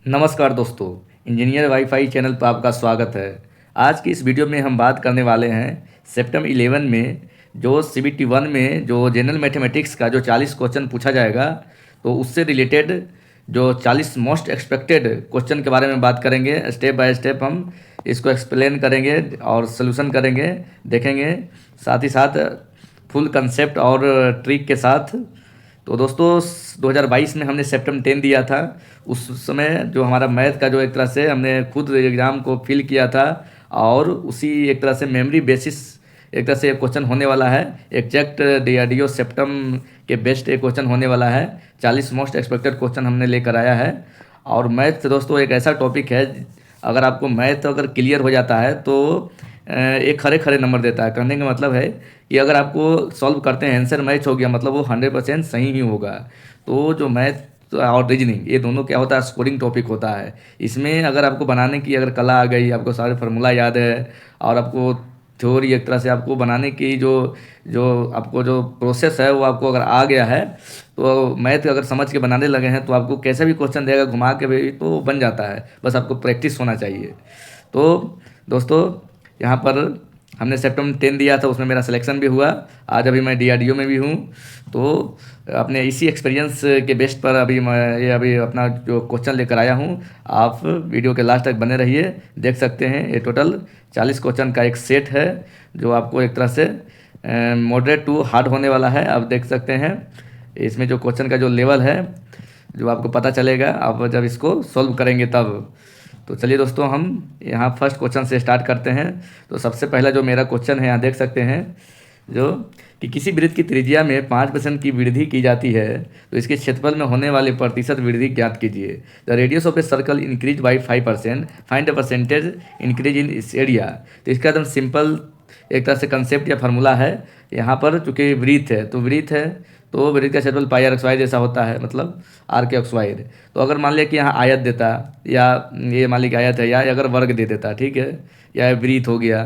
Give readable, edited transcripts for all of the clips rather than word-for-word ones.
नमस्कार दोस्तों, engineer wifi channel पर आपका स्वागत है। आज की इस वीडियो में हम बात करने वाले हैं सेप्टेम्बर 11 में जो सीबीटी 1 में जो जनरल मैथमेटिक्स का जो 40 क्वेश्चन पूछा जाएगा, तो उससे रिलेटेड जो 40 मोस्ट एक्सपेक्टेड क्वेश्चन के बारे में बात करेंगे। स्टेप बाय स्टेप हम इसको एक्सप्लेन करेंगे और सोल्यूशन करेंगे, देखेंगे, साथ ही साथ फुल कंसेप्ट और ट्रिक के साथ। तो दोस्तों 2022 में हमने सेप्टेम्बर 10 दिया था। उस समय जो हमारा मैथ का जो एक तरह से हमने खुद एग्ज़ाम को फिल किया था और उसी एक तरह से मेमोरी बेसिस एक तरह से क्वेश्चन होने वाला है। एग्जैक्ट डीआरडीओ सेप्टेम्बर के बेस्ट एक क्वेश्चन होने वाला है। 40 मोस्ट एक्सपेक्टेड क्वेश्चन हमने लेकर आया है। और मैथ दोस्तों एक ऐसा टॉपिक है, अगर आपको मैथ अगर क्लियर हो जाता है तो एक खरे खरे नंबर देता है। कहने का मतलब है कि अगर आपको सॉल्व करते हैं आंसर मैच हो गया, मतलब वो 100% सही ही होगा। तो जो मैथ और रीजनिंग ये दोनों क्या होता है, स्कोरिंग टॉपिक होता है। इसमें अगर आपको बनाने की अगर कला आ गई, आपको सारे फार्मूला याद है और आपको थ्योरी एक तरह से आपको बनाने की जो जो आपको जो प्रोसेस है वो आपको अगर आ गया है, तो मैथ अगर समझ के बनाने लगे हैं तो आपको कैसे भी क्वेश्चन देगा घुमा के भी तो बन जाता है। बस आपको प्रैक्टिस होना चाहिए। तो दोस्तों यहाँ पर हमने सेप्टेम्बर 10 दिया था, उसमें मेरा सिलेक्शन भी हुआ। आज अभी मैं डीआरडीओ में भी हूँ। तो अपने इसी एक्सपीरियंस के बेस्ट पर अभी मैं ये अभी अपना जो क्वेश्चन लेकर आया हूँ। आप वीडियो के लास्ट तक बने रहिए, देख सकते हैं ये टोटल 40 क्वेश्चन का एक सेट है जो आपको एक तरह से मॉडरेट टू हार्ड होने वाला है। आप देख सकते हैं इसमें जो क्वेश्चन का जो लेवल है जो आपको पता चलेगा आप जब इसको सॉल्व करेंगे तब। तो चलिए दोस्तों हम यहाँ फर्स्ट क्वेश्चन से स्टार्ट करते हैं। तो सबसे पहला जो मेरा क्वेश्चन है यहाँ देख सकते हैं जो कि किसी वृत्त की त्रिज्या में 5% की वृद्धि की जाती है तो इसके क्षेत्रफल में होने वाले प्रतिशत वृद्धि ज्ञात कीजिए। The radius of a circle increase by 5%, find the percentage increase in इस एरिया। तो इसका एकदम सिंपल एक तरह से कंसेप्ट या फार्मूला है। यहाँ पर चूँकि वृत्त है तो वृत्त है तो वृत्त का क्षेत्रफल पाई आर एक्स वाई जैसा होता है, मतलब आर के एक्स वाई। तो अगर मान लिया कि यहाँ आयत देता या ये मान लिया कि आयत है या अगर वर्ग दे देता, ठीक है, या वृत्त हो गया,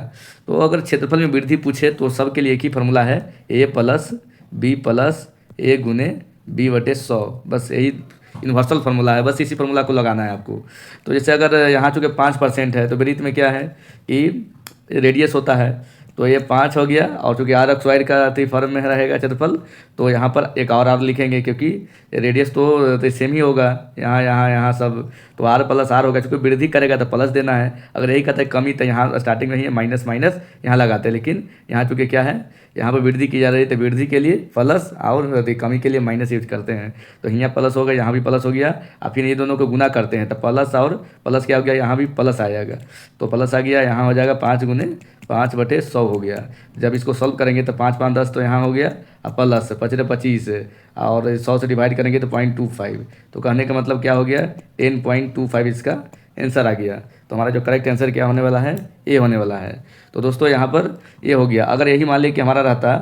तो अगर क्षेत्रफल में वृद्धि पूछे तो सबके लिए एक ही फार्मूला है, ए प्लस बी प्लस ए गुने बी बटे 100। बस यही यूनिवर्सल फार्मूला है, बस इसी फार्मूला को लगाना है आपको। तो जैसे अगर यहाँ चूँकि 5% है तो वृत्त में क्या है कि रेडियस होता है, तो ये 5 हो गया। और चूँकि आर एक्स वाई का थ्री फॉर्म में रहेगा क्षेत्रफल, तो यहाँ पर एक और आर लिखेंगे क्योंकि रेडियस तो सेम ही होगा, यहाँ यहाँ यहाँ सब। तो आर प्लस आर होगा, चूँकि वृद्धि करेगा तो प्लस देना है। अगर यही कहते हैं कमी तो यहाँ स्टार्टिंग में ही माइनस माइनस यहाँ लगाते हैं, लेकिन यहाँ चूँकि क्या है यहाँ पर वृद्धि की जा रही है तो वृद्धि के लिए प्लस और कमी के लिए माइनस यूज करते हैं। तो यहाँ प्लस होगा, यहाँ भी प्लस हो गया, और फिर ये दोनों को गुना करते हैं तो प्लस और प्लस क्या हो गया, यहाँ भी प्लस आ जाएगा। तो प्लस आ गया, यहाँ हो जाएगा 5 गुने 5 बटे 100 हो गया। जब इसको सॉल्व करेंगे तो 5 5 10 तो यहाँ हो गया, और प्लस 5 25 और 100 से डिवाइड करेंगे तो 0.25। तो कहने का मतलब क्या हो गया, 10.25 इसका आंसर आ गया। तो हमारा जो करेक्ट आंसर क्या होने वाला है, ए होने वाला है। तो दोस्तों यहाँ पर ये हो गया। अगर यही मान लीजिए कि हमारा रहता,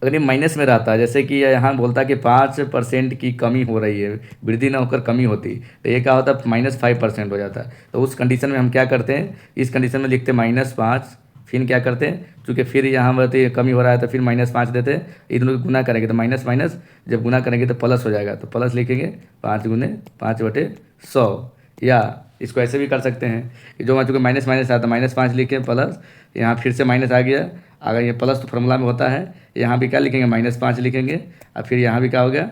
अगर ये माइनस में रहता, जैसे कि यहाँ बोलता कि 5% की कमी हो रही है, वृद्धि ना होकर कमी होती, तो ये क्या होता -5% हो जाता। तो उस कंडीशन में हम क्या करते हैं, इस कंडीशन में लिखते -5, फिर क्या करते हैं, चूँकि फिर यहाँ बताइए कमी हो रहा है तो फिर -5 देते हैं। इन दोनों को गुना करेंगे तो माइनस माइनस जब गुना करेंगे तो प्लस हो जाएगा, तो प्लस लिखेंगे 5 गुने 5 बटे 100। या इसको ऐसे भी कर सकते हैं कि जो चूँकि माइनस माइनस आता -5 लिखे प्लस, यहाँ फिर से माइनस आ गया। अगर ये प्लस तो फार्मूला में होता है, यहाँ भी क्या लिखेंगे -5 लिखेंगे, और फिर यहाँ भी क्या हो गया,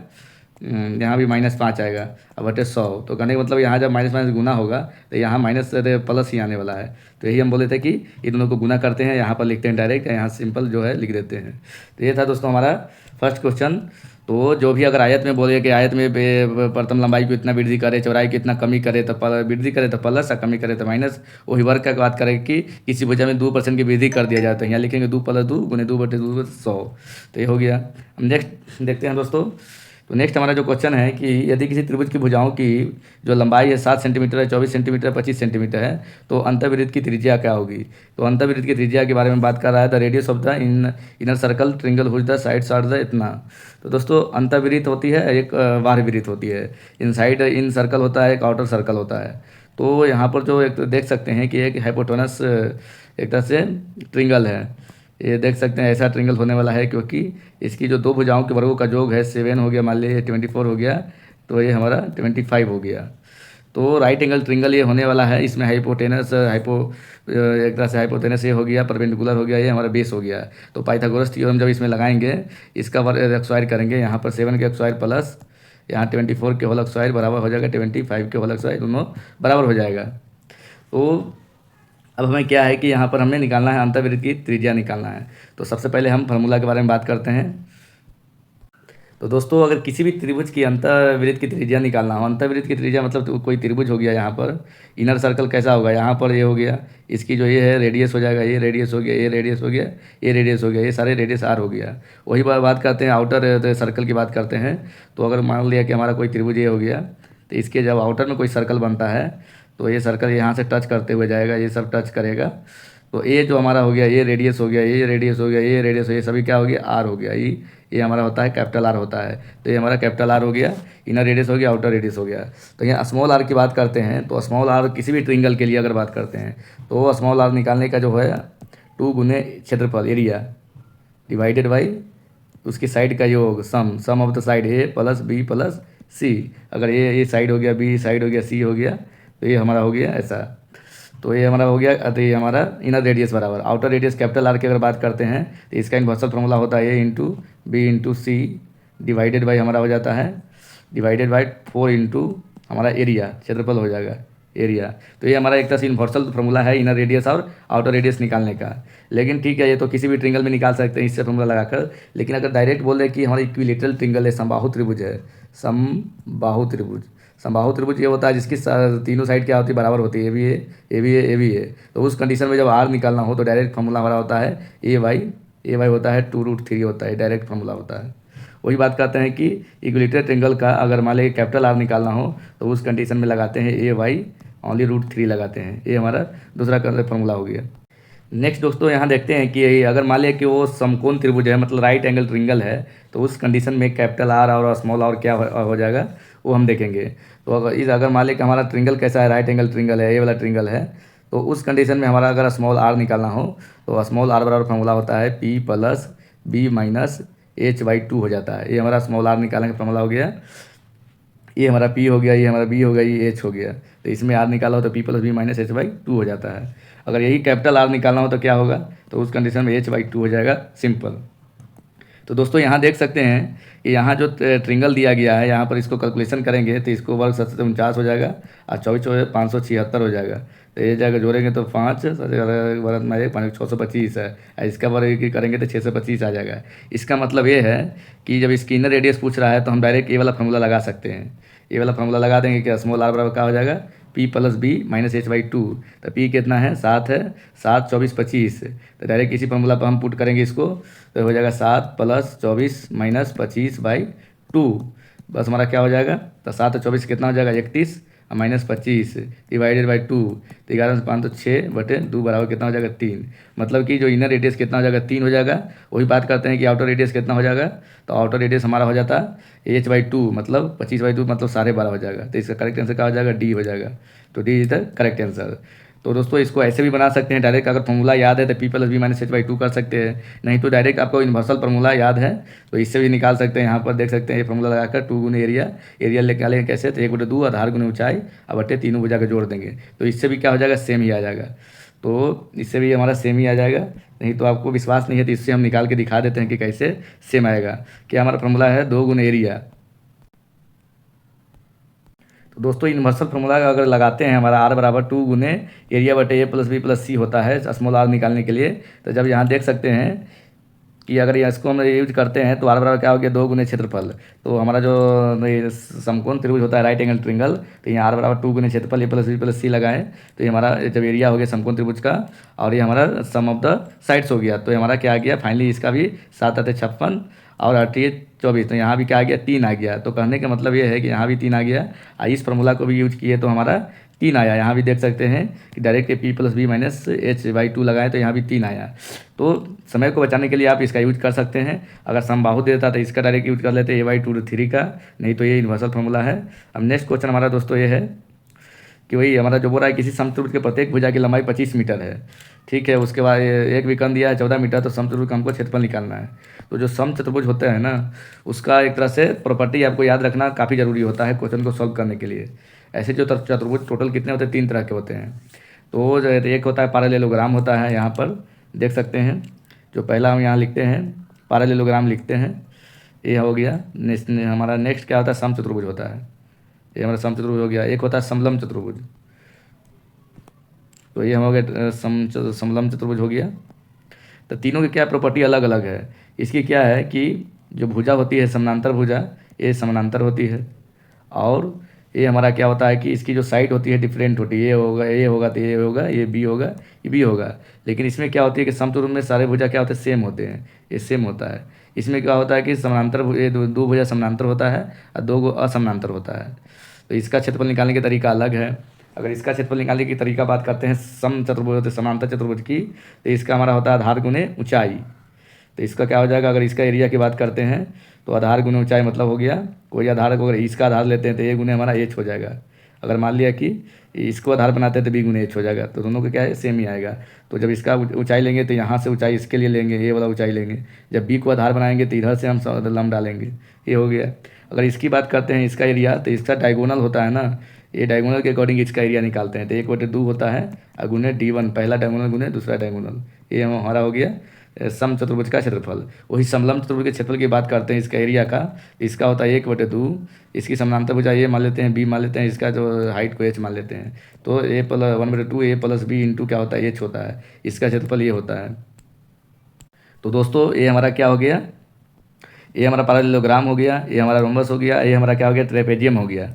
यहाँ भी -5 आएगा अब बटे 100। तो कहने का मतलब यहाँ जब माइनस माइनस गुना होगा तो यहाँ माइनस प्लस ही आने वाला है। तो यही हम बोले थे कि ये दोनों को गुना करते हैं, यहाँ पर लिखते हैं डायरेक्ट, यहाँ सिंपल जो है लिख देते हैं। तो ये था दोस्तों हमारा फर्स्ट क्वेश्चन। तो जो भी अगर आयत में बोले कि आयत में प्रथम लंबाई को इतना वृद्धि करे, चौड़ाई को इतना कमी करे, तो वृद्धि करे तो प्लस और कमी करे तो माइनस। वही वर्ग का बात करें कि किसी भुजा में 2% की वृद्धि कर दिया जाए तो यहाँ लिखेंगे 2 + 2 गुने 2 बटे 2 100। तो ये हो गया। हम नेक्स्ट देखते हैं दोस्तों। तो नेक्स्ट हमारा जो क्वेश्चन है कि यदि किसी त्रिभुज की भुजाओं की जो लंबाई है 7 सेंटीमीटर है, 24 सेंटीमीटर है, 25 सेंटीमीटर है, तो अंतःवृत्त की त्रिज्या क्या होगी। तो अंतःवृत्त की त्रिज्या के बारे में बात कर रहा है। The radius of the inner circle triangle whose the sides are the इतना। तो दोस्तों अंतःवृत्त होती है, एक बाह्य वृत्त होती है। इनसाइड इन सर्कल होता है, एक आउटर सर्कल होता है। तो यहाँ पर जो एक देख सकते हैं कि एक हाइपोटेनस एक तरह से ट्रिंगल है, ये देख सकते हैं ऐसा ट्रिंगल होने वाला है क्योंकि इसकी जो दो भुजाओं के वर्गों का योग है 7 हो गया, मान लीजिए 24 हो गया, तो ये हमारा 25 हो गया। तो राइट एंगल ट्रिंगल ये होने वाला है। इसमें हाइपोटेनस एक तरह से हाइपोटेनस ये हो गया, परपेंडिकुलर हो गया, ये हमारा बेस हो गया। तो पाइथागोरस थ्योरम जब इसमें लगाएंगे, इसका एक्सवायर करेंगे, यहाँ पर 7 के एक्सवायर प्लस यहाँ 24 के होल एक्सवायर बराबर हो जाएगा 25 के होल एक्सवायर, दोनों बराबर हो जाएगा। तो अब हमें क्या है कि यहाँ पर हमें निकालना है अंतर्वृत्त की त्रिज्या निकालना है। तो सबसे पहले हम फार्मूला के बारे में बात करते हैं। तो दोस्तों, अगर किसी भी त्रिभुज की अंतर्वृत्त की त्रिज्या निकालना हो, अंतर्वृत्त की त्रिज्या मतलब तो कोई त्रिभुज हो गया, यहाँ पर इनर सर्कल कैसा होगा, यहाँ पर ये हो गया, इसकी जो ये है रेडियस हो जाएगा, ये रेडियस हो गया, ये रेडियस हो गया, ये रेडियस हो गया, ये सारे रेडियस आर हो गया। वही बात करते हैं आउटर सर्कल की बात करते हैं। तो अगर मान लिया कि हमारा कोई त्रिभुज ये हो गया, तो इसके जब आउटर में कोई सर्कल बनता है तो ये सर्कल यहाँ से टच करते हुए जाएगा, ये सब टच करेगा। तो ये जो हमारा हो गया, ये रेडियस हो गया, ये रेडियस हो गया, ये रेडियस हो गया, सभी क्या हो गया, आर हो गया। ये हमारा होता है कैपिटल आर होता है। तो ये हमारा कैपिटल आर हो गया, इनर रेडियस हो गया, आउटर रेडियस हो गया। तो यहाँ स्मॉल आर की बात करते हैं। तो स्मॉल आर किसी भी ट्रिंगल के लिए अगर बात करते हैं, तो स्मॉल आर निकालने का जो है 2 गुने क्षेत्रफल एरिया डिवाइडेड बाई उसकी साइड का योग sum of the side A plus B plus C. अगर ये साइड हो गया, बी साइड हो गया, सी हो गया, तो ये हमारा हो गया ऐसा। तो ये हमारा हो गया, तो ये हमारा इनर रेडियस बराबर आउटर रेडियस कैपिटल आर की अगर बात करते हैं, तो इसका इन्वर्सल फार्मूला होता है A into B into C divided by हमारा हो जाता है डिवाइडेड बाई 4 इंटू हमारा एरिया, क्षेत्रफल हो जाएगा एरिया। तो ये हमारा एक तरह से इन्वर्सल फार्मूला है इनर रेडियस और आउटर रेडियस निकालने का। लेकिन ठीक है, ये तो किसी भी ट्रिंगल में निकाल सकते हैं इससे फार्मूला लगाकर। लेकिन अगर डायरेक्ट बोल रहे कि हमारा इक्विलेटरल ट्रिंगल है, समबाहु त्रिभुज है, समबाहु त्रिभुज, समबाहु त्रिभुज ये होता है जिसकी तीनों साइड क्या होती है, बराबर होती है, ए भी है, ए भी है, ए भी है। तो उस कंडीशन में जब आर निकालना हो तो डायरेक्ट फार्मूला हमारा होता है ए वाई होता है 2√3 होता है, डायरेक्ट फार्मूला होता है। वही बात करते हैं कि इक्विलेटरल ट्रिंगल का अगर मान लीजिए कैपिटल आर निकालना हो तो उस कंडीशन में लगाते हैं ए वाई ओनली √3 लगाते हैं। ये हमारा दूसरा फार्मूला हो गया। नेक्स्ट दोस्तों, यहाँ देखते हैं कि अगर मान लिया कि वो समकोण त्रिभुज है, मतलब राइट एंगल ट्रिंगल है, तो उस कंडीशन में कैपिटल आर और स्मॉल आर क्या हो जाएगा वो हम देखेंगे। तो अगर मान लिया कि हमारा ट्रिंगल कैसा है, राइट एंगल ट्रिंगल है, ये वाला ट्रिंगल है, तो उस कंडीशन में हमारा अगर स्मॉल आर निकालना हो तो स्मॉल आर बराबर फार्मूला होता है P plus B minus h/2 हो जाता है। ये हमारा स्मॉल आर निकालने का फार्मूला हो गया। ये हमारा पी हो गया, ये हमारा बी हो गया, ये एच हो गया। तो इसमें आर निकाला हो तो P plus B minus h/2 हो जाता है। अगर यही कैपिटल आर निकालना हो तो क्या होगा, तो उस कंडीशन में h/2 हो जाएगा, सिंपल। तो दोस्तों यहाँ देख सकते हैं कि यहाँ जो ट्रिंगल दिया गया है, यहाँ पर इसको कैलकुलेशन करेंगे तो इसको वर्ग 749 हो जाएगा और 24 576 हो जाएगा। तो ये जाएगा जोड़ेंगे तो 5 वर्ग में 5 625 है, इसका वर्ग करेंगे तो 625 आ जाएगा। इसका मतलब ये है कि जब इसकी इनर रेडियस पूछ रहा है तो हम डायरेक्ट ये वाला फार्मूला लगा सकते हैं। ये वाला फार्मूला लगा देंगे कि स्मॉल आर बराबर क्या हो जाएगा, P plus B minus h/2। तो पी कितना है, 7 है, 7 24 25। तो डायरेक्ट इसी फार्मूला पर हम पुट करेंगे इसको, तो हो जाएगा 7 प्लस 24 माइनस 25/2। बस हमारा क्या हो जाएगा, तो 7 और 24 कितना हो जाएगा, 31 माइनस 25 डिवाइडेड बाई 2। तो 11 से 5 तो 6/2 बराबर कितना हो जाएगा, 3। मतलब कि जो इनर रेडियस कितना हो जाएगा, 3 हो जाएगा। वही बात करते हैं कि आउटर रेडियस कितना हो जाएगा, तो आउटर रेडियस हमारा हो जाता है h/2 मतलब 25/2 मतलब 12.5 हो जाएगा। तो इसका करेक्ट आंसर क्या हो जाएगा, डी हो जाएगा। तो D is the correct answer. तो दोस्तों इसको ऐसे भी बना सकते हैं डायरेक्ट, अगर फार्मूला याद है तो P plus B minus h/2 कर सकते हैं, नहीं तो डायरेक्ट आपको इन्वर्सल फार्मूला याद है तो इससे भी निकाल सकते हैं। यहाँ पर देख सकते हैं ये फार्मूला लगाकर 2 गुने एरिया निकालेंगे कैसे, तो 1/2 आधार गुने ऊंचाई अब बटे तीनों भुजा के जोड़ देंगे, तो इससे भी क्या हो जाएगा, सेम ही आ जाएगा। तो इससे भी हमारा सेम ही आ जाएगा। नहीं तो आपको विश्वास नहीं है तो इससे हम निकाल के दिखा देते हैं कि कैसे सेम आएगा। कि हमारा फार्मूला है 2 गुने एरिया। तो दोस्तों इन्वर्सल फार्मूला अगर लगाते हैं, हमारा आर बराबर 2 गुने एरिया बटे ए प्लस बी प्लस सी होता है स्मॉल आर निकालने के लिए। तो जब यहाँ देख सकते हैं कि अगर इसको हम यूज करते हैं तो आर बराबर क्या हो गया, 2 गुने क्षेत्रफल। तो हमारा जो समकोण त्रिभुज होता है राइट एंगल ट्रिंगल, तो यहाँ आर बराबर 2 गुने क्षेत्रफल ए प्लस बी प्लस सी लगाएं, तो ये हमारा जब एरिया हो गया समकोण त्रिभुज का और ये हमारा सम ऑफ द साइड्स हो गया। तो हमारा क्या आ गया फाइनली, इसका भी 7 × 56 और 8 24। तो यहाँ भी क्या आ गया, 3 आ गया। तो कहने का मतलब ये है कि यहाँ भी 3 आ गया। इस फार्मूला को भी यूज किए तो हमारा 3 आया। यहाँ भी देख सकते हैं कि direct P plus B minus h/2 लगाए तो यहाँ भी 3 आया। तो समय को बचाने के लिए आप इसका यूज कर सकते हैं। अगर समबाहु देता तो इसका डायरेक्ट यूज कर लेते a/2√3 का, नहीं तो ये यूनिवर्सल फार्मूला है। अब नेक्स्ट क्वेश्चन हमारा दोस्तों ये है कि वही हमारा जो बोल रहा है किसी समत्रिभुज के प्रत्येक भुजा की लंबाई 25 मीटर है, ठीक है। उसके बाद एक विकर्ण दिया है 14 मीटर, तो समत्रिभुज का हमको क्षेत्रफल निकालना है। तो जो समचतुर्भुज होता है ना, उसका एक तरह से प्रॉपर्टी आपको याद रखना काफ़ी ज़रूरी होता है क्वेश्चन को सॉल्व करने के लिए। ऐसे जो चतुर्भुज टोटल कितने होते हैं, 3 तरह के होते हैं। तो जो एक होता है पैरेललोग्राम होता है, यहाँ पर देख सकते हैं। जो पहला हम यहाँ लिखते हैं पैरेललोग्राम लिखते हैं, ये हो गया। हमारा नेक्स्ट क्या होता है, समचतुर्भुज होता है। ये हमारा समचतुर्भुज हो गया। एक होता है समलम चतुर्भुज, तो ये हम हो गया समलम चतुर्भुज हो गया। तो तीनों की क्या प्रॉपर्टी अलग अलग है। इसकी क्या है कि जो भुजा होती है समानांतर भुजा, ये समानांतर होती है। और ये हमारा क्या होता है कि इसकी जो साइड होती है डिफरेंट होती है। ये होगा, ये होगा, तो ये होगा, ये बी होगा, ये बी होगा। लेकिन इसमें क्या होती है कि समचतुर्भुज में सारे भुजा क्या होते हैं, सेम होते हैं। ये सेम होता है। इसमें क्या होता है कि समानांतर ये दो भुजा समानांतर होता है और दो असमानांतर होता है। तो इसका क्षेत्रफल निकालने का तरीका अलग है। अगर इसका क्षेत्रफल निकालने की तरीका बात करते हैं सम चतुर्भुज समांतर चतुर्भुज की, तो इसका हमारा होता है आधार गुने ऊंचाई। तो इसका क्या हो जाएगा, अगर इसका एरिया की बात करते हैं तो आधार गुने ऊंचाई मतलब हो गया, कोई आधार को अगर इसका आधार लेते हैं तो ए गुने हमारा एच हो जाएगा। अगर मान लिया कि इसको आधार बनाते हैं तो बी गुने एच हो जाएगा। तो दोनों का क्या है, सेम ही आएगा। तो जब इसका ऊंचाई लेंगे तो यहाँ से ऊंचाई इसके लिए लेंगे, ये वाला ऊंचाई लेंगे। जब बी को आधार बनाएंगे तो इधर से हम लंब डालेंगे, ये हो गया। अगर इसकी बात करते हैं इसका एरिया, तो इसका डायगोनल होता है ना, ये डायगोनल के अकॉर्डिंग इसका एरिया निकालते हैं। तो 1/2 होता है और गुने D1, पहला डायगोनल गुने दूसरा डायगोनल। ये हमारा हो गया सम चतुर्भुज का क्षेत्रफल। वही समलम चतुर्भुज के क्षेत्रफल की बात करते हैं इसका एरिया का, इसका होता है 1/2। इसकी समानांतर भुजा ये मान लेते हैं, बी मान लेते हैं, इसका जो हाइट को एच मान लेते हैं। तो A+1/2 A+B इंटू क्या होता है, एच होता है। इसका क्षेत्रफल ये होता है। तो दोस्तों ये हमारा क्या हो गया, ये हमारा पैरेललोग्राम हो गया, ये हमारा रोम्बस हो गया, ये हमारा क्या हो गया, ट्रेपेजियम हो गया।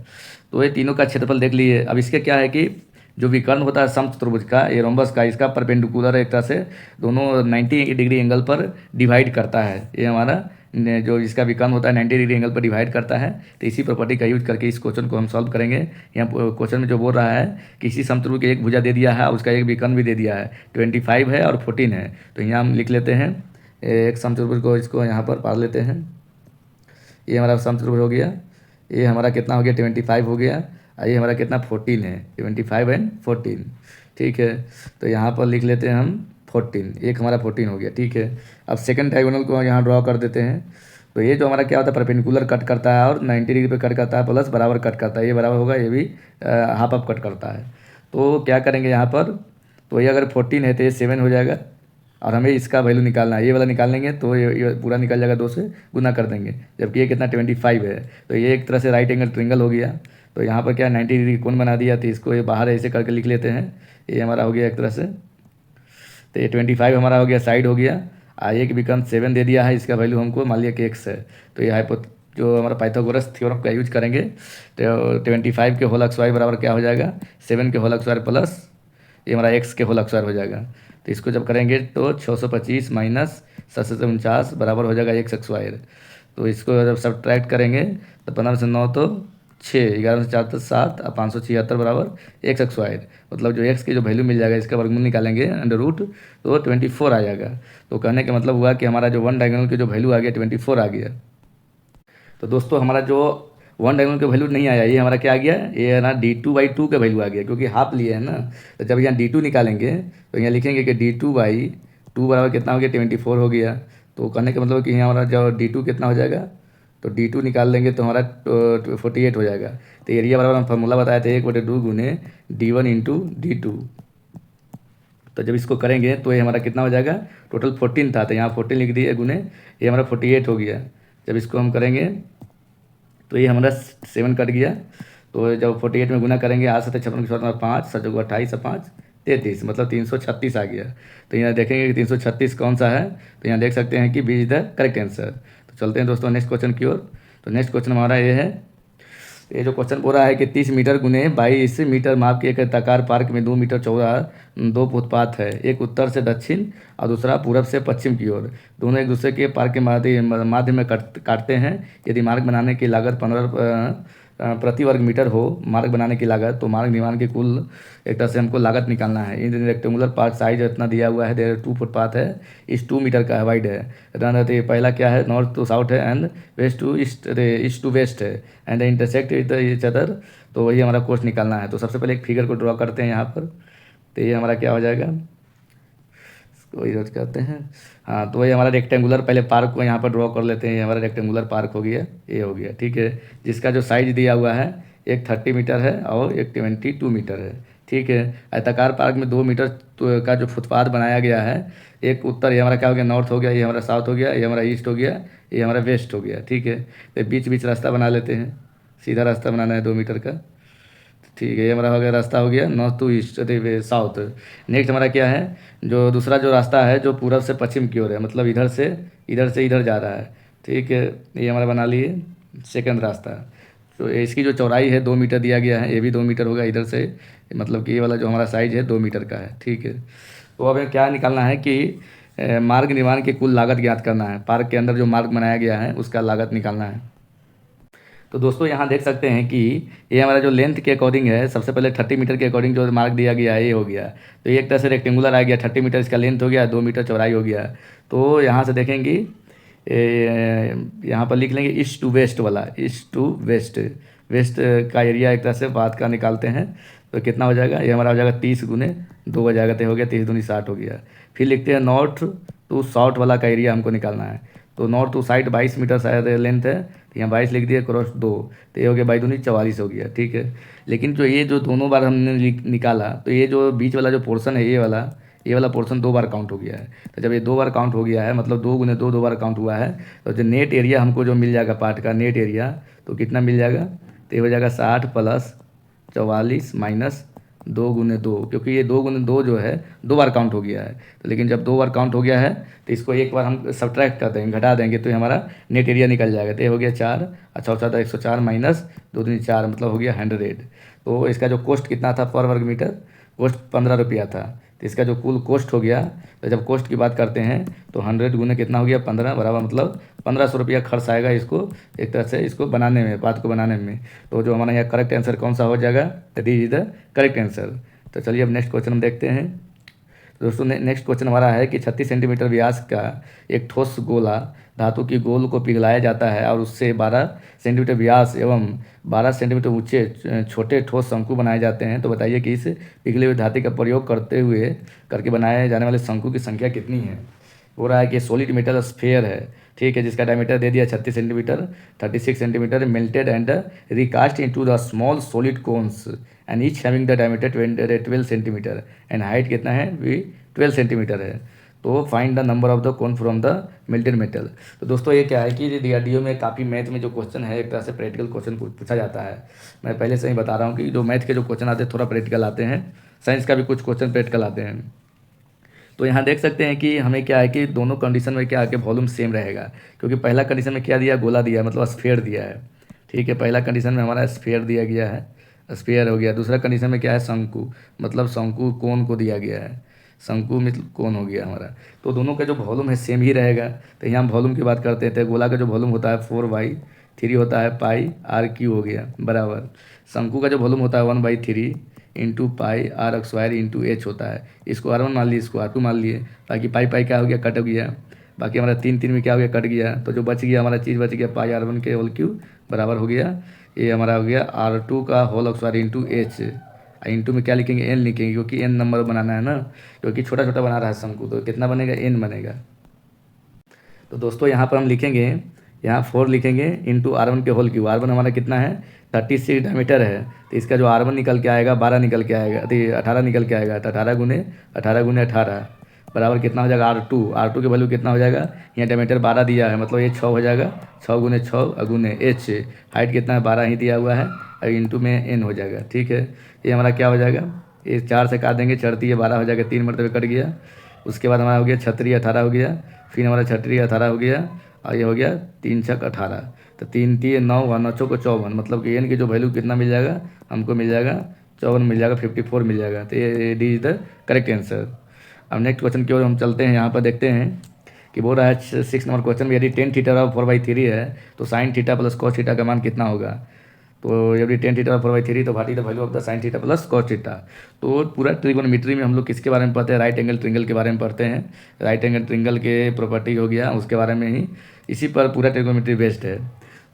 तो ये तीनों का क्षेत्रफल देख लिए। अब इसके क्या है कि जो विकर्ण होता है समचतुर्भुज का, ये रोम्बस का, इसका परपेंडिकुलर एक तरह से दोनों 90 डिग्री एंगल पर डिवाइड करता है। ये हमारा जो इसका विकर्ण होता है 90 डिग्री एंगल पर डिवाइड करता है। तो इसी प्रॉपर्टी का यूज करके इस क्वेश्चन को हम सॉल्व करेंगे। यहाँ क्वेश्चन में जो बोल रहा है कि इसी समचतुर्भुज की एक भुजा दे दिया है, उसका एक विकर्ण भी दे दिया है, 25 है और 14 है। तो यहाँ हम लिख लेते हैं एक समचतुर्भुज को, इसको यहाँ पर पढ़ लेते हैं। ये हमारा समचतुर्भुज हो गया। ये हमारा कितना हो गया, 25 हो गया। ये हमारा कितना, 14 है। 25 एंड 14, ठीक है। तो यहाँ पर लिख लेते हैं हम 14, एक हमारा 14 हो गया, ठीक है। अब सेकंड डायगोनल को यहाँ ड्रॉ कर देते हैं। तो ये जो हमारा क्या होता है, परपेंडिकुलर कट करता है और 90 डिग्री पे कट करता है, प्लस बराबर कट करता है। ये बराबर होगा, ये भी हाफ अप कट करता है। तो क्या करेंगे यहाँ पर, तो ये अगर 14 है तो ये 7 हो जाएगा और हमें इसका वैल्यू निकालना है। ये वाला निकालेंगे तो ये पूरा निकल जाएगा, 2 से गुना कर देंगे। जबकि ये कितना, 25 है। तो ये एक तरह से राइट एंगल ट्रिंगल हो गया। तो यहाँ पर क्या 90 डिग्री कोण बना दिया, तो इसको ये बाहर ऐसे करके लिख लेते हैं। ये हमारा हो गया एक तरह से। तो ये 25 हमारा हो गया, साइड हो गया। एक विकर्ण 7 दे दिया है, इसका वैल्यू हमको मान लिया कि x है। तो ये जो हमारा पाइथागोरस थ्योरम का यूज करेंगे। तो 25 के होल स्क्वायर बराबर क्या हो जाएगा, 7 के होल स्क्वायर प्लस ये हमारा x के होल स्क्वायर हो जाएगा। तो इसको जब करेंगे तो 625 माइनस 749 बराबर हो जाएगा x स्क्वायर। तो इसको जब सब्ट्रैक्ट करेंगे तो 15 से 9 तो 6, 11 से 4 तो 7 और 576 बराबर x स्क्वायर। मतलब जो x की जो वैल्यू मिल जाएगा, इसका वर्गमूल निकालेंगे अंडर रूट, तो 24 आ जाएगा। तो कहने का मतलब हुआ कि हमारा जो वन डायगोनल की जो वैल्यू आ गया 24 आ गया। तो दोस्तों हमारा जो वन डायगोनल का वैल्यू नहीं आया, ये हमारा क्या आ गया, ये है ना d2/2 का वैल्यू आ गया, क्योंकि हाफ लिए है ना। तो जब यहाँ d2 निकालेंगे तो यहाँ लिखेंगे कि d2/2 बराबर कितना हो गया, 24 हो गया। तो कहने का मतलब कि यहाँ हमारा जो d2 कितना हो जाएगा, तो d2 निकाल लेंगे तो हमारा 48 हो जाएगा। तो एरिया बराबर हम फार्मूला बताए थे 1/2 गुने d1 इंटू d2। तो जब इसको करेंगे तो ये हमारा कितना हो जाएगा, टोटल 14 था, तो यहाँ 14 लिख दिए गुने, ये हमारा 48 हो गया। जब इसको हम करेंगे तो ये हमारा 7 कट गया। तो जब 48 में गुना करेंगे, 8 7 56 के 5, 7 28 और 5 33, मतलब 336 आ गया। तो यहाँ देखेंगे कि 336 कौन सा है, तो यहाँ देख सकते हैं कि B is the correct answer. तो चलते हैं दोस्तों नेक्स्ट क्वेश्चन की ओर। तो नेक्स्ट क्वेश्चन हमारा ये है, ये जो क्वेश्चन बोल रहा है कि 30 मीटर गुने 22 मीटर माप के एक आयताकार पार्क में 2 मीटर चौड़ा 2 फुटपाथ है। एक उत्तर से दक्षिण और दूसरा पूरब से पश्चिम की ओर। दोनों एक दूसरे के पार्क के माध्य में काटते हैं। यदि मार्ग बनाने की लागत 15 प्रति वर्ग मीटर हो मार्ग बनाने की लागत, तो मार्ग निर्माण की कुल एक तरह से हमको लागत निकालना है। इन रेक्टेंगुलर पार्क साइज इतना दिया हुआ है, 2 फुटपाथ है, इस 2 मीटर का है, वाइड है। तो पहला क्या है, नॉर्थ टू साउथ है and west to east to west है and intersect with each other. तो वही हमारा कोर्स निकालना है। तो सबसे पहले एक फिगर को ड्रॉ करते हैं यहाँ पर। तो ये हमारा क्या हो जाएगा, वही रोज करते हैं। हाँ, तो वही हमारा रेक्टेंगुलर पहले पार्क को यहाँ पर ड्रॉ कर लेते हैं। ये हमारा रेक्टेंगुलर पार्क हो गया, ये हो गया, ठीक है। जिसका जो साइज दिया हुआ है एक 30 मीटर है और एक 22 मीटर है। ठीक है, आयताकार पार्क में 2 मीटर का जो फुटपाथ बनाया गया है, एक उत्तर, ये हमारा क्या हो गया, नॉर्थ हो गया, ये हमारा साउथ हो गया, ये हमारा ईस्ट हो गया, ये हमारा वेस्ट हो गया। ठीक है, तो बीच बीच रास्ता बना लेते हैं, सीधा रास्ता बनाना है 2 मीटर का। ठीक है, ये हमारा हो गया, रास्ता हो गया north to east south. Next हमारा क्या है, जो दूसरा जो रास्ता है जो पूरब से पश्चिम की ओर है, मतलब इधर से इधर जा रहा है। ठीक है, ये हमारा बना लिए सेकंड रास्ता। तो इसकी जो चौड़ाई है 2 मीटर दिया गया है, ये भी 2 मीटर होगा इधर से, मतलब कि ये वाला जो हमारा साइज है 2 मीटर का है। ठीक है, तो अब हमें क्या निकालना है कि मार्ग निर्माण की कुल लागत ज्ञात करना है। पार्क के अंदर जो मार्ग बनाया गया है उसका लागत निकालना है। तो दोस्तों यहाँ देख सकते हैं कि ये हमारा जो लेंथ के अकॉर्डिंग है, सबसे पहले 30 मीटर के अकॉर्डिंग जो मार्क दिया गया है ये हो गया। तो ये एक तरह से रेक्टेंगुलर आ गया, 30 मीटर इसका लेंथ हो गया, 2 मीटर चौड़ाई हो गया। तो यहाँ से देखेंगे, यहाँ पर लिख लेंगे ईस्ट टू वेस्ट वाला, ईस्ट टू वेस्ट, वेस्ट का एरिया एक तरह से बात का निकालते हैं। तो कितना हो जाएगा, ये हमारा हो जाएगा 30 गुने 2 हो जाएगा, तो हो गया 30 दूनी 60 हो गया। फिर लिखते हैं नॉर्थ टू साउथ वाला का एरिया हमको निकालना है। तो नॉर्थ टू साइड 22 मीटर शायद लेंथ है, तो यहाँ 22 लिख दिया, क्रॉस 2, तो ये हो गया 22 दूनी 44 हो गया। ठीक है, लेकिन जो ये जो दोनों बार हमने निकाला, तो ये जो बीच वाला जो पोर्शन है ये वाला पोर्शन 2 बार काउंट हो गया है। तो जब ये 2 बार काउंट हो गया है, मतलब 2 गुने 2 2 बार काउंट हुआ है, तो जो नेट एरिया हमको जो मिल जाएगा पार्ट का नेट एरिया, तो कितना मिल जाएगा, तो ये हो जाएगा 60 प्लस 44 माइनस 2 गुने 2, क्योंकि ये 2 गुने 2 जो है 2 बार काउंट हो गया है। तो लेकिन जब 2 बार काउंट हो गया है तो इसको एक बार हम सब्ट्रैक्ट कर देंगे, घटा देंगे, तो ये हमारा नेट एरिया निकल जाएगा। तो ये हो गया 4, अच्छा हो जाता है 104 माइनस 2 दूनी 4, मतलब हो गया 100। तो इसका जो कॉस्ट कितना था पर वर्ग मीटर, कॉस्ट 15 रुपया था। तो इसका जो कुल कॉस्ट हो गया, तो जब कॉस्ट की बात करते हैं तो 100 गुने कितना हो गया 15 बराबर, मतलब 1500 रुपया खर्च आएगा इसको एक तरह से इसको बनाने में, बात को बनाने में। तो जो हमारा यहाँ करेक्ट आंसर कौन सा हो जाएगा, that is the correct answer. तो चलिए अब नेक्स्ट क्वेश्चन हम देखते हैं। दोस्तों नेक्स्ट क्वेश्चन हमारा है कि 36 सेंटीमीटर व्यास का एक ठोस गोला धातु की गोल को पिघलाया जाता है और उससे 12 सेंटीमीटर व्यास एवं 12 सेंटीमीटर ऊंचे छोटे ठोस शंकु बनाए जाते हैं। तो बताइए कि इस पिघले हुए धातु का प्रयोग करके बनाए जाने वाले शंकु की संख्या कितनी है। हो रहा है कि सॉलिड मेटल स्फेयर है, ठीक है, जिसका डायमीटर दे दिया 36 centimetre, 36 centimetre melted and recast into the small solid cones and each having the diameter 12 centimetre and height कितना है भी 12 सेंटीमीटर है। तो find the number of the cone from the melted metal. तो दोस्तों ये क्या है कि डीआरडीओ में काफ़ी मैथ में जो क्वेश्चन है एक तरह से प्रैक्टिकल क्वेश्चन पूछा जाता है। मैं पहले से ही बता रहा हूँ कि जो मैथ के जो क्वेश्चन आते हैं थोड़ा प्रैक्टिकल आते हैं, साइंस का भी कुछ क्वेश्चन प्रैक्टिकल आते हैं। तो यहाँ देख सकते हैं कि हमें क्या है कि दोनों कंडीशन में क्या है कि वॉल्यूम सेम रहेगा, क्योंकि पहला कंडीशन में क्या दिया, गोला दिया मतलब स्फीयर दिया है। ठीक है, पहला कंडीशन में हमारा स्फीयर दिया गया है, स्फीयर हो गया। दूसरा कंडीशन में क्या है, शंकु, मतलब शंकु कोन को दिया गया है, शंकु मतलब कोन हो गया हमारा। तो दोनों का जो वॉल्यूम है सेम ही रहेगा। तो यहाँ हम वॉल्यूम की बात करते हैं, तो गोला का जो वॉल्यूम होता है 4/3 होता है, पाई आर क्यू हो गया बराबर। शंकु का जो वॉल्यूम होता है 1/3 into pi R square into H होता है। इसको R1 मान लिए, इसको R2 मान लिए, ताकि पाई पाई क्या हो गया, कट गया। बाकी हमारा 3 में क्या हो गया, कट गया। तो जो बच गया हमारा चीज़ बच गया पाई R1 के होल क्यू बराबर हो गया, ये हमारा हो गया R2 का whole square into H. Into में क्या लिखेंगे, एन लिखेंगे, क्योंकि एन नंबर बनाना है ना, क्योंकि छोटा छोटा बना रहा है शंकु, तो कितना बनेगा, एन बनेगा। तो दोस्तों यहाँ पर हम लिखेंगे, यहाँ 4 लिखेंगे इंटू R1 के होल क्यू। R1 हमारा कितना है 36 डायमीटर है, तो इसका जो R1 निकल के आएगा 12 निकल के आएगा, तो 18 निकल के आएगा। तो 18 गुने 18 बराबर कितना हो जाएगा, R2 की वैल्यू कितना हो जाएगा, यहाँ डायमीटर 12 दिया है, मतलब ये 6 हो जाएगा, 6 गुने 6 गुने एच, हाइट कितना है 12 ही दिया हुआ है, और इंटू में एन हो जाएगा। ठीक है, ये हमारा क्या हो जाएगा, ये 4 से काट देंगे, चढ़ती है 12 हो जाएगा, 3 मरतबे कट गया। उसके बाद हमारा हो गया 36 18 हो गया, फिर हमारा 36 18 हो गया, और ये हो गया 3 6 18, तो 3 3 9 और 9 चौको 54, मतलब कि एन की जो वैल्यू कितना मिल जाएगा, हमको मिल जाएगा 54 मिल जाएगा, 54 मिल जाएगा। तो ये D is the correct answer. अब नेक्स्ट क्वेश्चन की ओर हम चलते हैं। यहाँ पर देखते हैं कि बोल रहा है 6 नंबर क्वेश्चन में, यदि टेन थीटा 4/3 है तो sine theta plus cos theta का मान कितना होगा। तो यदि टेन थीटा 4/3 तो what is the value of the sine theta plus cos theta. तो पूरा ट्रिगोनोमेट्री में हम लोग किसके बारे में पढ़ते हैं, राइट एंगल ट्रिंगल के बारे में पढ़ते हैं। राइट एंगल ट्रिंगल के प्रॉपर्टी हो गया उसके बारे में ही, इसी पर पूरा ट्रिगोनोमेट्री बेस्ड है।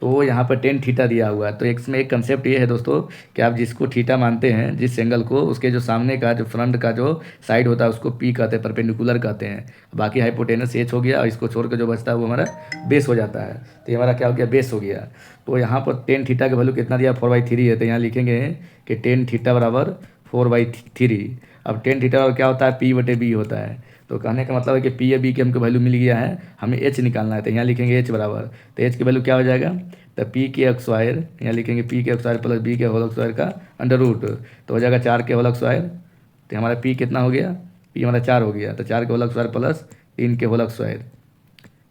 तो यहाँ पर टेन थीटा दिया हुआ है। तो इसमें एक कंसेप्ट ये है दोस्तों कि आप जिसको थीटा मानते हैं, जिस एंगल को, उसके जो सामने का जो फ्रंट का जो साइड होता है उसको पी कहते हैं, परपेंडिकुलर कहते हैं। बाकी हाइपोटेनस एच हो गया और इसको छोड़ कर जो बचता है वो हमारा बेस हो जाता है। तो ये हमारा क्या हो गया, बेस हो गया। तो यहाँ पर टेन थीटा का वैल्यू कितना दिया, 4/3 है। तो यहाँ लिखेंगे कि टेन थीटा बराबर 4/3। अब टेन थीटा बराबर क्या होता है, P/B होता है। तो कहने का मतलब है कि पी या बी की हमको वैल्यू मिल गया है, हमें एच निकालना है। तो यहाँ लिखेंगे एच बराबर, तो एच की वैल्यू क्या हो जाएगा, तो पी के स्क्वायर, यहाँ लिखेंगे पी के स्क्वायर प्लस बी के होल स्क्वायर का अंडर रूट, तो हो जाएगा 4 के होल स्क्वायर। तो हमारा पी कितना हो गया, पी हमारा 4 हो गया, तो 4 के होल स्क्वायर प्लस 3 के होल स्क्वायर,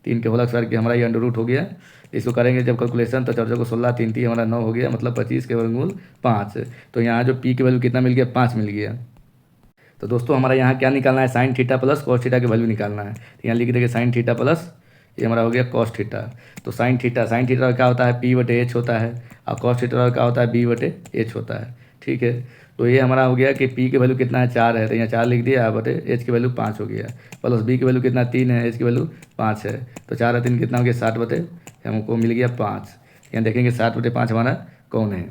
3 के होल स्क्वायर की हमारा ये अंडर रूट हो गया। इसको करेंगे जब कैलकुलेशन तो 4 को 16, 3 3 हमारा 9 हो गया, मतलब 25 के वर्गमूल 5। तो यहाँ जो पी की वैल्यू कितना मिल गया, 5 मिल गया। तो दोस्तों हमारा यहाँ क्या निकालना है, sine theta plus cos theta की वैल्यू निकालना है। तो यहाँ लिख देंगे साइन थीटा प्लस, ये हमारा हो गया कॉस थीटा। तो साइन थीटा का क्या होता है, P/H होता है, और कॉस थीटा का क्या होता है, B/H होता है। ठीक है, तो ये हमारा हो गया कि P की वैल्यू कितना है, 4 है, तो यहाँ 4 लिख दिया, बटे H की वैल्यू 5 हो गया, प्लस B की वैल्यू कितना 3 है, H की वैल्यू 5 है। तो 4 और 3 कितना हो गया, 60 बटे, हमको मिल गया 5। यहाँ देखेंगे 7/5 हमारा कौन है,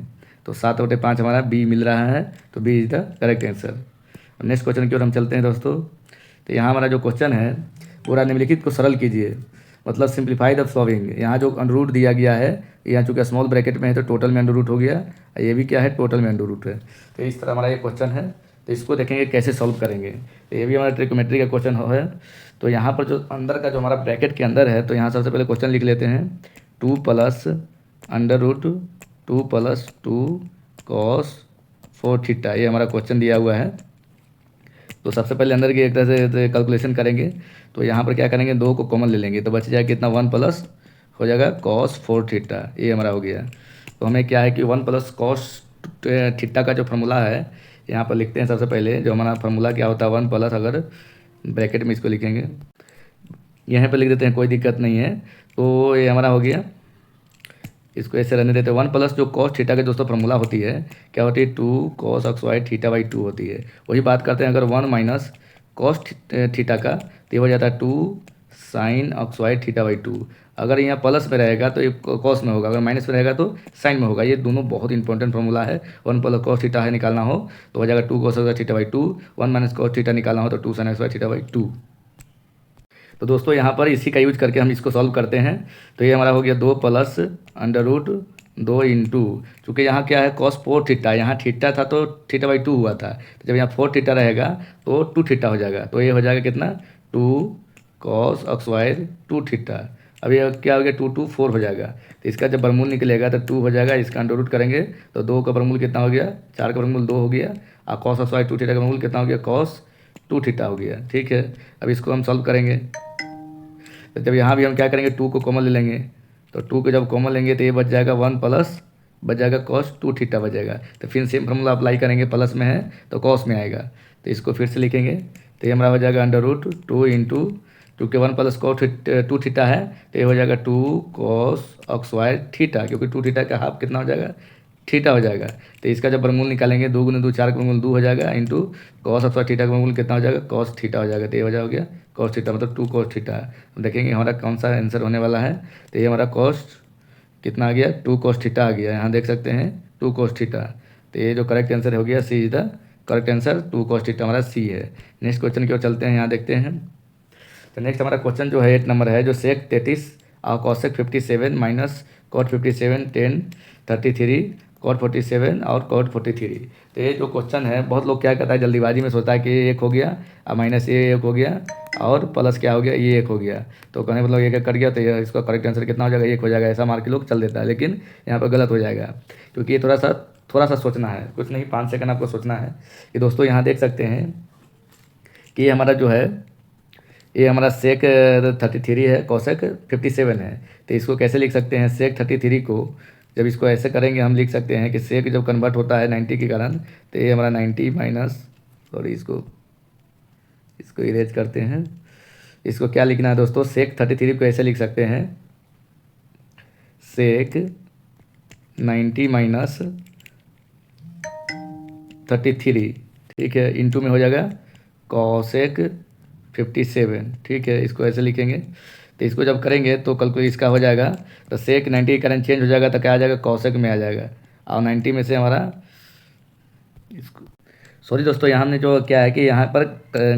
तो 7/5 हमारा बी मिल रहा है। तो B is the correct answer. Next question की ओर हम चलते हैं दोस्तों। तो यहाँ हमारा जो क्वेश्चन है, पूरा निम्नलिखित को सरल कीजिए, मतलब सिंप्लीफाई द फॉलोइंग। यहाँ जो अंडर रूट दिया गया है, यहाँ चूँकि स्मॉल ब्रैकेट में है तो टोटल में अंडर रूट हो गया, ये भी क्या है, टोटल में अंडर रूट है। तो इस तरह हमारा ये क्वेश्चन है। तो इसको देखेंगे कैसे सॉल्व करेंगे। तो ये भी हमारा ट्रिग्नोमेट्री का क्वेश्चन है। तो यहाँ पर जो अंदर का जो हमारा ब्रैकेट के अंदर है, तो यहाँ सबसे पहले क्वेश्चन लिख लेते हैं, 2 plus under root 2 + 2 cos 4 theta, ये हमारा क्वेश्चन दिया हुआ है। तो सबसे पहले अंदर की एक तरह से कैलकुलेशन करेंगे। तो यहाँ पर क्या करेंगे, 2 को कॉमन ले लेंगे, तो बच जाएगा कितना, 1 प्लस हो जाएगा cos 4 थीटा, ये हमारा हो गया। तो हमें क्या है कि 1 + cos थीटा का जो फार्मूला है, यहाँ पर लिखते हैं। सबसे पहले जो हमारा फार्मूला क्या होता है, 1 प्लस, अगर ब्रैकेट में इसको लिखेंगे, यहाँ पर लिख देते हैं, कोई दिक्कत नहीं है। तो ये हमारा हो गया, इसको ऐसे रहने देते हैं। 1 प्लस जो cos थीटा के दोस्तों फार्मूला होती है, क्या होती है, 2 cos XY θ/2 होती है। वही बात करते हैं, अगर 1 माइनस cos थीटा का, तो ये हो जाता है 2 sin XY θ/2। अगर यहाँ प्लस में रहेगा तो ये कॉस में होगा, अगर माइनस में रहेगा तो साइन में होगा। ये दोनों बहुत इंपॉर्टेंट फार्मूला है। 1 + cos थीटा है निकालना हो तो हो जाएगा 2 cos XY θ/2, 1 - cos थीटा निकालना हो तो 2 sin XY θ/2। तो दोस्तों यहाँ पर इसी का यूज करके हम इसको सॉल्व करते हैं। तो ये हमारा हो गया 2 प्लस अंडर रूट 2 इंटू, चूँकि यहाँ क्या है, cos 4 थीटा, यहाँ थीटा था तो θ/2 हुआ था, तो जब यहाँ 4 थीटा रहेगा तो 2 थीटा हो जाएगा। तो ये हो जाएगा कितना, 2 cos XY 2 थीटा। अब ये क्या हो गया, 2 2 4 हो जाएगा। तो इसका जब वर्गमूल निकलेगा तो 2 हो जाएगा, इसका अंडर रूट करेंगे तो 2 का वर्गमूल कितना हो गया, 4 का वर्गमूल 2 हो गया, और cos XY 2 थीटा का वर्गमूल कितना हो गया, cos 2 थीटा हो गया। ठीक है, अब इसको हम सॉल्व करेंगे। तो जब यहाँ भी हम क्या करेंगे, 2 को कॉमन ले लेंगे, तो 2 को जब कॉमन लेंगे तो ये बच जाएगा 1 प्लस, बच जाएगा cos 2 थीटा बच जाएगा। तो फिर सेम फार्मूला अप्लाई करेंगे, प्लस में है तो cos में आएगा, तो इसको फिर से लिखेंगे। तो ये हमारा हो जाएगा अंडर रूट 2 इंटू, क्योंकि 1 + cos 2 थीटा है तो ये हो जाएगा 2 cos XY थीटा, क्योंकि 2 थीटा का हाफ कितना हो जाएगा, थीटा हो जाएगा। तो इसका जब वर्गमूल निकालेंगे, 2 × 2 4 का वर्गमूल 2 हो जाएगा, इंटू cos XY थीटा का वर्गमूल कितना हो जाएगा, cos थीटा हो जाएगा। तो ये हो गया cos थीटा, मतलब 2 cos थीटा। अब देखेंगे हमारा कौन सा आंसर होने वाला है। तो ये हमारा cos कितना आ गया, 2 cos थीटा आ गया, यहाँ देख सकते हैं 2 cos थीटा। तो ये जो करेक्ट आंसर हो गया, C is the correct answer, 2 cos theta हमारा सी है। नेक्स्ट क्वेश्चन की ओर चलते हैं, यहाँ देखते हैं। तो नेक्स्ट हमारा क्वेश्चन जो है 8 नंबर है, जो sec 33 और cosec 57 minus cot 57 tan 33 cot 47 और cot 43। तो ये जो क्वेश्चन है, बहुत लोग क्या करता है, जल्दीबाजी में सोचता है कि ये 1 हो गया और माइनस ये 1 हो गया और प्लस क्या हो गया, ये 1 हो गया। तो कहने मतलब ये कट गया, तो ये इसका करेक्ट आंसर कितना हो जाएगा, 1 हो जाएगा, ऐसा मार के लोग चल देता है। लेकिन यहाँ पर गलत हो जाएगा, क्योंकि ये थोड़ा सा सोचना है, कुछ नहीं 5 सेकंड आपको सोचना है। कि दोस्तों यहाँ देख सकते हैं कि हमारा जो है, ये हमारा sec 33 है, cosec 57 है। तो इसको कैसे लिख सकते हैं, sec 33 को जब इसको ऐसे करेंगे हम लिख सकते हैं कि sec जब कन्वर्ट होता है 90 के कारण, तो ये हमारा 90 माइनस, सॉरी इसको इरेज करते हैं। इसको क्या लिखना है दोस्तों, sec 33 को ऐसे लिख सकते हैं, sec 90 माइनस 33, ठीक है, इंटू में हो जाएगा cosec 57, ठीक है, इसको ऐसे लिखेंगे। तो इसको जब करेंगे तो कैलकुलेट इसका हो जाएगा, तो सेक 90 करंट चेंज हो जाएगा तो क्या आ जाएगा, कौशक में आ जाएगा। और 90 में से हमारा इसको, सॉरी दोस्तों, यहाँ हमने जो क्या है कि यहाँ पर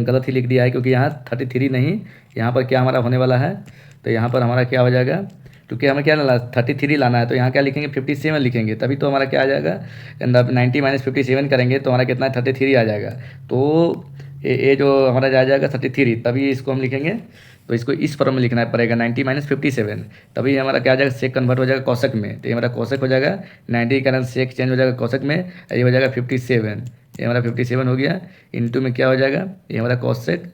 गलत ही लिख दिया है, क्योंकि यहाँ 33 नहीं, यहाँ पर क्या हमारा होने वाला है, तो यहाँ पर हमारा क्या हो जाएगा, क्योंकि हमें क्या लाना 33 लाना है, तो यहाँ क्या लिखेंगे 57 लिखेंगे, तभी तो हमारा क्या आ जाएगा, 90 माइनस 57 करेंगे तो हमारा कितना 33 आ जाएगा। तो ये जो हमारा आ जाएगा 33, तभी इसको हम लिखेंगे, तो इसको इस फॉर्म में लिखना पड़ेगा 90 माइनस 57, तभी हमारा क्या आ जाएगा, सेक कन्वर्ट हो जाएगा कौशक में। तो ये हमारा कौशक हो जाएगा 90 का सेक चेंज हो जाएगा कौशक में, ये हो जाएगा 57, ये हमारा 57 हो गया। इंटू में क्या हो जाएगा, ये हमारा कौशक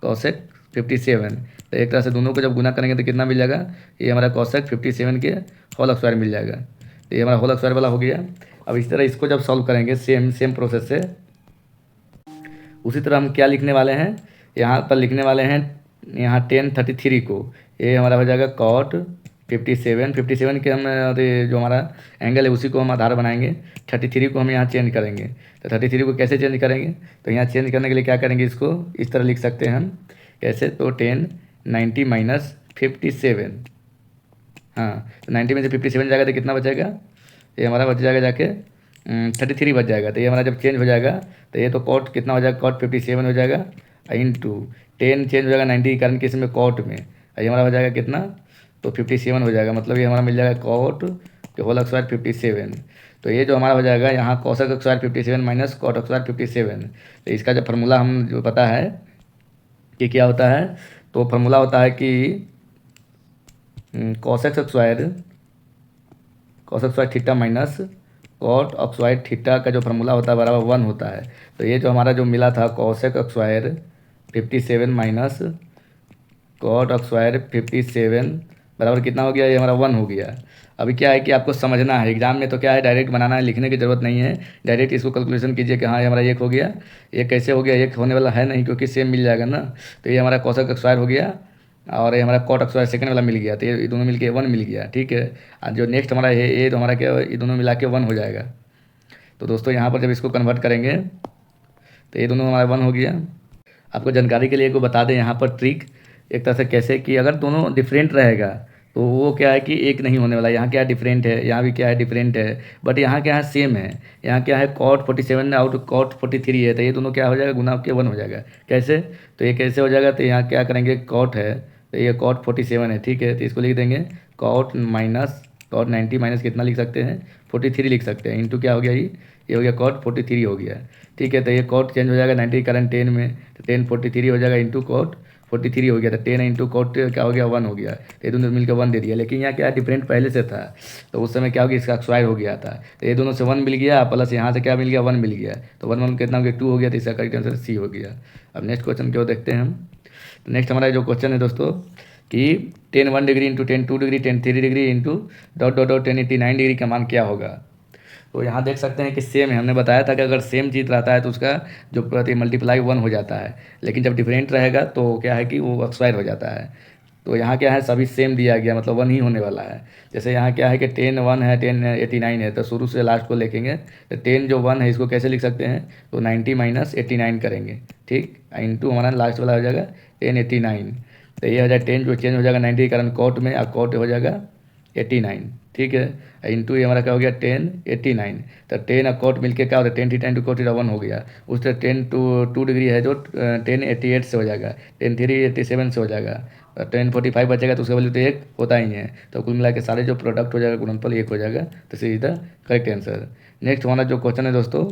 कौशक 57। तो एक तरह से दोनों को जब गुना करेंगे तो कितना मिल जाएगा, ये हमारा कौशक 57 के होल स्क्वायर मिल जाएगा। तो ये हमारा होल स्क्वायर वाला हो गया। अब इस तरह इसको जब सॉल्व करेंगे सेम प्रोसेस से, उसी तरह हम क्या लिखने वाले हैं, यहाँ पर लिखने वाले हैं यहाँ 1033 को, ये हमारा हो जाएगा कॉट 57 के हम जो हमारा एंगल है उसी को हम आधार बनाएंगे, 33 को हम यहाँ चेंज करेंगे। तो 33 को कैसे चेंज करेंगे, तो यहाँ चेंज करने के लिए क्या करेंगे, इसको इस तरह लिख सकते हैं हम, कैसे, तो 90 माइनस 57, हाँ, तो 90 में से 57 जाएगा तो कितना बचेगा, ये हमारा बच जाएगा जाके 33 बच जाएगा। तो ये हमारा जब चेंज हो जाएगा तो ये तो कॉट कितना हो जाएगा, कॉट 57 हो जाएगा, इंटू 10 चेंज हो जाएगा 90 के कारण किस में, कॉट में, ये हमारा हो जाएगा कितना, तो 57 हो जाएगा, मतलब ये हमारा मिल जाएगा कॉट के होल स्क्वायर 57। तो ये जो हमारा हो जाएगा यहाँ cosec square 57 minus cot square 57। तो इसका जो फार्मूला हम जो पता है कि क्या होता है, तो फार्मूला होता है कि cosec square theta minus cot square theta का जो फार्मूला होता है बराबर 1 होता है। तो ये जो हमारा जो मिला था cosec square 57 minus cot square 57 बराबर कितना हो गया, ये हमारा 1 हो गया। अभी क्या है कि आपको समझना है, एग्जाम में तो क्या है डायरेक्ट बनाना है, लिखने की ज़रूरत नहीं है, डायरेक्ट इसको कैलकुलेशन कीजिए कि हाँ ये हमारा 1 हो गया, ये कैसे हो गया, 1 होने वाला है नहीं क्योंकि सेम मिल जाएगा ना। तो ये हमारा कौशक स्क्वायर हो गया और ये हमारा कॉट स्क्वायर सेकंड वाला मिल गया, तो ये दोनों मिल के 1 मिल गया, ठीक है। और जो नेक्स्ट हमारा है ये तो हमारा क्या, ये दोनों मिला के 1 हो जाएगा। तो दोस्तों यहाँ पर जब इसको कन्वर्ट करेंगे तो ये दोनों हमारा 1 हो गया। आपको जानकारी के लिए को बता दें यहाँ पर ट्रिक एक तरह से कैसे, कि अगर दोनों डिफरेंट रहेगा तो वो क्या है कि एक नहीं होने वाला, यहाँ क्या है डिफरेंट है, यहाँ भी क्या है डिफरेंट है, बट यहाँ क्या है सेम है। यहाँ क्या है कॉट 47 आउट कॉट 43 है, तो ये दोनों क्या हो जाएगा, गुना के 1 हो जाएगा। कैसे, तो ये कैसे हो जाएगा, तो यहाँ क्या करेंगे, कॉट है तो ये कॉट 47 है, ठीक है, तो इसको लिख देंगे कॉट 90 माइनस कितना लिख सकते हैं, 43 लिख सकते हैं, इंटू क्या हो गया, ये हो गया कॉट 43 हो गया, ठीक है। तो ये कॉट चेंज हो जाएगा 90 करंट 10 में, तो 10 43 हो जाएगा, इंटू कॉट 43 हो गया, तो 10 इंटू कॉट क्या हो गया, 1 हो गया। तो ये दोनों मिलकर 1 दे दिया, लेकिन यहाँ क्या डिफरेंट पहले से था, तो उस समय क्या हो गया, इसका स्क्वायर हो गया था, तो ये दोनों से 1 मिल गया, प्लस यहाँ से क्या मिल गया, 1 मिल गया, तो 1 कितना हो गया, 2 हो गया, तो इसका करेक्ट आंसर सी हो गया। अब नेक्स्ट क्वेश्चन क्यों देखते हैं हम। तो नेक्स्ट हमारा जो क्वेश्चन है दोस्तों कि 10 1 degree into 10 2 degree 10 3 degree into dot dot dot 10 89 degree का मान क्या होगा। तो यहाँ देख सकते हैं कि सेम है, हमने बताया था कि अगर सेम चीज़ रहता है तो उसका जो प्रति मल्टीप्लाई 1 हो जाता है, लेकिन जब डिफरेंट रहेगा तो क्या है कि वो स्क्वायर हो जाता है। तो यहाँ क्या है, सभी सेम दिया गया, मतलब 1 ही होने वाला है। जैसे यहाँ क्या है कि 10 1 है, 10 89 है, तो शुरू से लास्ट को लिखेंगे, तो 10 जो 1 है इसको कैसे लिख सकते हैं, तो 90 माइनस 89 करेंगे, ठीक, इंटू हमारा लास्ट वाला हो जाएगा 10 89। तो ये हो जाएगा 10 जो चेंज हो जाएगा 90 के कारण कॉट में, और कॉट हो जाएगा 89, ठीक है, इंटू ये हमारा क्या हो गया 10 89। तो 10 और कॉट मिलके क्या होता है, 10 थीटा इंटू कॉट थीटा 1 हो गया। उस तरह 10 2 डिग्री है जो 10 88 से हो जाएगा, 10 3 87 से हो जाएगा, 10 45 बचेगा, तो उसका वैल्यू तो 1 होता ही है। तो कुल मिला के सारे जो प्रोडक्ट हो जाएगा गुणनफल 1 हो जाएगा, तो C is the correct answer. Next हमारा जो क्वेश्चन है दोस्तों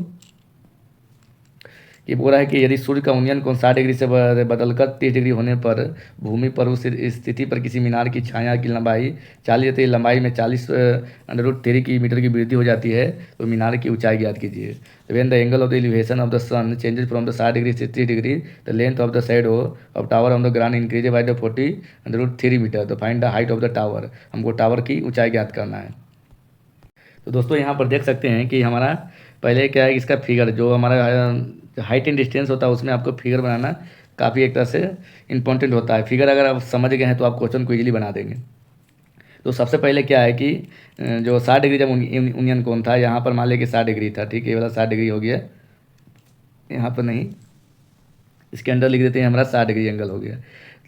ये बोल रहा है कि यदि सूर्य का उन्नयन कोण 60 डिग्री से बदलकर 30 डिग्री होने पर भूमि पर उस स्थिति पर किसी मीनार की छाया की लंबाई 40 है, लंबाई में 40√3 की मीटर की वृद्धि हो जाती है, तो मीनार की ऊंचाई ज्ञात कीजिए। When the angle of the elevation of the sun changes from the 60 degree से 30 degree, the length of the shadow of tower on the ground increase by the 40√3 metre, तो find the height of the tower. हमको tower की ऊंचाई ज्ञात करना है। तो दोस्तों यहाँ पर देख सकते हैं कि हमारा पहले क्या है, इसका फिगर जो हमारा हाइट एंड डिस्टेंस होता है उसमें आपको फिगर बनाना काफ़ी एक तरह से इंपॉर्टेंट होता है। फिगर अगर आप समझ गए हैं तो आप क्वेश्चन को इजीली बना देंगे। तो सबसे पहले क्या है कि जो 60 डिग्री जब उन्नयन कोण था, यहाँ पर मान लिया कि 60 डिग्री था, ठीक है, ये वाला 60 डिग्री हो गया, यहाँ पर नहीं, इसके अंदर लिख देते हैं हमारा 60 डिग्री एंगल हो गया।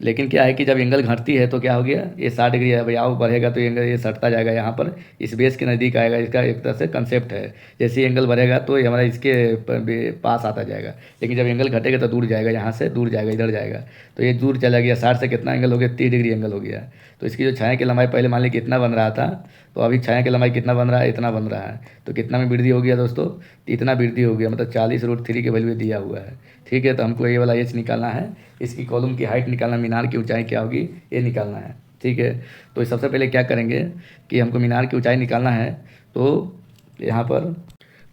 लेकिन क्या है कि जब एंगल घटती है तो क्या हो गया, ये 60 डिग्री है, बयाव बढ़ेगा तो एंगल ये सटता जाएगा, यहाँ पर इस बेस के नज़दीक आएगा। इसका एक तरह से कंसेप्ट है, जैसे ही एंगल बढ़ेगा तो ये हमारा इसके पास आता जाएगा, लेकिन जब एंगल घटेगा तो दूर जाएगा, यहाँ से दूर जाएगा, इधर जाएगा। तो ये दूर चला गया, 60 से कितना एंगल हो गया, 30 डिग्री एंगल हो गया। तो इसकी जो छाया की लंबाई पहले मान ली कितना बन रहा था, तो अभी छाया की लंबाई कितना बन रहा है, इतना बन रहा है। तो कितना में वृद्धि हो गया दोस्तों, इतना वृद्धि हो गया, मतलब 40√3 के वैल्यू दिया हुआ है। ठीक है, तो हमको ये वाला एच निकालना है, इसकी कॉलम की हाइट निकालना, मीनार की ऊंचाई क्या होगी ये निकालना है। ठीक है, तो सबसे पहले क्या करेंगे कि हमको मीनार की ऊंचाई निकालना है। तो यहाँ पर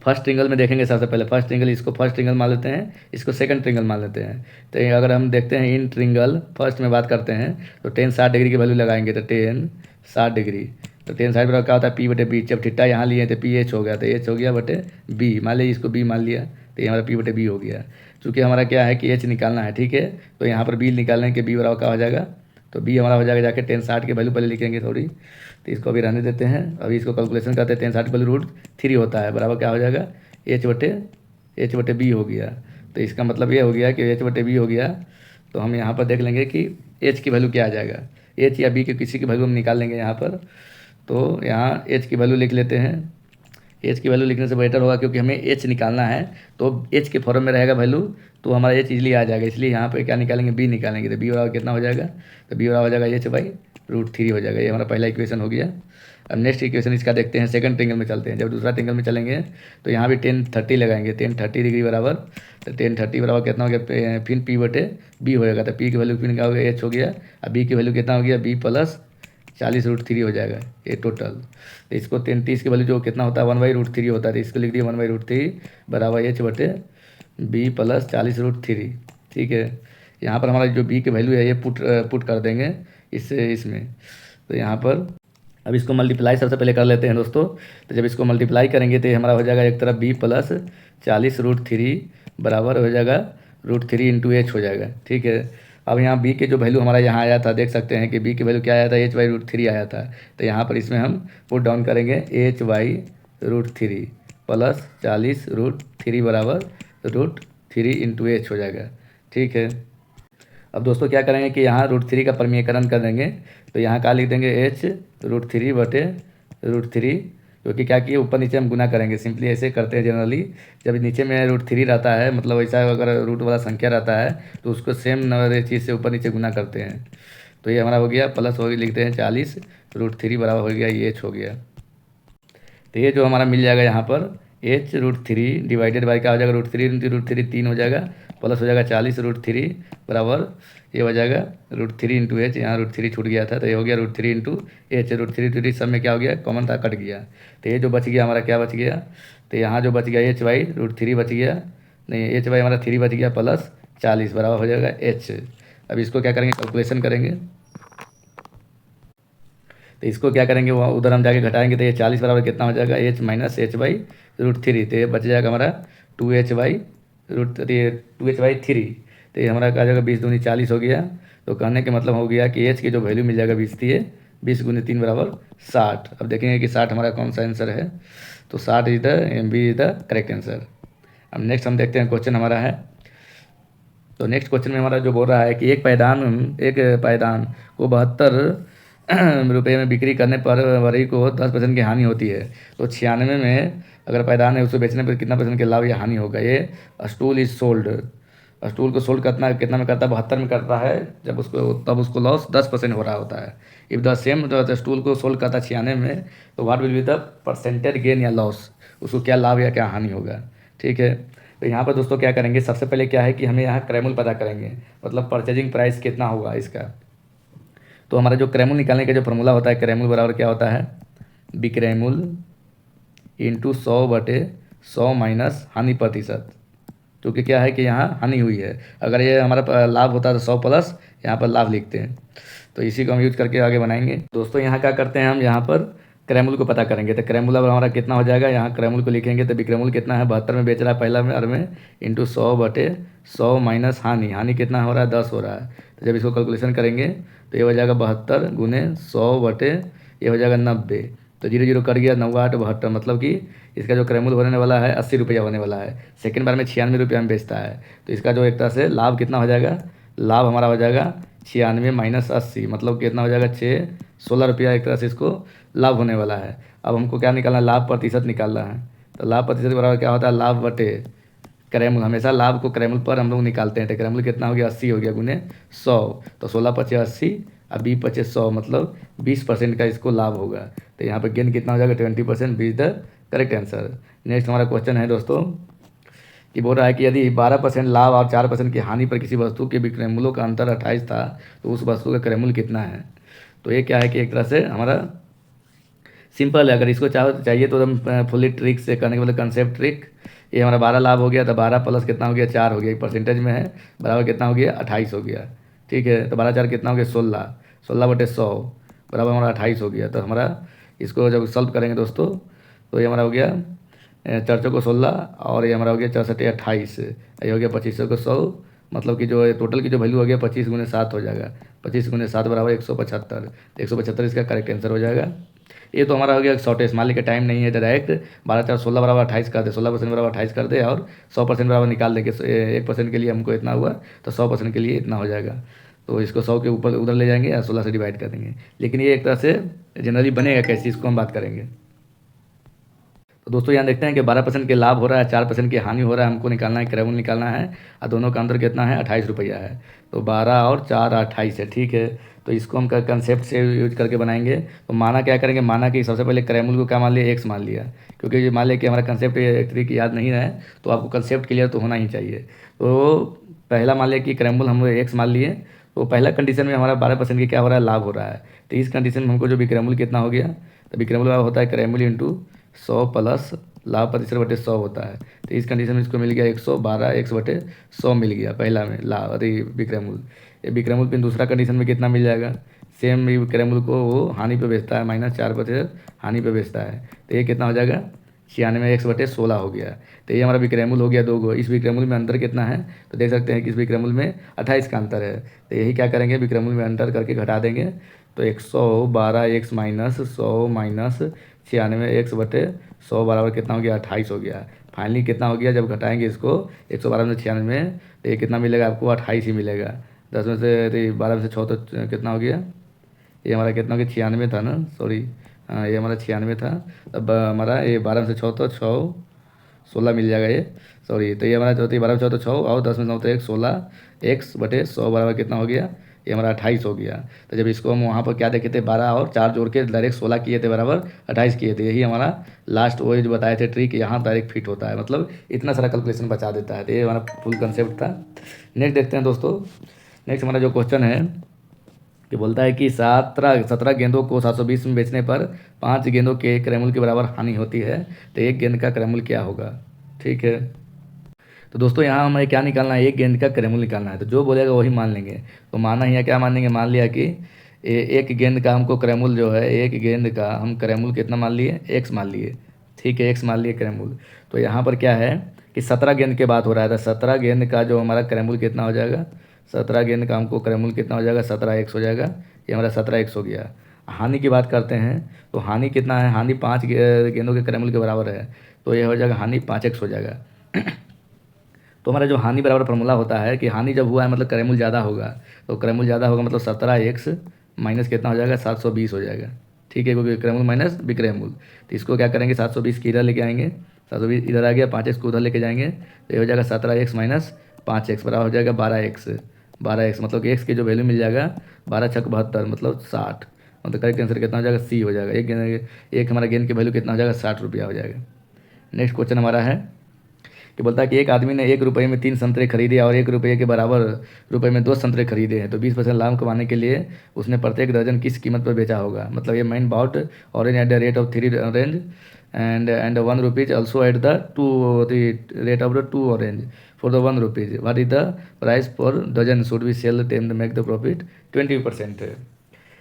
फर्स्ट ट्रिंगल में देखेंगे, सबसे पहले फर्स्ट ट्रिंगल, इसको फर्स्ट ट्रिंगल मान लेते हैं, इसको सेकंड ट्रिंगल मान लेते हैं। तो अगर हम देखते हैं इन ट्रिंगल फर्स्ट में बात करते हैं तो 10 60 डिग्री की वैल्यू लगाएंगे, तो 10 60 डिग्री, तो 10 60 बराबर क्या होता है, पी बटे बी। जब थीटा यहाँ लिए तो पी एच हो गया, तो एच हो गया बटे बी, मान लीजिए इसको बी मान लिया, तो ये हमारा पी बटे बी हो गया। चूँकि हमारा क्या है कि एच निकालना है, ठीक है, तो यहाँ पर बी निकालने के बी बराबर क्या हो जाएगा, तो बी हमारा हो जाएगा जाके 10 60 की वैल्यू पहले लिखेंगे थोड़ी, तो इसको अभी रहने देते हैं। अभी इसको कैलकुलेशन करते हैं, 10 60 वैल्यू √3 होता है, बराबर क्या हो जाएगा, एच बटे बी हो गया। तो इसका मतलब ये हो गया कि एच बटे बी हो गया। तो हम यहाँ पर देख लेंगे कि एच की वैल्यू क्या आ जाएगा, एच या बी के किसी की वैल्यू हम निकाल लेंगे यहाँ पर। तो यहाँ एच की वैल्यू लिख लेते हैं, एच की वैल्यू लिखने से बेटर होगा, क्योंकि हमें एच निकालना है, तो एच के फॉर्म में रहेगा वैल्यू, तो हमारा एच इजीली आ जाएगा। इसलिए यहाँ पे क्या निकालेंगे, बी निकालेंगे, तो बी बराबर कितना हो जाएगा, तो बी बराबर हो जाएगा एच/√3 हो जाएगा। ये हमारा पहला इक्वेशन हो गया। अब नेक्स्ट इक्वेशन इसका देखते हैं, सेकंड ट्रिंगल में चलते हैं। जब दूसरा ट्रिंगल में चलेंगे तो यहाँ भी 10 30 लगाएंगे, 10 30 डिग्री बराबर, तो 10 30 बराबर कितना हो गया, फिर पी बटे बी हो जाएगा, तो पी की वैल्यू फिर क्या हो गया, एच हो गया, अब बी की वैल्यू कितना हो गया, बी प्लस 40√3 हो जाएगा ये टोटल। तो इसको 33 की वैल्यू जो कितना होता है 1/√3 होता है, तो इसको लिख दिया 1/√3 बराबर एच बटे बी प्लस 40√3। ठीक है, यहाँ पर हमारा जो बी की वैल्यू है ये पुट कर देंगे इसमें। तो यहाँ पर अब इसको मल्टीप्लाई सबसे पहले कर लेते हैं दोस्तों। तो जब इसको मल्टीप्लाई करेंगे तो ये हमारा हो जाएगा एक तरफ बी प्लस 40√3 बराबर हो जाएगा √3 इंटू एच हो जाएगा। ठीक है, अब यहाँ बी के जो वैल्यू हमारा यहाँ आया था, देख सकते हैं कि बी की वैल्यू क्या आया था, h/√3 आया था। तो यहाँ पर इसमें हम पुट डाउन करेंगे h/√3 प्लस 40√3 बराबर √3 इंटू एच हो जाएगा। ठीक है, अब दोस्तों क्या करेंगे कि यहाँ √3 का परमीकरण कर देंगे, तो यहाँ क्या लिख देंगे h√3 बटे √3, क्योंकि क्या किए ऊपर नीचे हम गुना करेंगे, सिंपली ऐसे करते हैं जनरली। जब नीचे में √3 रहता है, मतलब ऐसा अगर रूट वाला संख्या रहता है तो उसको सेम नंबर चीज़ से ऊपर नीचे गुना करते हैं। तो ये हमारा हो गया, प्लस हो गया, लिखते हैं 40√3 बराबर हो गया ये एच हो गया। तो ये जो हमारा मिल जाएगा यहाँ पर h√3 डिवाइडेड बाई क्या हो जाएगा, √3 इंटू √3 3 हो जाएगा, प्लस हो जाएगा 40√3 बराबर ये हो जाएगा √3 इंटू एच, यहाँ √3 छूट गया था तो ये हो गया √3 इंटू एच, √3 सब में क्या हो गया, कॉमन था, कट गया। तो ये जो बच गया हमारा क्या बच गया, तो यहाँ जो बच गया h/√3 बच गया, नहीं h हमारा 3 बच गया, प्लस 40 बराबर हो जाएगा एच। अब इसको क्या करेंगे, कैलकुलेशन करेंगे। तो इसको क्या करेंगे, वहाँ उधर हम जाके घटाएंगे, तो ये 40 बराबर कितना हो जाएगा, h माइनस h/√3, तो ये बच जाएगा हमारा 2h/3। तो ये हमारा क्या जाएगा, 20 दूनी 40 हो गया। तो कहने के मतलब हो गया कि h की जो वैल्यू मिल जाएगा 20 थी, 20 × 3 बराबर 60। अब देखेंगे कि 60 हमारा कौन सा आंसर है, तो 60 इज द करेक्ट आंसर। अब नेक्स्ट हम देखते हैं क्वेश्चन हमारा है। तो नेक्स्ट क्वेश्चन में हमारा जो बोल रहा है कि एक पायदान को 72 रुपये में बिक्री करने पर वरी को 10% की हानि होती है, तो 96 में अगर पायदान है उसको बेचने पर कितना % के लाभ या हानि होगा। ये स्टूल इज सोल्ड, स्टूल को सोल्ड कितना में करता है, 72 में करता है, जब तब उसको लॉस 10% हो रहा होता है। इफ़ द सेम स्टूल को सोल्ड करता है 96 में, तो what will be the percentage gain या लॉस, उसको क्या लाभ या क्या हानि होगा। ठीक है, तो यहाँ पर दोस्तों क्या करेंगे, सबसे पहले क्या है कि हमें यहाँ क्रैमूल पता करेंगे, मतलब परचेजिंग प्राइस कितना होगा इसका। तो हमारा जो क्रैमूल निकालने का जो फॉर्मूला होता है, क्रैमूल बराबर क्या होता है, बिक्रैमूल इंटू 100/100 माइनस हानि प्रतिशत, क्योंकि क्या है कि यहाँ हानि हुई है। अगर ये हमारा लाभ होता है तो 100 प्लस यहाँ पर लाभ लिखते हैं, तो इसी को हम यूज करके आगे बनाएंगे। दोस्तों यहाँ क्या करते हैं, हम यहाँ पर क्रैमूल को पता करेंगे। तो क्रैमूल अब हमारा कितना हो जाएगा, यहाँ क्रैमूल को लिखेंगे, तो बिक्रैमूल कितना है, 72 में बेच रहा है पहला में में, इंटू 100/100 माइनस हानि कितना हो रहा है, 10 हो रहा है। तो जब इसको कैलकुलेशन करेंगे तो ये हो जाएगा 72 × 100 ये हो जाएगा 90, तो 0 0 कट गया, 9 8 72, मतलब कि इसका जो क्रैमूल होने वाला है 80 रुपया होने वाला है। सेकेंड बार में 96 रुपया में बेचता है, तो इसका जो एक तरह से लाभ कितना हो जाएगा, लाभ हमारा हो जाएगा 96 माइनस 80, मतलब कितना हो जाएगा 16 रुपया एक तरह से इसको लाभ होने वाला है। अब हमको क्या निकालना है, लाभ प्रतिशत निकालना है। तो लाभ प्रतिशत के बराबर क्या होता है, लाभ बटे क्रयमूल। हमेशा लाभ को क्रयमूल पर हम लोग निकालते हैं। तो क्रयमूल कितना हो गया, 80 हो गया गुने 100। तो 16 पचे 80 और 20 पचे 100, मतलब 20% का इसको लाभ होगा। तो यहाँ पर गेन कितना हो जाएगा, 20%, B is the correct answer. Next हमारा क्वेश्चन है दोस्तों कि बोल रहा है कि यदि 12% लाभ और 4% की हानि पर किसी वस्तु के विक्रय मूल्यों का अंतर 28 था तो उस वस्तु का क्रय मूल्य कितना है। तो ये क्या है कि एक तरह से हमारा सिंपल है। अगर इसको चाहिए तो हम फुली ट्रिक से करने के मतलब कंसेप्ट ट्रिक। ये हमारा 12 लाभ हो गया, तो 12 प्लस कितना हो गया, 4 हो गया, परसेंटेज में है, बराबर कितना हो गया, 28 हो गया। ठीक है, तो 12 4 कितना हो गया, 16, 16 बटे 100 बराबर हमारा 28 हो गया। तो हमारा इसको जब सॉल्व करेंगे दोस्तों तो ये हमारा हो गया 4 को 16 और ये हमारा हो गया 64 28, ये हो गया 25 को 100, मतलब कि जो टोटल की जो वैल्यू हो गया 25 गुने 7 हो जाएगा। 25 गुने 7 बराबर 175, 175 इसका करेक्ट आंसर हो जाएगा। ये तो हमारा हो गया शॉर्टेज। मान लीजिए टाइम नहीं है, डायरेक्ट 12 4 16 बराबर 28 कर दे, 16% बराबर 28 कर दे और 100% बराबर निकाल दे कि 1% के लिए हमको इतना हुआ तो 100% के लिए इतना हो जाएगा। तो इसको 100 के ऊपर उधर ले जाएंगे या 16 से डिवाइड कर देंगे। लेकिन ये एक तरह से जनरली बनेगा कैसे, इसको हम बात करेंगे। तो दोस्तों यहाँ देखते हैं कि 12% के लाभ हो रहा है, 4% की हानि हो रहा है, हमको निकालना है, क्रय मूल्य निकालना है और दोनों का अंतर कितना है, 28 रुपया है। तो 12 और 4 28 है। ठीक है, तो इसको हम कंसेप्ट से यूज करके बनाएंगे। तो माना क्या करेंगे, माना कि सबसे पहले क्रय मूल्य को क्या मान लिया, एक्स मान लिया, क्योंकि मान लिया कि हमारा कंसेप्ट ट्रिक याद नहीं है तो आपको कंसेप्ट क्लियर तो होना ही चाहिए। तो पहला मान लिया कि क्रय मूल्य हम एक्स मान लिए। तो पहला कंडीशन में हमारा 12% की क्या हो रहा है, लाभ हो रहा है। तो इस कंडीशन में हमको जो विक्रय मूल्य कितना हो गया, तो विक्रय मूल्य होता है क्रय मूल्य इंटू 100 प्लस लाभ प्रतिशत बटे 100 होता है। तो इस कंडीशन में इसको मिल गया 112 x बटे 100 मिल गया पहला में लाभ अरे विक्रय मूल्य। ये विक्रय मूल्य फिर दूसरा कंडीशन में कितना मिल जाएगा, सेम विक्रय मूल्य को वो हानि पे बेचता है, -4% हानि पे बेचता है। तो ये कितना हो जाएगा, 96 x बटे 16 हो गया। तो ये हमारा विक्रय मूल्य हो गया 2 गो। इस विक्रय मूल्य में अंतर कितना है, तो देख सकते हैं कि इस विक्रय मूल्य में 28 का अंतर है। तो यही क्या करेंगे, विक्रय मूल्य में अंतर करके घटा देंगे। तो 112 x माइनस 100 माइनस 96 x बटे 100 बराबर कितना हो गया, 28 हो गया। फाइनली कितना हो गया, जब घटाएंगे इसको 112 में 96 तो ये कितना मिलेगा आपको, 28 ही मिलेगा। 10 में से तो 12 में से 6 तो कितना हो गया, ये हमारा कितना हो गया, 96 था ना, सॉरी, हाँ ये हमारा 96 था। अब हमारा ये 12 में से 6 तो 6 16 मिल जाएगा ये, सॉरी। तो ये हमारा जो थी 12 में 6 तो 6 और 10 में 9 तो 1 16 x बटे 100 बराबर कितना हो गया, ये हमारा 28 हो गया। तो जब इसको हम वहाँ पर क्या देखे थे, 12 और 4 जोड़ के डायरेक्ट 16 किए थे बराबर 28 किए थे। यही हमारा लास्ट वो जो बताए थे ट्रिक, यहाँ डायरेक्ट फिट होता है, मतलब इतना सारा कैलकुलेशन बचा देता है। तो ये हमारा फुल कंसेप्ट था। नेक्स्ट देखते हैं दोस्तों। नेक्स्ट हमारा जो क्वेश्चन है कि बोलता है कि 17 गेंदों को 720 में बेचने पर 5 गेंदों के क्रय मूल्य के बराबर हानि होती है, तो एक गेंद का क्रय मूल्य क्या होगा। ठीक है, तो दोस्तों यहाँ हमें क्या निकालना है, एक गेंद का क्रय मूल्य निकालना है। तो जो बोलेगा वही मान लेंगे। तो माना यहाँ क्या मान लेंगे, मान लिया कि एक गेंद का हमको क्रय मूल्य जो है, एक गेंद का हम क्रय मूल्य कितना मान लिए, एक्स मान लिए। ठीक है, एक्स मान लिए क्रय मूल्य। तो यहाँ पर क्या है कि 17 गेंद के बात हो रहा है, तो 17 गेंद का जो हमारा क्रय मूल्य कितना हो जाएगा, 17 गेंद का हमको क्रय मूल्य कितना हो जाएगा, 17 x हो जाएगा। ये हमारा 17 x हो गया। हानि की बात करते हैं तो हानि कितना है, हानि 5 गेंदों के क्रय मूल्य के बराबर है। तो ये हो जाएगा हानि 5x हो जाएगा। तो हमारा जो हानि बराबर फॉर्मूला होता है कि हानि जब हुआ है मतलब क्रय मूल्य ज़्यादा होगा, तो क्रय मूल्य ज़्यादा होगा मतलब 17x माइनस कितना हो जाएगा, 720 हो जाएगा। ठीक है, क्योंकि क्रय मूल्य माइनस विक्रय मूल्य। तो इसको क्या करेंगे, 720 की इधर लेके आएंगे, 720 इधर आ गया, 5x को उधर लेके जाएंगे, तो ये हो जाएगा 17x माइनस 5x बराबर हो जाएगा 12x। 12x मतलब कि x की जो वैल्यू मिल जाएगा 12 छक 72 मतलब 60, मतलब करेक्ट आंसर कितना हो जाएगा, सी हो जाएगा। एक हमारा गेंद की वैल्यू कितना हो जाएगा, 60 रुपया हो जाएगा। नेक्स्ट क्वेश्चन हमारा है कि बोलता है कि एक आदमी ने 1 रुपये में 3 संतरे खरीदे और 1 रुपये के बराबर रुपये में 2 संतरे खरीदे हैं, तो 20% लाभ कमाने के लिए उसने प्रत्येक दर्जन किस कीमत पर बेचा होगा। मतलब ये man bought orange at the rate of 3 orange and 1 rupees also at the rate of the 2 orange for the 1 rupees, what is the price for dozen should be sell them make the profit 20%।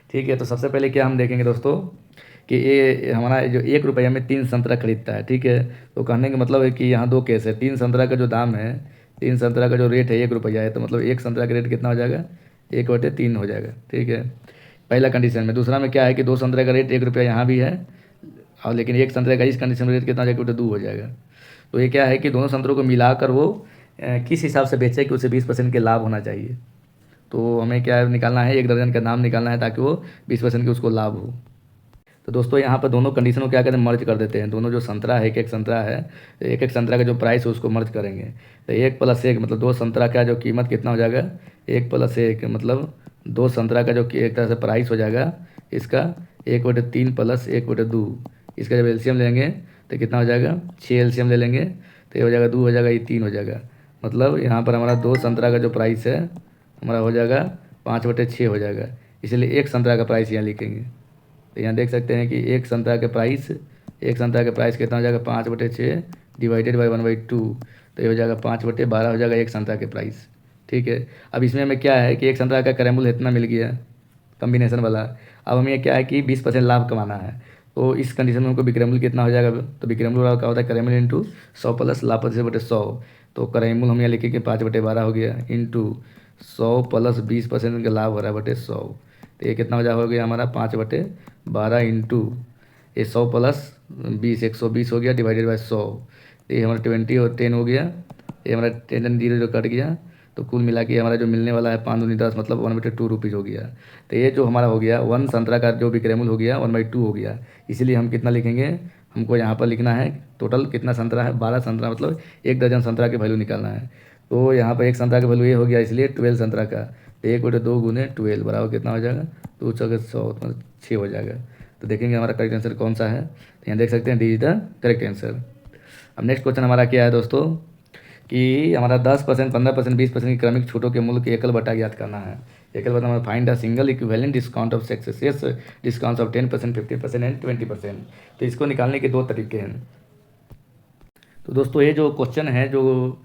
ठीक है, तो सबसे पहले क्या हम देखेंगे दोस्तों कि ये हमारा जो 1 रुपये में 3 संतरा खरीदता है। ठीक है, तो कहने का मतलब है कि यहाँ 2 केस है। 3 संतरा का जो दाम है, 3 संतरा का जो रेट है 1 रुपया है, तो मतलब 1 संतरा का रेट कितना हो जाएगा, 1/3 हो जाएगा। ठीक है, पहला कंडीशन में। दूसरा में क्या है कि 2 संतरे का रेट 1 रुपया यहाँ भी है, और लेकिन 1 संतरे का इस कंडीशन में रेट कितना हो जाएगा, 2 हो जाएगा। तो ये क्या है कि दोनों संतरों को मिलाकर वो किस हिसाब से बेचे कि उसे 20% के लाभ होना चाहिए। तो हमें क्या निकालना है, 1 दर्जन का नाम निकालना है ताकि वो 20% की उसको लाभ हो। तो दोस्तों यहाँ पर दोनों कंडीशन को क्या करते हैं, मर्ज कर देते हैं। दोनों जो संतरा है, एक एक संतरा है, एक एक संतरा का जो प्राइस है उसको मर्ज करेंगे। तो 1 + 1 मतलब 2 संतरा का जो कीमत कितना हो जाएगा, 1 + 1 मतलब 2 संतरा का जो एक तरह से प्राइस हो जाएगा इसका 1/3 + 1/2। इसका जब एलसीएम लेंगे तो कितना हो जाएगा, 6 एलसीएम ले लेंगे तो ये हो जाएगा 2 हो जाएगा, ये 3 हो जाएगा। मतलब यहाँ पर हमारा 2 संतरा का जो प्राइस है हमारा हो जाएगा 5/6 हो जाएगा। इसलिए एक संतरा का प्राइस यहाँ लिखेंगे। तो यहाँ देख सकते हैं कि एक संतरा के प्राइस कितना हो जाएगा, 5/6 डिवाइडेड बाई 1/2। तो ये हो जाएगा 5/12 हो जाएगा एक संतरा के प्राइस। ठीक है। अब इसमें हमें क्या है कि एक संतरा का कैरेमल इतना मिल गया कम्बिनेशन वाला। अब हमें क्या है कि 20% लाभ कमाना है। तो इस कंडीशन में हमको विक्रमूल कितना हो जाएगा, तो विक्रमूल वाला क्या होता है, कैरेमल इंटू 100 + लाभ 25/100। तो कैरेमल हम यहाँ लिखेंगे 5/12 हो गया इंटू 100 + 20% का लाभ हो रहा है बटे 100। तो ये कितना हो गया हमारा 5/12 इंटू ये 100 + 20 120 हो गया डिवाइडेड बाई 100। तो ये हमारा 20 और 10 हो गया, ये हमारा 10 0 जो कट गया। तो कुल मिला के हमारा जो मिलने वाला है 5 दूनी 10 मतलब 1/2 रुपीज़ हो गया। तो ये जो हमारा हो गया 1 संतरा का जो विक्रमूल हो गया 1/2 हो गया। इसीलिए हम कितना लिखेंगे, हमको यहाँ पर लिखना है टोटल कितना संतरा है, 12 संतरा मतलब 1 दर्जन संतरा की वैल्यू निकालना है। तो यहाँ पर एक संतरा का वैल्यू ये हो गया, इसलिए 12 संतरा का। तो 1/2 × 12 बराबर कितना हो जाएगा, 2 × 100 मतलब 6 हो जाएगा। तो देखेंगे हमारा करेक्ट आंसर कौन सा है। तो यहाँ देख सकते हैं D is the correct answer. अब नेक्स्ट क्वेश्चन हमारा क्या है दोस्तों कि हमारा 10%, 15%, 20% की क्रमिक छूटों के मूल्य के एकल बटा ज्ञात करना है। एकल बटा हमारा find the single equivalent discount of successive discounts of 10%, 50% and 20%। तो इसको निकालने के 2 तरीके हैं। तो दोस्तों ये जो क्वेश्चन है जो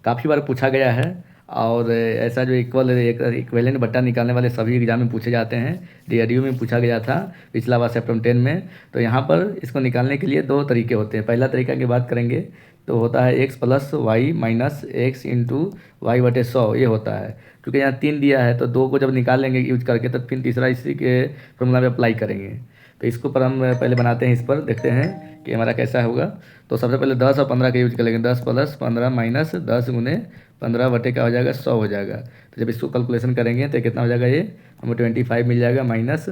काफ़ी बार पूछा गया है और ऐसा जो इक्विवेलेंट बट्टा निकालने वाले सभी एग्जाम में पूछे जाते हैं। डीआरडीओ में पूछा गया था पिछला बार सेप्टेम्बर 10 में। तो यहाँ पर इसको निकालने के लिए 2 तरीके होते हैं। पहला तरीका की बात करेंगे तो होता है x + y - x × y/100 ये होता है। क्योंकि यहाँ 3 दिया है तो 2 को जब निकाल लेंगे यूज करके तो फिर तीसरा इसी के फॉर्मूला में अप्लाई करेंगे। तो इसको पर हम पहले बनाते हैं, इस पर देखते हैं कि हमारा कैसा होगा। तो सबसे पहले 10 और 15 का यूज करेंगे। 10 + 15 - 10 × 15 बटे क्या हो जाएगा, 100 हो जाएगा। तो जब इसको कैलकुलेशन करेंगे तो कितना हो जाएगा, ये हमें 25 मिल जाएगा। माइनस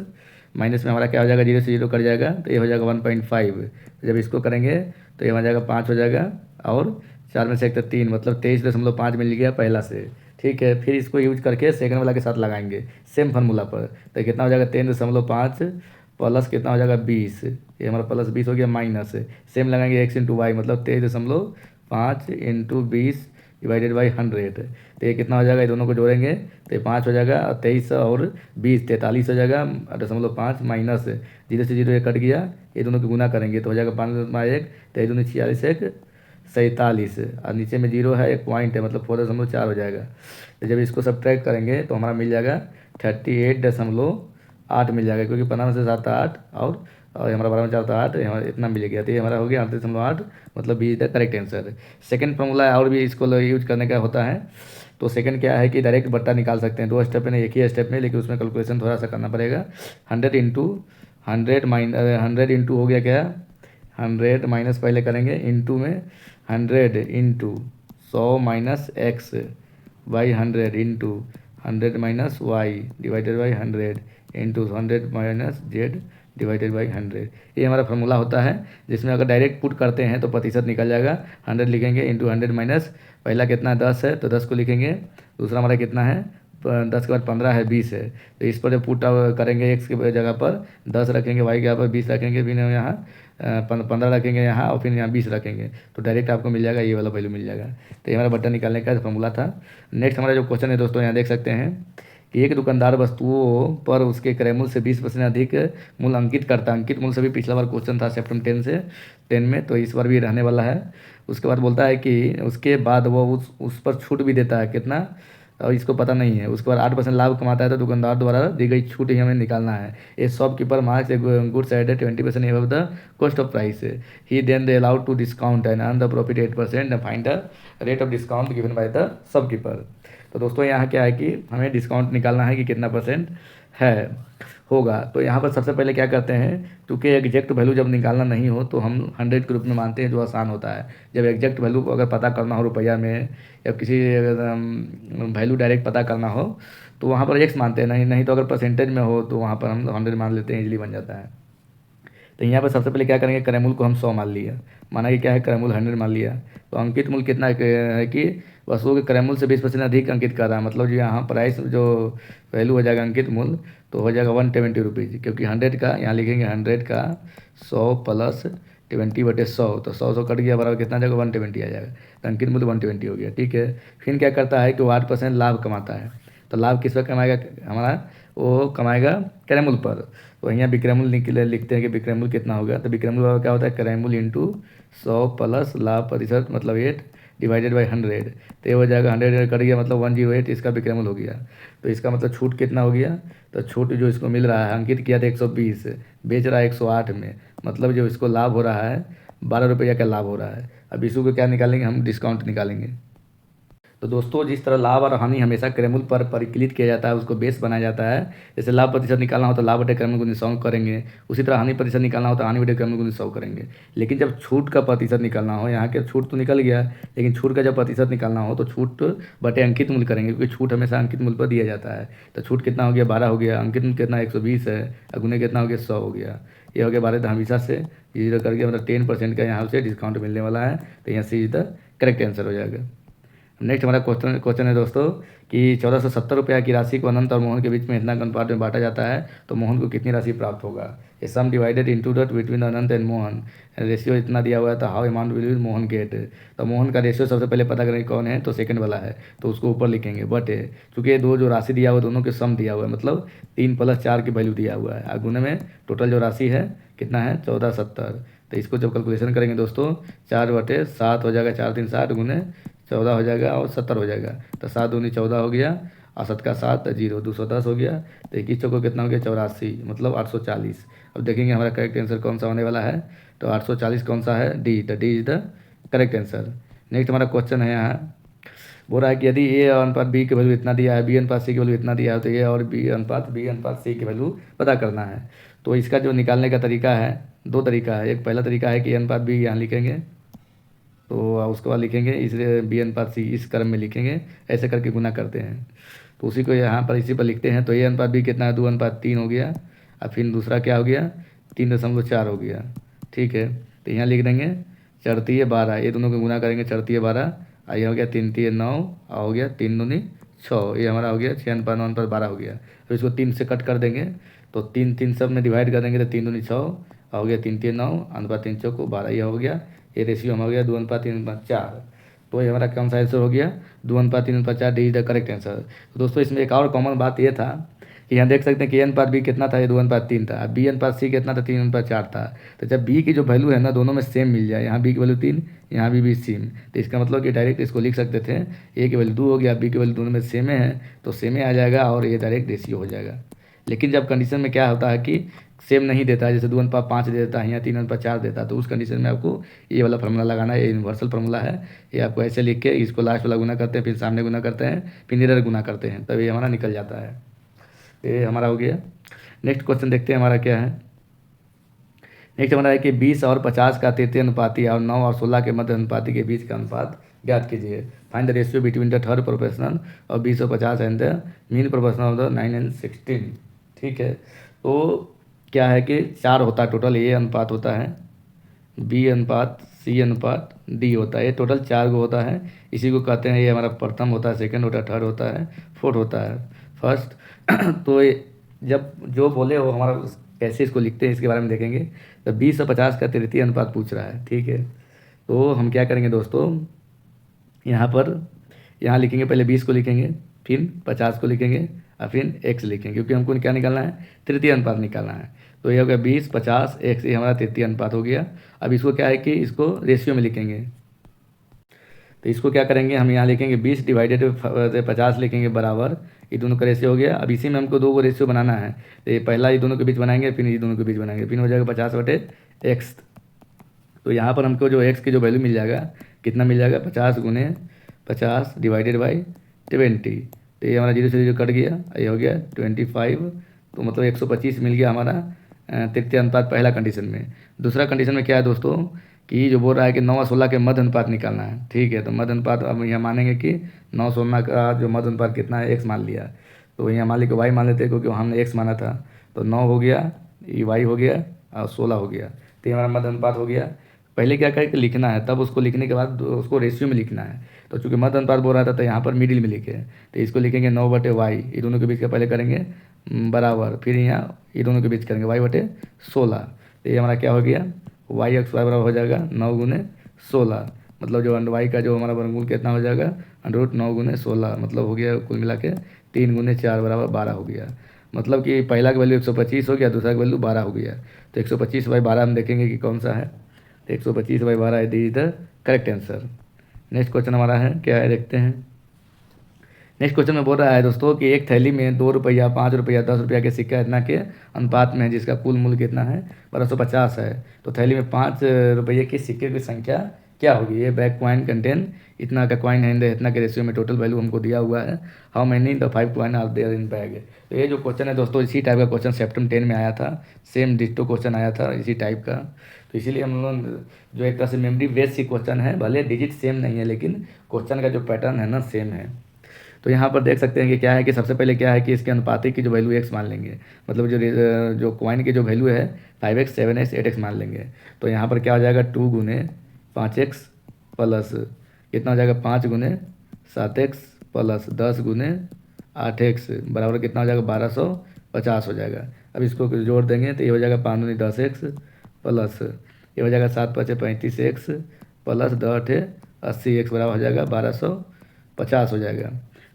में हमारा क्या हो जाएगा, 0 से 0 कट जाएगा तो ये हो जाएगा 1.5। जब इसको करेंगे तो ये हो जाएगा 5 हो जाएगा और 4 में से 1 तो 3 मतलब 23.5 मिल गया पहला से। ठीक है। फिर इसको यूज करके सेकंड वाला के साथ लगाएंगे सेम फार्मूला पर। तो कितना हो जाएगा 13.5 प्लस कितना हो जाएगा 20। ये हमारा प्लस 20 हो गया माइनस सेम लगाएंगे x × y मतलब 23.5 × 20 डिवाइडेड बाई 100। तो ये कितना हो जाएगा, ये दोनों को जोड़ेंगे तो ये 5 हो जाएगा और 23 और 20 43 हो जाएगा 0.5 माइनस 0 से 0 ये कट गया। ये दोनों को गुना करेंगे तो हो जाएगा 5 1 दूनी 46 1 47 और नीचे में 0 है, एक पॉइंट है मतलब 4.4 हो जाएगा। तो जब इसको सब्ट्रैक्ट करेंगे तो हमारा मिल जाएगा 38.8 मिल जाएगा। क्योंकि 15 में से 7 8 और हमारा 12 में 4 तो 8 हमारा इतना मिल गया। तो ये हमारा हो गया 38.8 मतलब B is the correct answer. Second formula और भी इसको यूज करने का होता है। तो सेकंड क्या है कि डायरेक्ट बट्टा निकाल सकते हैं 2 स्टेप में, एक ही स्टेप में, लेकिन उसमें कैलकुलेशन थोड़ा सा करना पड़ेगा। 100 इंटू हो गया क्या, 100 माइनस पहले करेंगे इंटू में 100 into 100 - x by 100 into 100 - y divided by 100 into 100 - z divided by 100। ये हमारा फार्मूला होता है जिसमें अगर डायरेक्ट पुट करते हैं तो प्रतिशत निकल जाएगा। 100 लिखेंगे इंटू 100 माइनस पहला कितना है 10 है तो 10 को लिखेंगे। दूसरा हमारा कितना है 10 के बाद 15 है 20 है। तो इस पर जब पुट करेंगे x की जगह पर 10 रखेंगे, y की जगह पर 20 रखेंगे, फिर यहाँ 15 रखेंगे यहाँ और फिर यहाँ 20 रखेंगे तो डायरेक्ट आपको मिल जाएगा, ये वाला वैल्यू मिल जाएगा। तो ये हमारा बटन निकालने का फॉर्मूला था। नेक्स्ट हमारा जो क्वेश्चन है दोस्तों यहाँ देख सकते हैं कि एक दुकानदार वस्तुओं पर उसके क्रय मूल्य से 20% अधिक मूल्य अंकित करता है। अंकित मूल्य से भी पिछला बार क्वेश्चन था सेप्टेम्बर 10 में, तो इस बार भी रहने वाला है। उसके बाद बोलता है कि उसके बाद वो उस पर छूट भी देता है कितना, और इसको पता नहीं है। उसके बाद 8% लाभ कमाता है तो दुकानदार द्वारा दी गई छूट ही हमें निकालना है। A shopkeeper marks a goods at 20% above the cost of price. He then they allowed to discount and earn the profit 8% and find the rate of discount given by the shopkeeper. तो दोस्तों यहाँ क्या है कि हमें discount निकालना है कि कितना % है। होगा। तो यहाँ पर सबसे पहले क्या करते हैं, क्योंकि एग्जैक्ट वैल्यू जब निकालना नहीं हो तो हम 100 के रूप में मानते हैं, जो आसान होता है। जब एग्जैक्ट वैल्यू को अगर पता करना हो रुपया में, या किसी अगर वैल्यू डायरेक्ट पता करना हो, तो वहाँ पर एक्स मानते हैं। नहीं नहीं तो अगर परसेंटेज में हो तो वहाँ पर हम 100 मान लेते हैं, इजीली बन जाता है। तो यहाँ पर सबसे पहले क्या करेंगे, क्रय मूल्य को हम 100 मान लिया, माना कि क्या है, क्रय मूल्य 100 मान लिया। तो अंकित मूल्य कितना है कि वस्तुओं के क्रय मूल्य से 20% अधिक अंकित कर रहा है, मतलब जो यहाँ प्राइस जो वैल्यू हो जाएगा अंकित मूल्य, तो हो जाएगा 120 रुपीज़, क्योंकि 100 का यहाँ लिखेंगे 100 का 100 प्लस 20/100, तो 100 कट गया, बराबर कितना आ जाएगा, 120 आ जाएगा। तो अंकित मूल्य 120 हो गया। ठीक है, फिर क्या करता है कि वो 8% लाभ कमाता है। तो लाभ किस पर कमाएगा हमारा, वो कमाएगा क्रय मूल्य पर। तो यहाँ विक्रय मूल्य लिखते हैं कि विक्रय मूल्य कितना होगा। तो विक्रय मूल्य क्या होता है, क्रय मूल्य इंटू 100 प्लस लाभ प्रतिशत मतलब 8 डिवाइडेड बाई 100। तो ये हो जाएगा 100 कट गया, मतलब 108 इसका विक्रय मूल्य हो गया। तो इसका मतलब छूट कितना हो गया, तो छूट जो इसको मिल रहा है, अंकित किया था 120, बेच रहा है 108 में, मतलब जो इसको लाभ हो रहा है 12 रुपये का लाभ हो रहा है। अब इसको क्या निकालेंगे, हम डिस्काउंट निकालेंगे। तो दोस्तों, जिस तरह लाभ और हानि हमेशा क्रय मूल्य पर परिकलित किया जाता है, उसको बेस बनाया जाता है। जैसे लाभ प्रतिशत निकालना हो तो लाभ बटे क्रय मूल्य गुणित 100 करेंगे, उसी तरह हानि प्रतिशत निकालना हो तो हानि बटे क्रय मूल्य गुणित 100 करेंगे। लेकिन जब छूट का प्रतिशत निकालना हो, यहाँ के छूट तो निकल गया, लेकिन छूट का जब प्रतिशत निकालना हो तो छूट बटे अंकित मूल्य करेंगे, क्योंकि छूट हमेशा अंकित मूल्य पर दिया जाता है। तो छूट कितना हो गया, 12 हो गया, अंकित मूल्य कितना 120 है, और गुने कितना हो गया 100 हो गया। ये हो गया 12, तो हमेशा से 0 करके मतलब 10% का यहाँ से डिस्काउंट मिलने वाला है। तो यहाँ से इधर करेक्ट आंसर हो जाएगा। नेक्स्ट हमारा क्वेश्चन है दोस्तों कि 1470 रुपया की राशि को अनंत और मोहन के बीच में इतना अनुपात में बांटा जाता है, तो मोहन को कितनी राशि प्राप्त होगा। A sum divided into the between Anant and Mohan, ratio इतना दिया हुआ है, तो how amount will Mohan get. तो मोहन का रेशियो सबसे पहले पता करेंगे कौन है, तो सेकंड वाला है, तो उसको ऊपर लिखेंगे। बट चूँकि दो जो राशि दिया हुआ है दोनों के सम दिया हुआ है, मतलब 3 + 4 की वैल्यू दिया हुआ है, और गुने में टोटल जो राशि है कितना है 1470। तो इसको जब कैलकुलेशन करेंगे दोस्तों, 4/7 हो जाएगा, 4 3 60 गुने 14 हो जाएगा और 70 हो जाएगा। तो 7 दूनी 14 हो गया, और 7 का 7 0 210 हो गया। तो 21 चौको कितना हो गया 84, मतलब 840। अब देखेंगे हमारा करेक्ट आंसर कौन सा होने वाला है, तो 840 कौन सा है, D. The D is the correct answer. Next हमारा क्वेश्चन है यहाँ, बोल रहा है कि यदि ए अनुपात बी की वैल्यू इतना दिया है, बी अनुपात सी की वैल्यू इतना दिया है, तो ए और बी अनुपात सी की वैल्यू पता करना है। तो इसका जो निकालने का तरीका है, दो तरीका है। एक पहला तरीका है कि ए अनुपात बी यहाँ लिखेंगे, तो उसके बाद लिखेंगे इस बी अनुपात सी इस क्रम में लिखेंगे, ऐसे करके गुना करते हैं। तो उसी को यहाँ पर इसी पर लिखते हैं। तो ए अनुपात बी कितना है, 2:3 हो गया, और फिर दूसरा क्या हो गया 3.4 हो गया। ठीक है, तो यहाँ लिख देंगे 4×3 = 12, ये दोनों को गुना करेंगे 4×3 = 12, और ये हो गया 3×3 = 9, और हो गया 3×2 = 6, ये हमारा हो गया 6:9 हो गया। तो इसको 3 से कट कर देंगे, तो 3 3 सब में डिवाइड कर देंगे, तो 3×2 = 6, और हो गया 3×3 = 9, अनुपात 3 चौको 12, ये हो गया। ये रेशियो हम हो गया 2:3:4। तो ये हमारा कौन सा आंसर हो गया, 2:3:4, D is the correct answer. तो दोस्तों, इसमें एक और कॉमन बात ये था कि यहाँ देख सकते हैं कि ए अनुपात बी कितना था, ये 2:3 था, बी अनुपात सी कितना था, 3:4 था। तो जब बी की जो वैल्यू है ना, दोनों में सेम मिल जाए, यहाँ बी की वैल्यू 3, यहाँ भी सेम, तो इसका मतलब कि डायरेक्ट इसको लिख सकते थे, ए की वैल्यू 2 हो गया, बी की वैल्यू दोनों में सेम है, तो सेम आ जाएगा, और ये डायरेक्ट रेशियो हो जाएगा। लेकिन जब कंडीशन में क्या होता है कि सेम नहीं देता है, जैसे 2:5 दे देता है या 3:4 देता है, तो उस कंडीशन में आपको ये वाला फार्मूला लगाना है। ये यूनिवर्सल फार्मूला है, ये आपको ऐसे लिख के इसको लास्ट वाला गुना करते हैं, फिर सामने गुना करते हैं, फिर मिरर गुना करते हैं, तब ये हमारा निकल जाता है। ये हमारा हो गया। नेक्स्ट क्वेश्चन देखते हैं हमारा क्या है। नेक्स्ट हमारा है कि 20 और 50 का तृतीय अनुपाती और 9 और 16 के मध्य अनुपाती के बीच का अनुपात ज्ञात कीजिए। Find the ratio between the third proportional और 20 और 50 and the mean proportional of the 9 and 16। ठीक है, तो क्या है कि 4 होता है टोटल, ए अनुपात होता है, बी अनुपात, सी अनुपात, डी होता है, ये टोटल 4 गो होता है। इसी को कहते हैं, ये हमारा प्रथम होता है, सेकंड होता है, थर्ड होता है, फोर्थ होता है, फर्स्ट। तो जब जो बोले वो हमारा कैसे इसको लिखते हैं इसके बारे में देखेंगे। तो 20 और 50 का तृतीय अनुपात पूछ रहा है। ठीक है, तो हम क्या करेंगे दोस्तों, यहाँ पर यहाँ लिखेंगे, पहले 20 को लिखेंगे, फिर 50 को लिखेंगे, और फिर x लिखेंगे, क्योंकि हमको क्या निकालना है, तृतीय अनुपात निकालना है। तो ये हो गया 20 50 x, ये हमारा तृतीय अनुपात हो गया। अब इसको क्या है कि इसको रेशियो में लिखेंगे। तो इसको क्या करेंगे, हम यहाँ लिखेंगे 20 डिवाइडेड 50 लिखेंगे बराबर, ये दोनों का रेशियो हो गया। अब इसी में हमको 2 को रेशियो बनाना है, तो ये पहला ये दोनों के बीच बनाएंगे, फिर ये दोनों के बीच बनाएंगे, फिर हो जाएगा 50/x। तो यहाँ पर हमको जो x की जो वैल्यू मिल जाएगा, कितना मिल जाएगा, 50 × 50 / 20। तो ये हमारा 0 से 0 कट गया, ये हो गया 25 तो मतलब 125 मिल गया हमारा तृतीय अनुपात पहला कंडीशन में। दूसरा कंडीशन में क्या है दोस्तों कि जो बोल रहा है कि 9 और 16 के मध्य अनुपात निकालना है। ठीक है, तो मध्य अनुपात अब यहाँ मानेंगे कि 9 16 का जो मध्य अनुपात कितना है, x मान लिया। तो यहाँ मान ली कि y मान लेते हैं क्योंकि हमने x माना था। तो 9 हो गया, ये y हो गया और 16 हो गया। तो ये हमारा मध्य अनुपात हो गया। पहले क्या करें कि लिखना है, तब उसको लिखने के बाद उसको रेशियो में लिखना है। तो चूँकि मध्य अनुपात बोल रहा था तो यहाँ पर मिडिल में लिखे, तो इसको लिखेंगे 9/y, ये दोनों के बीच का पहले करेंगे बराबर, फिर यहाँ ये दोनों के बीच करेंगे y/16। तो ये हमारा क्या हो गया, y(x) बराबर हो जाएगा 9 गुने 16, मतलब जो अंडर वाई का जो हमारा वर्गमूल कितना हो जाएगा, √9 गुने 16, मतलब हो गया कुल मिला के 3 गुने 4 बराबर 12 हो गया। मतलब कि पहला का वैल्यू 125 हो गया, दूसरा का वैल्यू 12 हो गया। तो 125/12 हम देखेंगे कि कौन सा है। तो 125/12 is the correct answer. Next question हमारा है, क्या है देखते हैं। नेक्स्ट क्वेश्चन में बोल रहा है दोस्तों कि एक थैली में 2 रुपया, 5 रुपया, 10 रुपया के सिक्का इतना के अनुपात में है, जिसका कुल मूल्य कितना है, 1250 है। तो थैली में 5 रुपये के सिक्के की संख्या क्या होगी। ये बैक कॉइन कंटेन इतना का कॉइन है, इतना के रेशियो में टोटल वैल्यू हमको दिया हुआ है। How many the 5 coin are there in bag. तो ये जो क्वेश्चन है दोस्तों, इसी टाइप का क्वेश्चन सेप्टम 10 में आया था, सेम डिट्टो क्वेश्चन आया था इसी टाइप का। तो इसीलिए हम लोग जो एक तरह से मेमोरी बेस्ड सी क्वेश्चन है, भले डिजिट सेम नहीं है लेकिन क्वेश्चन का जो पैटर्न है ना सेम है। तो यहाँ पर देख सकते हैं कि क्या है कि सबसे पहले क्या है कि इसके अनुपातिक की जो वैल्यू x मान लेंगे, मतलब जो कॉइन की जो वैल्यू है 5x 7x 8x मान लेंगे। तो यहाँ पर क्या हो जाएगा 2 गुने 5x प्लस कितना हो जाएगा 5 गुने 7x प्लस 10 गुने 8x बराबर कितना हो जाएगा 1250 हो जाएगा। अब इसको जोड़ देंगे तो ये हो जाएगा 5 दूनी 10x प्लस ये हो जाएगा 7 5 35x प्लस 10 80x बराबर हो जाएगा 1250 हो जाएगा।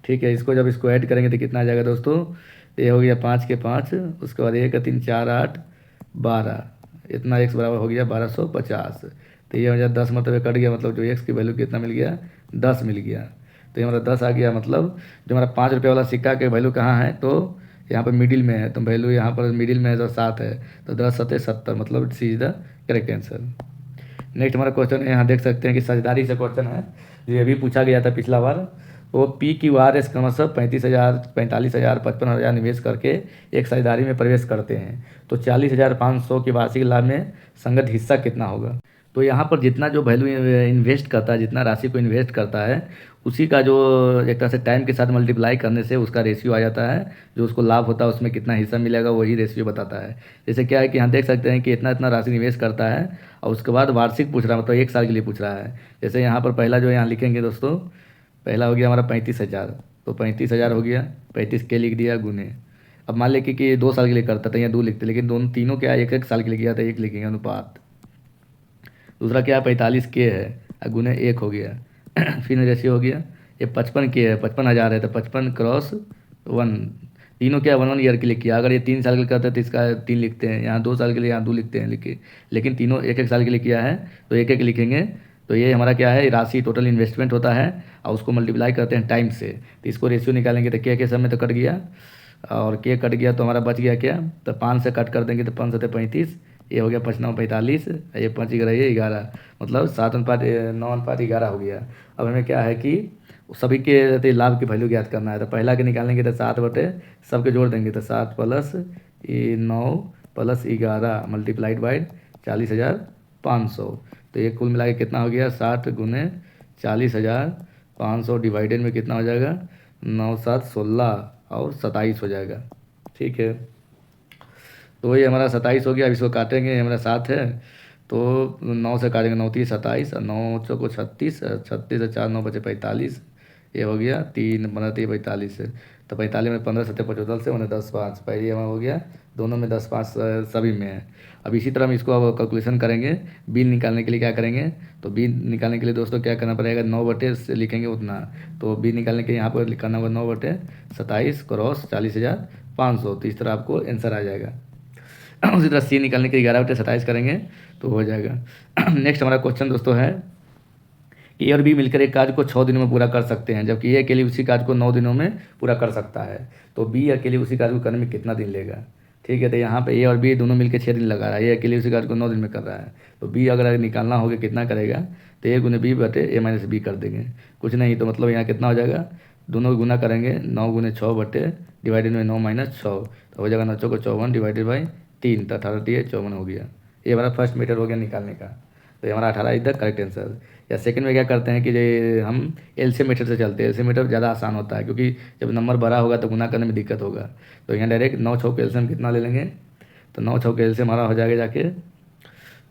ठीक है, इसको जब इसको ऐड करेंगे तो कितना आ जाएगा दोस्तों, ये हो गया 5 के 5, उसके बाद 1 3 4 8 12, इतना x बराबर हो गया 1250। तो ये हो जाए 10 मतलब कट गया, मतलब जो x की वैल्यू कितना मिल गया 10 मिल गया। तो ये हमारा 10 आ गया। मतलब जो हमारा 5 रुपये वाला सिक्का के वैल्यू कहाँ है, तो यहाँ पर मिडिल में है, तो वैल्यू यहाँ पर मिडिल में है तो 7 है। तो 10 7 70, मतलब C is the correct answer. Next हमारा क्वेश्चन है, यहाँ देख सकते हैं कि साझेदारी से क्वेश्चन है, जो अभी पूछा गया था पिछला बार। वो PQRS क्रमशः 35,000 45,000 55,000 निवेश करके एक साझेदारी में प्रवेश करते हैं, तो 40,500 के वार्षिक लाभ में संगत हिस्सा कितना होगा। तो यहाँ पर जितना जो वैल्यू इन्वेस्ट करता है, जितना राशि को इन्वेस्ट करता है, उसी का जो एक तरह से टाइम के साथ मल्टीप्लाई करने से उसका रेशियो आ जाता है, जो उसको लाभ होता है उसमें कितना हिस्सा मिलेगा वही रेशियो बताता है। जैसे क्या है कि यहाँ देख सकते हैं कि इतना इतना राशि निवेश करता है और उसके बाद वार्षिक पूछ रहा है, मतलब 1 साल के लिए पूछ रहा है। जैसे यहाँ पर पहला जो यहाँ लिखेंगे दोस्तों, पहला हो गया हमारा 35,000, तो 35,000 हो गया, 35 के लिख दिया गुने। अब मान लें कि 2 साल के लिए करता था, यहाँ 2 लिखते, लेकिन दोनों तीनों क्या 1 साल के लिए किया था, 1 लिखेंगे अनुपात। दूसरा क्या 45 के है गुने 1 हो गया फिर रेशियो हो गया। ये 55 के है, 55,000 है, तो 55 क्रॉस 1, तीनों क्या 1 1 ईयर के लिए किया। अगर ये 3 साल के लिए करते हैं तो इसका 3 लिखते हैं, यहाँ 2 साल के लिए यहाँ 2 लिखते हैं लिखे, लेकिन तीनों 1 साल के लिए किया है तो 1 लिखेंगे। तो ये हमारा क्या है, राशि टोटल इन्वेस्टमेंट होता है और उसको मल्टीप्लाई करते हैं टाइम से। तो इसको रेशियो निकालेंगे तो क्या के समय तो कट गया और के कट गया, तो हमारा बच गया क्या, तो 5 से कट कर देंगे तो 5 7 35, ये हो गया 5 9 45, ये 5 11 ये 11, मतलब 7:9:11 हो गया। अब हमें क्या है कि सभी के लाभ की वैल्यू ज्ञात करना है। तो पहला के निकालेंगे तो 7 बटे सबके जोड़ देंगे, तो 7 प्लस 9 प्लस 11 मल्टीप्लाइड बाई 40,500। तो ये कुल मिला के कितना हो गया 60 गुने 40,500 डिवाइडेड में कितना हो जाएगा 9 7 16 और 27 हो जाएगा। ठीक है, तो ये हमारा 27 हो गया। अब इसको काटेंगे, ये हमारा 7 है तो 9 से काटेंगे, 9 3 27 और 9 चौको 36, 36 से 4 9 बचे 45, ये हो गया 3 15 3 45। तो 45 में 15 7 75 से मैंने 10 5 पहले हमारा हो गया, दोनों में 10 5 सभी में है। अब इसी तरह हम इसको अब कैलकुलेशन करेंगे। बिल निकालने के लिए क्या करेंगे, तो बिल निकालने के लिए दोस्तों क्या करना पड़ेगा, 9 बटे से लिखेंगे उतना। तो बिल निकालने के यहाँ पर करना होगा 9 बटे 27 क्रॉस 40,500, तो इस तरह आपको आंसर आ जाएगा। उसी तरह सी निकालने के 11 बटे 27 करेंगे तो हो जाएगा। नेक्स्ट हमारा क्वेश्चन दोस्तों है, ए और बी मिलकर एक कार्य को 6 दिनों में पूरा कर सकते हैं, जबकि ए अकेले उसी कार्य को 9 दिनों में पूरा कर सकता है। तो बी अकेले उसी कार्य को करने में कितना दिन लेगा। ठीक है, तो यहाँ पे ए और बी दोनों मिलकर 6 दिन लगा रहा है, ए अकेले उसी कार्य को 9 दिन में कर रहा है। तो बी अगर निकालना होगा कितना करेगा, तो ए गुने बी बटे ए माइनस बी कर देंगे, कुछ नहीं। तो मतलब यहाँ कितना हो जाएगा, दोनों गुना करेंगे, 9 गुने 6 बटे डिवाइडेड में 9 - 6, तो हो जाएगा 9 चौको 54 डिवाइडेड बाई 3, तो 18 दिए 54 हो गया। ये हमारा फर्स्ट मेथड हो गया निकालने का। तो ये हमारा 18 इज द करेक्ट आंसर। या सेकंड में क्या करते हैं कि हम एलसीएम मेथड से चलते हैं। एलसीएम मेथड ज़्यादा आसान होता है, क्योंकि जब नंबर बड़ा होगा तो गुना करने में दिक्कत होगा। तो यहाँ डायरेक्ट 9 छः के एलसीएम कितना ले लेंगे, तो 9 छः के एलसीएम हमारा हो जाएगा जाके,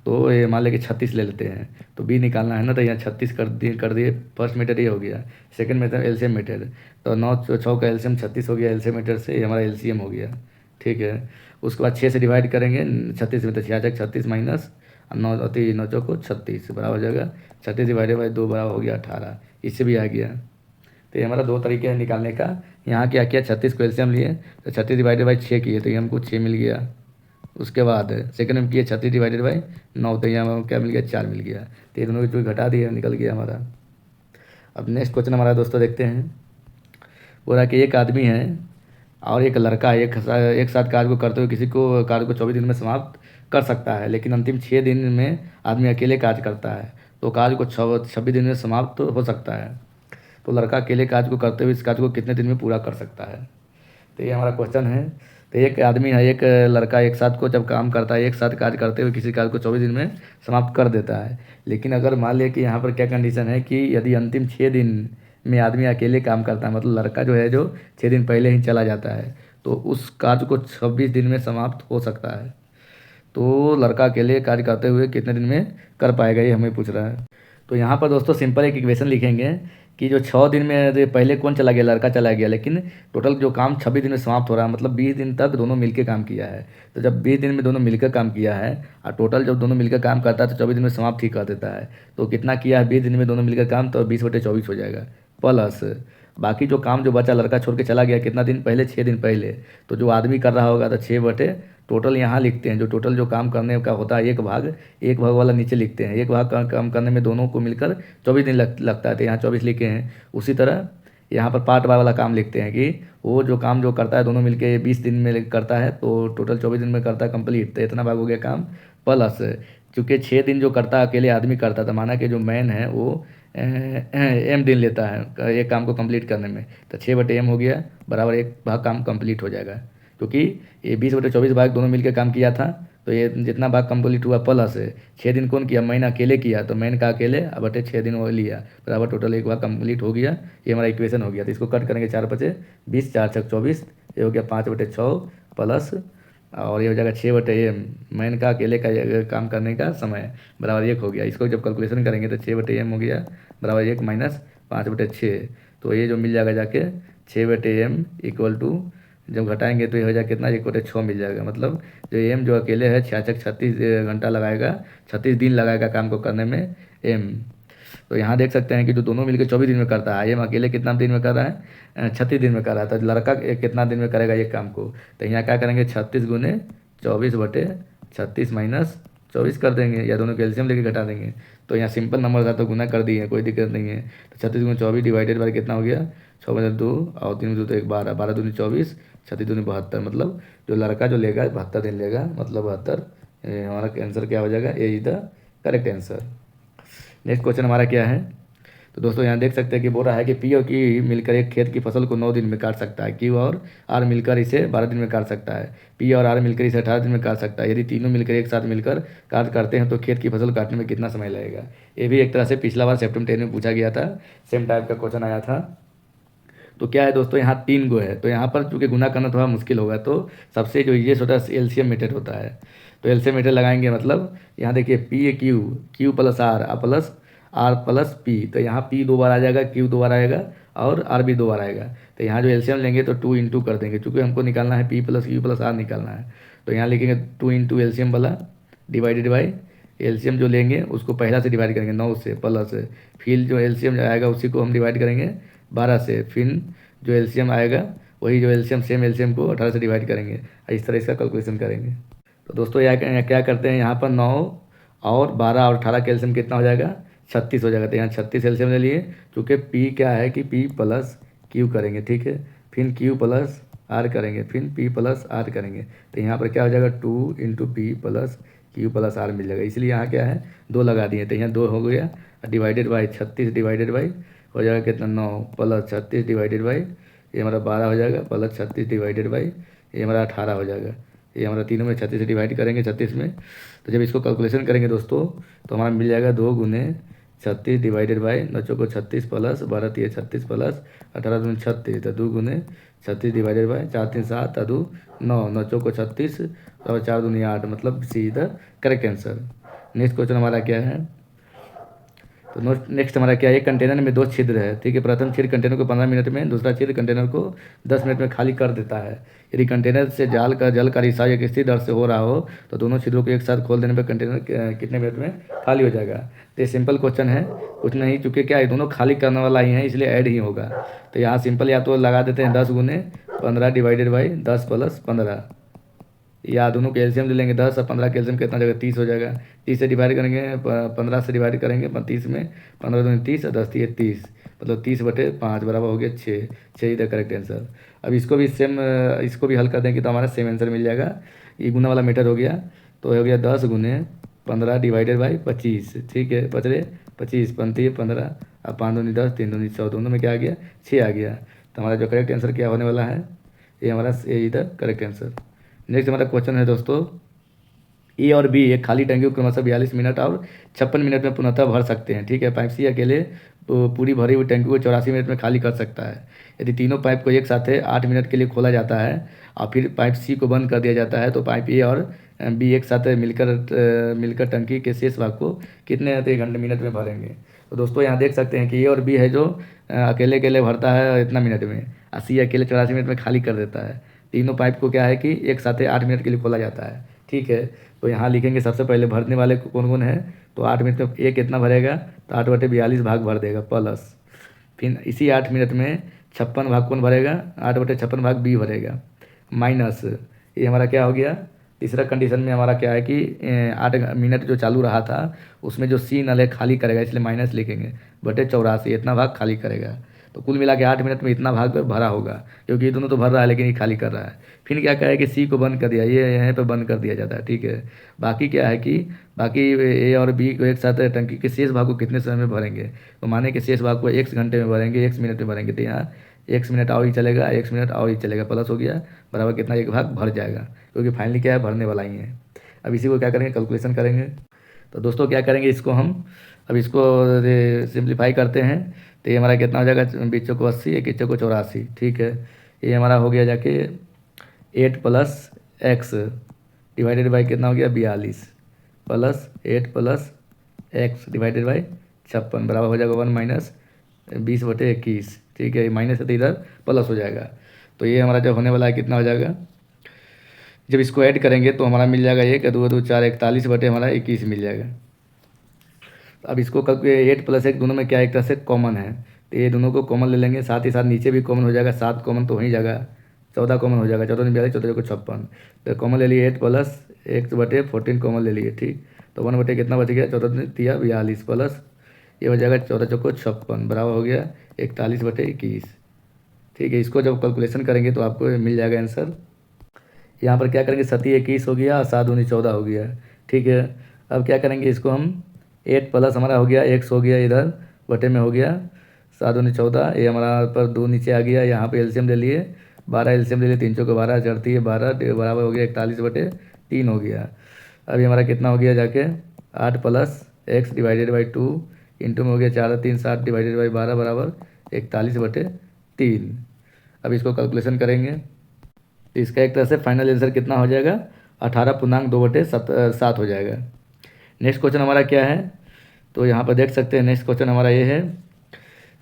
तो ये मान लें कि 36 ले लेते हैं, तो बी निकालना है ना, तो यहाँ 36 कर दिए। फर्स्ट मेथड ये हो गया। सेकंड मेथड एलसीएम मेथड, तो 9 छः का एलसीएम 36 हो गया एलसीएम मेथड से, ये हमारा एलसीएम हो गया। ठीक है, उसके बाद 6 से डिवाइड करेंगे 36 में, तो 66 36 माइनस 9 चौको 36 बराबर हो जाएगा 36 डिवाइडेड बाई 2 बराबर हो गया 18। इससे भी आ गया। तो ये हमारा 2 तरीके हैं निकालने का। यहाँ क्या किया, 36 को एलसीएम लिए, तो 36 डिवाइडेड बाई 6 किए, तो ये हमको 6 मिल गया। उसके बाद सेकंड में किए 36 डिवाइडेड बाई 9, तो यहाँ क्या मिल गया, 4 मिल गया। तो ये दोनों की जो घटा दिए निकल गया हमारा। अब नेक्स्ट क्वेश्चन हमारा दोस्तों देखते हैं। बोल रहा कि एक आदमी है और एक लड़का एक साथ कार्य को करते हुए किसी को कार्य को 24 दिन में समाप्त कर सकता है, लेकिन अंतिम 6 दिन में आदमी अकेले कार्य करता है, तो कार्य को 26 दिन में समाप्त हो सकता है। तो लड़का अकेले कार्य को करते हुए इस कार्य को कितने दिन में पूरा कर सकता है। तो ये हमारा क्वेश्चन है। तो एक आदमी है, एक लड़का एक साथ को जब काम करता है, एक साथ कार्य करते हुए किसी कार्य को 24 दिन में समाप्त कर देता है, लेकिन अगर मान लिया कि यहाँ पर क्या कंडीशन है कि यदि अंतिम 6 दिन में आदमी अकेले काम करता है, मतलब लड़का जो है जो 6 दिन पहले ही चला जाता है, तो उस कार्य को 26 दिन में समाप्त हो सकता है। तो लड़का अकेले कार्य करते हुए कितने दिन में कर पाएगा, ये हमें पूछ रहा है। तो यहाँ पर दोस्तों सिंपल एक इक्वेशन लिखेंगे कि जो 6 दिन में पहले कौन चला गया, लड़का चला गया, लेकिन टोटल जो काम 26 दिन में समाप्त हो रहा है, मतलब 20 दिन तक दोनों मिलकर काम किया है। तो जब 20 दिन में दोनों मिलकर काम किया है और टोटल जब दोनों मिलकर काम करता है तो 24 दिन में समाप्त ही कर देता है। तो कितना किया है 20 दिन में दोनों मिलकर काम, तो 20/24 हो जाएगा, प्लस बाकी जो काम जो बचा लड़का छोड़ के चला गया कितना दिन पहले, 6 दिन पहले, तो जो आदमी कर रहा होगा तो 6 टोटल यहाँ लिखते हैं, जो टोटल जो काम करने का होता है एक भाग वाला नीचे लिखते हैं। एक भाग काम करने में दोनों को मिलकर 24 दिन लगता है, तो यहाँ 24 लिखे हैं। उसी तरह यहाँ पर पार्ट वाला काम लिखते हैं कि वो जो काम जो करता है दोनों मिलके 20 दिन में करता है, तो टोटल 24 दिन में करता है कंप्लीट, तो इतना भाग हो गया काम। प्लस चूँकि 6 दिन जो करता है अकेले आदमी करता था, माना कि जो मैन है वो एम दिन लेता है एक काम को कंप्लीट करने में, तो 6/m हो गया बराबर एक भाग काम कंप्लीट हो जाएगा, क्योंकि ये 20/24 भाग दोनों मिलकर काम किया था। तो ये जितना भाग कंप्लीट हुआ प्लस 6 दिन कौन किया, मैन अकेले किया, तो मैन का अकेले बटे 6 दिन वो लिया, बराबर टोटल एक भाग कंप्लीट हो गया। ये हमारा इक्वेशन हो गया। तो इसको कट करेंगे 4×5 = 20, 4×6 = 24, ये हो गया 5/6 प्लस, और ये हो जाएगा 6/m, मैन का अकेले का काम करने का समय बराबर 1 हो गया। इसको जब कैलकुलेशन करेंगे तो 6/m हो गया बराबर 1 माइनस 5/6, तो ये जो मिल जाएगा जाके 6/m इक्वल टू, जब घटाएंगे तो ये हो जाएगा कितना, 1/6 मिल जाएगा। मतलब जो एम जो अकेले है 36 घंटा लगाएगा, 36 दिन लगाएगा काम को करने में एम। तो यहाँ देख सकते हैं कि जो दोनों मिलकर 24 दिन में करता है, एम अकेले कितना दिन में कर रहा है, 36 दिन में कर रहा है, तो लड़का कितना दिन में करेगा ये काम को। तो यहाँ क्या करेंगे 36 × 24/36 माइनस 24 कर देंगे, या दोनों कैल्शियम लेके घटा देंगे। तो यहाँ सिंपल नंबर था तो गुना कर दिए, कोई दिक्कत नहीं है। तो 36 × 24 डिवाइडेड बाय कितना हो गया, 6/2 और 3×2 तो 1 12, 12×2 = 24, 36×2 = 72, मतलब जो लड़का जो लेगा 72 दिन लेगा, मतलब 72। हमारा आंसर क्या हो जाएगा, A is the correct answer. Next question हमारा क्या है, तो दोस्तों यहाँ देख सकते हैं कि बोल रहा है कि पी और की मिलकर एक खेत की फसल को 9 दिन में काट सकता है, क्यू और आर मिलकर इसे 12 दिन में काट सकता है, पी और आर मिलकर इसे 18 दिन में काट सकता है। यदि तीनों मिलकर एक साथ मिलकर कार्य करते हैं तो खेत की फसल काटने में कितना समय लगेगा। ये भी एक तरह से पिछला बार सेप्टेम्बर 10 में पूछा गया था, सेम टाइप का क्वेश्चन आया था। तो क्या है दोस्तों, यहाँ 3 गो है, तो यहाँ पर चूँकि गुना करना थोड़ा मुश्किल होगा, तो सबसे जो ईजीएस्ट होता है एलसीएम मेथड होता है। तो एलसीएम मेथड लगाएंगे, मतलब यहाँ देखिए P A Q plus R plus R plus P, तो यहाँ पी 2 बार आ जाएगा, क्यू 2 बार आएगा और आर भी 2 बार आएगा। तो यहाँ जो एलसीएम लेंगे तो 2 × कर देंगे, चूँकि हमको निकालना है P plus Q plus R निकालना है। तो यहाँ लिखेंगे 2 × एलसीएम वाला डिवाइडेड बाई एलसीएम जो लेंगे उसको पहला से डिवाइड करेंगे 9 से, प्लस फिर जो एलसीएम आएगा उसी को हम डिवाइड करेंगे 12 से, फिर जो एलसीएम आएगा वही जो एलसीएम सेम एलसीएम को 18 से डिवाइड करेंगे। इस तरह इसका कैलकुलेशन करेंगे। तो दोस्तों यहाँ क्या करते हैं, यहाँ पर 9 और 12 और 18 का एलसीएम कितना हो जाएगा, 36 हो जाएगा। तो यहाँ 36 एलसीएम ले लिए, क्योंकि पी क्या है कि पी प्लस क्यू करेंगे, ठीक है, फिर क्यू प्लस आर करेंगे, फिर पी प्लस आर करेंगे। तो यहाँ पर क्या हो जाएगा 2 × P plus Q plus R मिल जाएगा, इसलिए यहाँ क्या है 2 लगा दिए। तो यहाँ 2 हो गया डिवाइडेड बाई 36 डिवाइडेड बाई हो जाएगा कितना 9 प्लस 36 डिवाइडेड बाई ये हमारा 12 हो जाएगा, प्लस 36 डिवाइडेड बाई ये हमारा 18 हो जाएगा। ये हमारा तीनों में 36 से डिवाइड करेंगे 36 में, तो जब इसको कैलकुलेशन करेंगे दोस्तों तो हमारा मिल जाएगा 2 गुने 36 डिवाइडेड बाई 9 चौको 36 प्लस 12 तिया 36 प्लस 18 दूनी 36, तो 2 गुने 36 डिवाइडेड बाई 4 3 7 दो 9 9 चौको 36 और 4 दूनी 8, मतलब C is the correct answer. Next question हमारा क्या है, तो नेक्स्ट हमारा क्या है, एक कंटेनर में 2 छिद्र है, ठीक है। प्रथम छिद्र कंटेनर को 15 मिनट में, दूसरा छिद्र कंटेनर को 10 मिनट में खाली कर देता है। यदि कंटेनर से जल का रिसाव एक स्थिर दर से हो रहा हो तो दोनों छिद्रों को एक साथ खोल देने पर कंटेनर कितने मिनट में खाली हो जाएगा। तो ये सिंपल क्वेश्चन है, कुछ नहीं, चूँकि क्या है दोनों खाली करने वाला ही है इसलिए ऐड ही होगा। तो यहाँ सिंपल या तो लगा देते हैं 10 गुने 15 डिवाइडेड बाई 10 प्लस 15, या दोनों के एलसीएम ले लेंगे। 10 और 15 का एलसीएम कितना जाएगा, 30 हो जाएगा। 30 से डिवाइड करेंगे 15 से डिवाइड करेंगे 30 में, 15 दूनी 30 और 10 तिया 30, मतलब 30/5 बराबर हो गया 6। 6 ही द करेक्ट आंसर। अब इसको भी सेम, इसको भी हल कर देंगे तो हमारा सेम आंसर मिल जाएगा। ये गुना वाला मेथड हो गया, तो हो गया 10 गुने 15 डिवाइडेड बाई 25, ठीक है। 25 पंती 15 और 5 दूनी 10 3 दूनी 14, दोनों में क्या आ गया 6 आ गया। तो हमारा जो करेक्ट आंसर क्या होने वाला है, ये हमारा ए द करेक्ट आंसर। नेक्स्ट हमारा क्वेश्चन है दोस्तों, ए और बी एक खाली टंकी को क्रमशः 42 मिनट और 56 मिनट में पुनः भर सकते हैं, ठीक है। पाइप सी अकेले पूरी भरी हुई टंकी को 84 मिनट में खाली कर सकता है। यदि तीनों पाइप को एक साथ 8 मिनट के लिए खोला जाता है और फिर पाइप सी को बंद कर दिया जाता है, तो पाइप ए और बी एक साथ मिलकर टंकी के शेष भाग को कितने घंटे मिनट में भरेंगे। तो दोस्तों यहाँ देख सकते हैं कि ए और बी है जो अकेले अकेले भरता है इतना मिनट में, और सी अकेले 84 मिनट में खाली कर देता है। तीनों पाइप को क्या है कि एक साथ 8 मिनट के लिए खोला जाता है, ठीक है। तो यहाँ लिखेंगे सबसे पहले भरने वाले कौन कौन है, तो 8 मिनट में ए कितना भरेगा, तो 8/42 भाग भर देगा, प्लस फिर इसी 8 मिनट में 56 भाग कौन भरेगा, 8/56 भाग बी भरेगा, माइनस ये हमारा क्या हो गया। तीसरा कंडीशन में हमारा क्या है कि 8 मिनट जो चालू रहा था उसमें जो सी नल है खाली करेगा, इसलिए माइनस लिखेंगे, बटे 84 इतना भाग खाली करेगा। तो कुल मिला के 8 मिनट में इतना भाग भरा होगा, क्योंकि ये दोनों तो भर रहा है लेकिन ये खाली कर रहा है। फिर क्या कहे कि सी को बंद कर दिया, ये यहाँ पे बंद कर दिया जाता है, ठीक है। बाकी क्या है कि बाकी ए और बी को एक साथ टंकी के शेष भाग को कितने समय में भरेंगे, तो माने कि शेष भाग को x घंटे में भरेंगे, x मिनट में भरेंगे, तो यहाँ x मिनट और ही चलेगा, x मिनट और ही चलेगा, प्लस हो गया बराबर कितना, एक भाग भर जाएगा, क्योंकि फाइनली क्या है भरने वाला ही है। अब इसी को क्या करेंगे, कैलकुलेशन करेंगे। तो दोस्तों क्या करेंगे, इसको हम अब इसको सिंप्लीफाई करते हैं, तो ये हमारा कितना हो जाएगा, 20 चौको 80, 21 चौको 84, ठीक है। ये हमारा हो गया जाके 8 प्लस एक्स डिवाइडेड बाई कितना हो गया 42, plus 8 plus x divided by 56 बराबर हो जाएगा 1 माइनस 20/21, ठीक है। माइनस है तो इधर प्लस हो जाएगा। तो ये हमारा जो होने वाला है कितना हो जाएगा, जब इसको ऐड करेंगे तो हमारा मिल जाएगा 1 2 2 4 41 बटे हमारा 21 मिल जाएगा। अब इसको 8 प्लस 1 दोनों में क्या एक तरह से कॉमन है, तो ये दोनों को कॉमन ले लेंगे, साथ ही साथ नीचे भी कॉमन हो जाएगा, 7 कॉमन तो हो ही जाएगा, 14 कॉमन हो जाएगा, 14 42 14 को 56, तो कॉमन ले लिए 8 प्लस 1 बटे 14 कॉमन ले लिए, ठीक। तो 1 बटे कितना बच गया, 14 तिया 42 प्लस ये हो जाएगा 14 चौको 56 बराबर हो गया 41/21, ठीक है। इसको जब कैलकुलेशन करेंगे तो आपको मिल जाएगा आंसर। यहाँ पर क्या करेंगे, 7 21 हो गया और 7 दूनी 14 हो गया, ठीक है। अब क्या करेंगे, इसको हम 8 प्लस हमारा हो गया x हो गया इधर बटे में हो गया 7 दूनी 14, ये हमारा पर 2 नीचे आ गया, यहाँ पे एलसीएम ले लिए 12, एलसीएम ले लिए 3 चौको 12 चढ़ती है 12 बराबर हो गया 41/3 हो गया। अभी हमारा कितना हो गया जाके 8 plus x divided by 2 into में हो गया 4 3 7 डिवाइडेड बाई 12 बराबर 41/3। अब इसको कैलकुलेशन करेंगे तो इसका एक तरह से फाइनल आंसर कितना हो जाएगा, 18.2/7 हो जाएगा। नेक्स्ट क्वेश्चन हमारा क्या है, तो यहाँ पर देख सकते हैं नेक्स्ट क्वेश्चन हमारा ये है।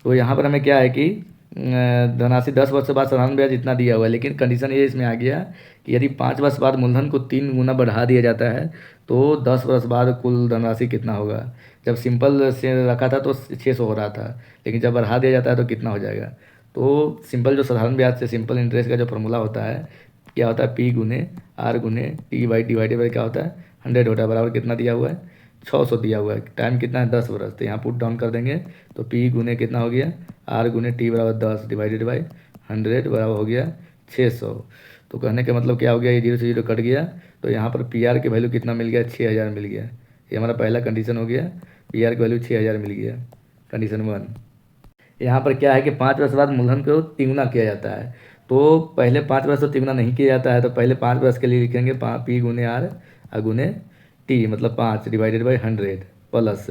तो यहाँ पर हमें क्या है कि धनराशि 10 वर्ष बाद साधारण ब्याज इतना दिया हुआ है, लेकिन कंडीशन ये इसमें आ गया कि यदि 5 वर्ष बाद मूलधन को 3 गुना बढ़ा दिया जाता है तो 10 वर्ष बाद कुल धनराशि कितना होगा। जब सिंपल से रखा था तो 600 हो रहा था, लेकिन जब बढ़ा दिया जाता है तो कितना हो जाएगा। तो सिंपल जो साधारण ब्याज से सिंपल इंटरेस्ट का जो फॉर्मूला होता है क्या होता है, P गुने R गुने T बाई डिवाइडेड बाई क्या होता है 100 होता है, बराबर कितना दिया हुआ है 600 दिया हुआ है, टाइम कितना है 10 वर्ष, तो यहाँ पुट डाउन कर देंगे तो P गुने कितना हो गया R गुने T बराबर 10 डिवाइडेड बाई 100 बराबर हो गया 600। तो कहने का मतलब क्या हो गया, ये 0 से 0 कट गया, तो यहाँ पर PR की वैल्यू कितना मिल गया 6000 मिल गया। ये हमारा पहला कंडीशन हो गया, PR की वैल्यू 6000 मिल गया, कंडीशन 1। यहाँ पर क्या है कि 5 वर्ष बाद मूलधन को 3 गुना किया जाता है, तो पहले 5 ब्रश तो तिगुना नहीं किया जाता है, तो पहले 5 ब्रश के लिए लिखेंगे पी गुने आर गुने टी, मतलब 5 डिवाइडेड बाई 100 प्लस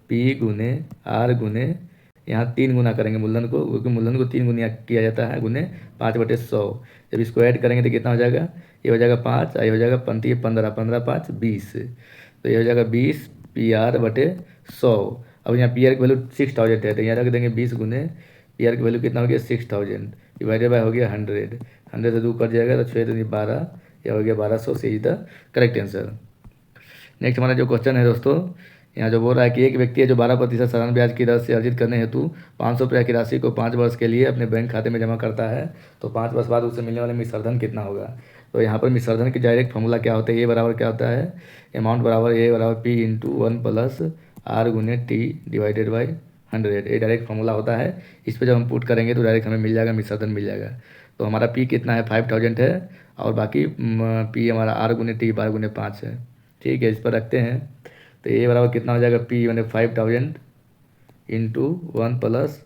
पी गुने आर गुने, यहाँ 3 गुना करेंगे मूलधन को, क्योंकि मूलधन को 3 गुना किया जाता है, गुने 5/100। जब इसको ऐड करेंगे तो कितना हो जाएगा, ये हो जाएगा 5, ये हो जाएगा 15, 15 5 20, तो ये हो जाएगा 20 PR/100। अब यहाँ PR की वैल्यू 6000 है, तो यहाँ रख देंगे 20 गुने PR की वैल्यू कितना हो गया 6000 डिवाइडेड बाय हो गया 100, 100 से 2 कट जाएगा तो 6 दूनी 12, यह हो गया 1200। से is the correct answer. Next हमारा जो क्वेश्चन है दोस्तों, यहाँ जो बोल रहा है कि एक व्यक्ति है जो 12% साधारण ब्याज की दर से अर्जित करने हेतु 500 रुपये की राशि को 5 वर्ष के लिए अपने बैंक खाते में जमा करता है, तो 5 वर्ष बाद उसे मिलने वाले मिश्रधन कितना होगा। तो यहाँ पर मिश्रधन की डायरेक्ट फॉर्मूला क्या होता है, ए बराबर क्या होता है, अमाउंट बराबर ए बराबर पी इंटू 1 प्लस आर गुने टी डिवाइडेड बाई 100, ये डायरेक्ट फॉर्मूला होता है। इस पर जब हम पुट करेंगे तो डायरेक्ट हमें मिल जाएगा, मिश्रधन मिल जाएगा। तो हमारा पी कितना है 5000 है, और बाकी पी हमारा आर गुने टी 12 गुने 5 है। ठीक है, इस पर रखते हैं तो ए बराबर कितना हो जाएगा, पी मैंने 5000 इंटू 1 प्लस